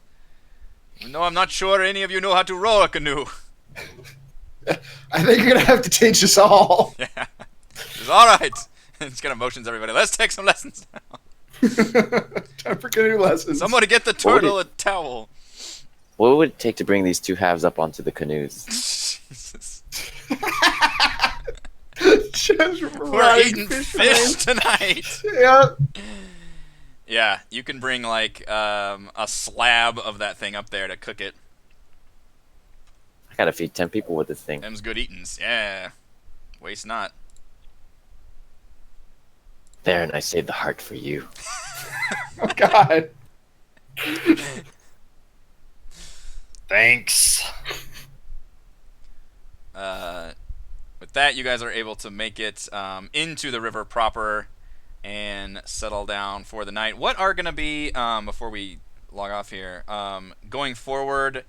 No, I'm not sure any of you know how to row a canoe. I think you're gonna have to teach us all. Yeah. It's all right. It's kind of motions everybody. Let's take some lessons now. Time for canoe lessons. Somebody get the turtle a towel. What would it take to bring these two halves up onto the canoes? Jesus. Just We're riding eating fish fish tonight. Yeah. Yeah, you can bring like a slab of that thing up there to cook it. I gotta feed 10 people with this thing. Them's good eatins. Yeah. Waste not. There, and I saved the heart for you. Oh God. Thanks. With that, you guys are able to make it into the river proper and settle down for the night. What are going to be, before we log off here, going forward,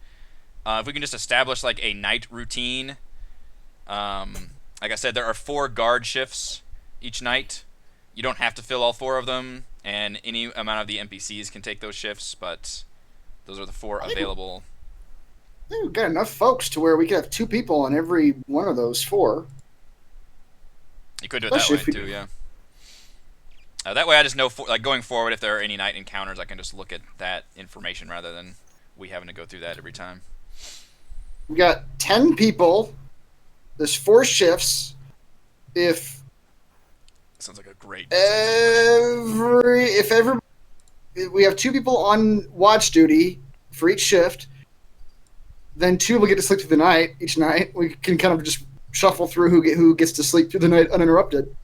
if we can just establish like a night routine. Like I said, there are 4 guard shifts each night. You don't have to fill all 4 of them, and any amount of the NPCs can take those shifts, but those are the 4 available. I think we've got enough folks to where we could have 2 people on every one of those 4. You could do it that way Especially if too, yeah. That way I just know, like, going forward, if there are any night encounters, I can just look at that information rather than we having to go through that every time. We got 10 people. There's 4 shifts. If Sounds like a great... if we have 2 people on watch duty for each shift, then 2 will get to sleep through the night each night. We can kind of just shuffle through who gets to sleep through the night uninterrupted.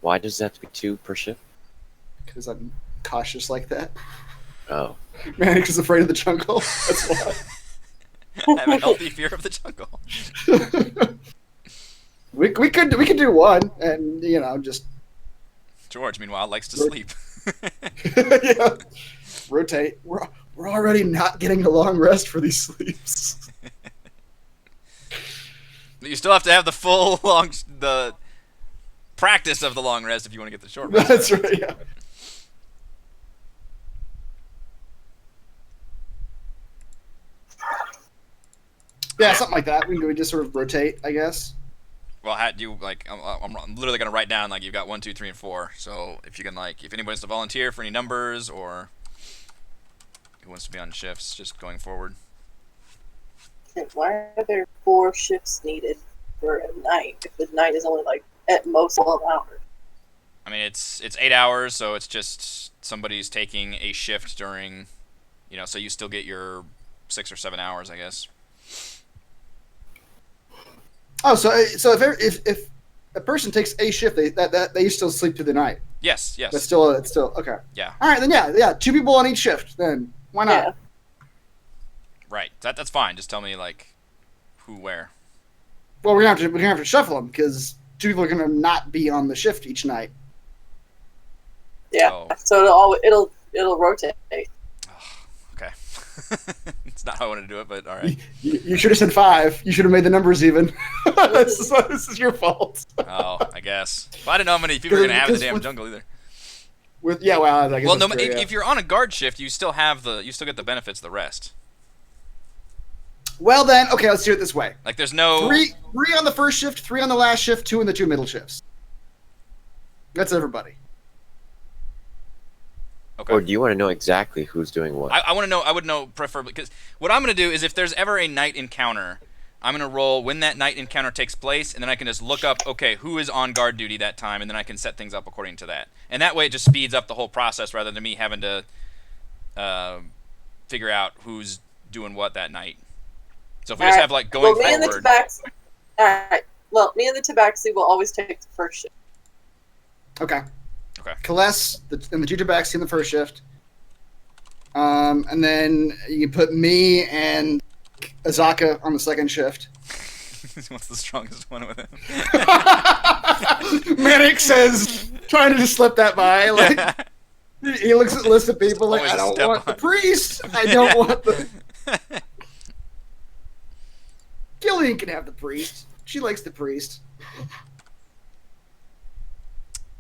Why does it have to be 2 per ship? Because I'm cautious like that. Oh. Manix is afraid of the jungle. That's why. I have a healthy fear of the jungle. we could do 1 and just George, meanwhile, likes to sleep. yeah, rotate. We're already not getting a long rest for these sleeps. But you still have to have the full the practice of the long rest if you want to get the short rest. That's right. Yeah. Yeah, something like that. We just sort of rotate, I guess. Well, do you like? I'm literally gonna write down like you've got 1, 2, 3, and 4. So if you can like, if anybody wants to volunteer for any numbers or who wants to be on shifts, just going forward. Why are there 4 shifts needed for a night if the night is only like at most 12 hours? I mean, it's 8 hours, so it's just somebody's taking a shift during, so you still get your 6 or 7 hours, I guess. Oh, so if a person takes a shift, they still sleep through the night. Yes. It's still okay. Yeah. All right, then yeah, 2 people on each shift. Then why not? Yeah. Right. That's fine. Just tell me like who where. Well, we're gonna have to shuffle them because 2 people are gonna not be on the shift each night. Yeah. Oh. So it'll rotate. Okay. It's not how I want to do it, but all right. You should have said 5. You should have made the numbers even. this is your fault. Oh, I guess. Well, I didn't know how many people are gonna have in the damn jungle either. I guess Well, that's true, if you're on a guard shift, you still get the benefits of the rest. Well then, okay, let's do it this way. Like there's no 3 on the first shift, 3 on the last shift, 2 in the 2 middle shifts. That's everybody. Okay. Or do you want to know exactly who's doing what? I want to know. I would know preferably because what I'm going to do is if there's ever a night encounter, I'm going to roll when that night encounter takes place, and then I can just look up, okay, who is on guard duty that time, and then I can set things up according to that. And that way it just speeds up the whole process rather than me having to figure out who's doing what that night. So if we just have like going me and the forward. Alright. Well, me and the Tabaxi will always take the first shift. Okay. Okay. Kaless and the 2 Tabaxi in the first shift. And then you put me and Azaka on the second shift. What's the strongest one with him? Manic says, trying to just slip that by. Like he looks at the list of people like, Always I don't step want the on. priest. I don't want the. Gillian can have the priest. She likes the priest.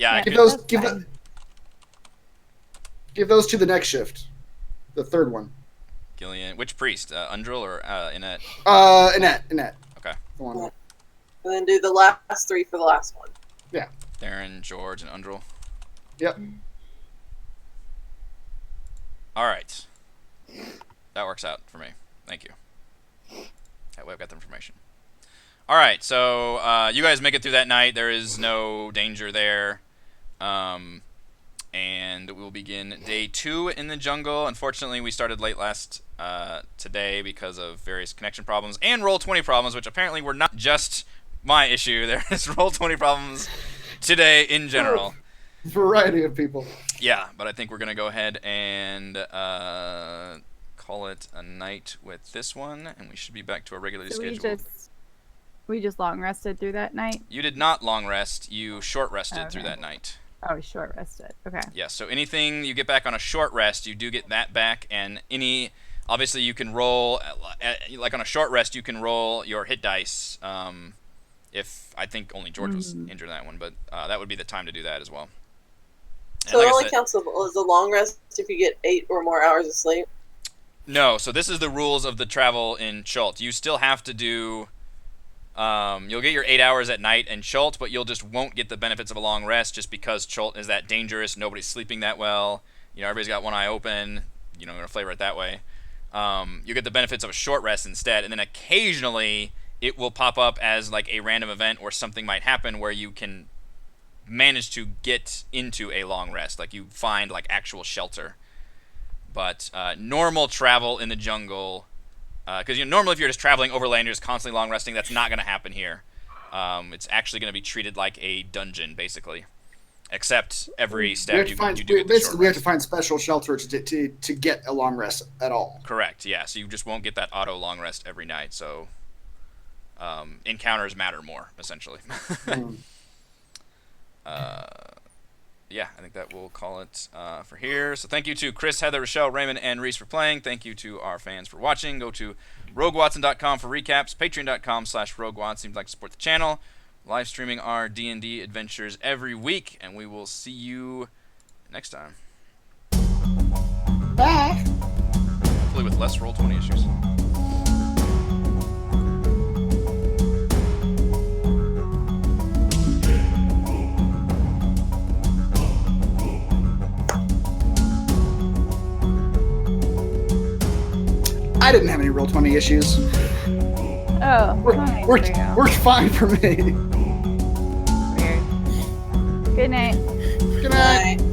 Yeah, I Yeah. could, Give those to the next shift, the third one. Gillian. Which priest? Undril or Annette? Annette. Okay. The one. And then do the last 3 for the last one. Darren, George, and Undril. Yep. All right. That works out for me. Thank you. That way I've got the information. All right, so you guys make it through that night. There is no danger there. And we'll begin day 2 in the jungle. Unfortunately, we started late today because of various connection problems and Roll20 problems, which apparently were not just my issue. There is Roll20 problems today in general. Variety of people. Yeah, but I think we're going to go ahead and call it a night with this one, and we should be back to our regularly So scheduled. we just long rested through that night. You did not long rest. You short rested through Okay. that night. Oh, short rested. Okay. Yeah, so anything you get back on a short rest, you do get that back, and obviously you can roll, like on a short rest, you can roll your hit dice, if, I think only George was injured in that one, but that would be the time to do that as well. And So like it I only said- counts as a long rest if you get 8 or more hours of sleep. No, so this is the rules of the travel in Chult. You still have to do, you'll get your 8 hours at night in Chult, but you'll just won't get the benefits of a long rest just because Chult is that dangerous. Nobody's sleeping that well. Everybody's got one eye open. Going to flavor it that way. You get the benefits of a short rest instead, and then occasionally it will pop up as like a random event or something might happen where you can manage to get into a long rest, like you find like actual shelter. But normal travel in the jungle, because normally if you're just traveling overland, you're just constantly long resting. That's not going to happen here. It's actually going to be treated like a dungeon, basically. Except every step you do get the short Basically, we have rest. to find special shelter to get a long rest at all. Correct, yeah. So you just won't get that auto long rest every night. So encounters matter more, essentially. Yeah, I think that will call it for here. So thank you to Chris, Heather, Rochelle, Raymond, and Reese for playing. Thank you to our fans for watching. Go to RogueWatson.com for recaps. Patreon.com/RogueWatson if you'd like to support the channel. Live streaming our D&D adventures every week, and we will see you next time. Bye. Hopefully with less Roll20 issues. I didn't have any Roll20 issues. Oh, Worked, nice worked, for you. worked fine for me. Weird. Good night. Good night. Night.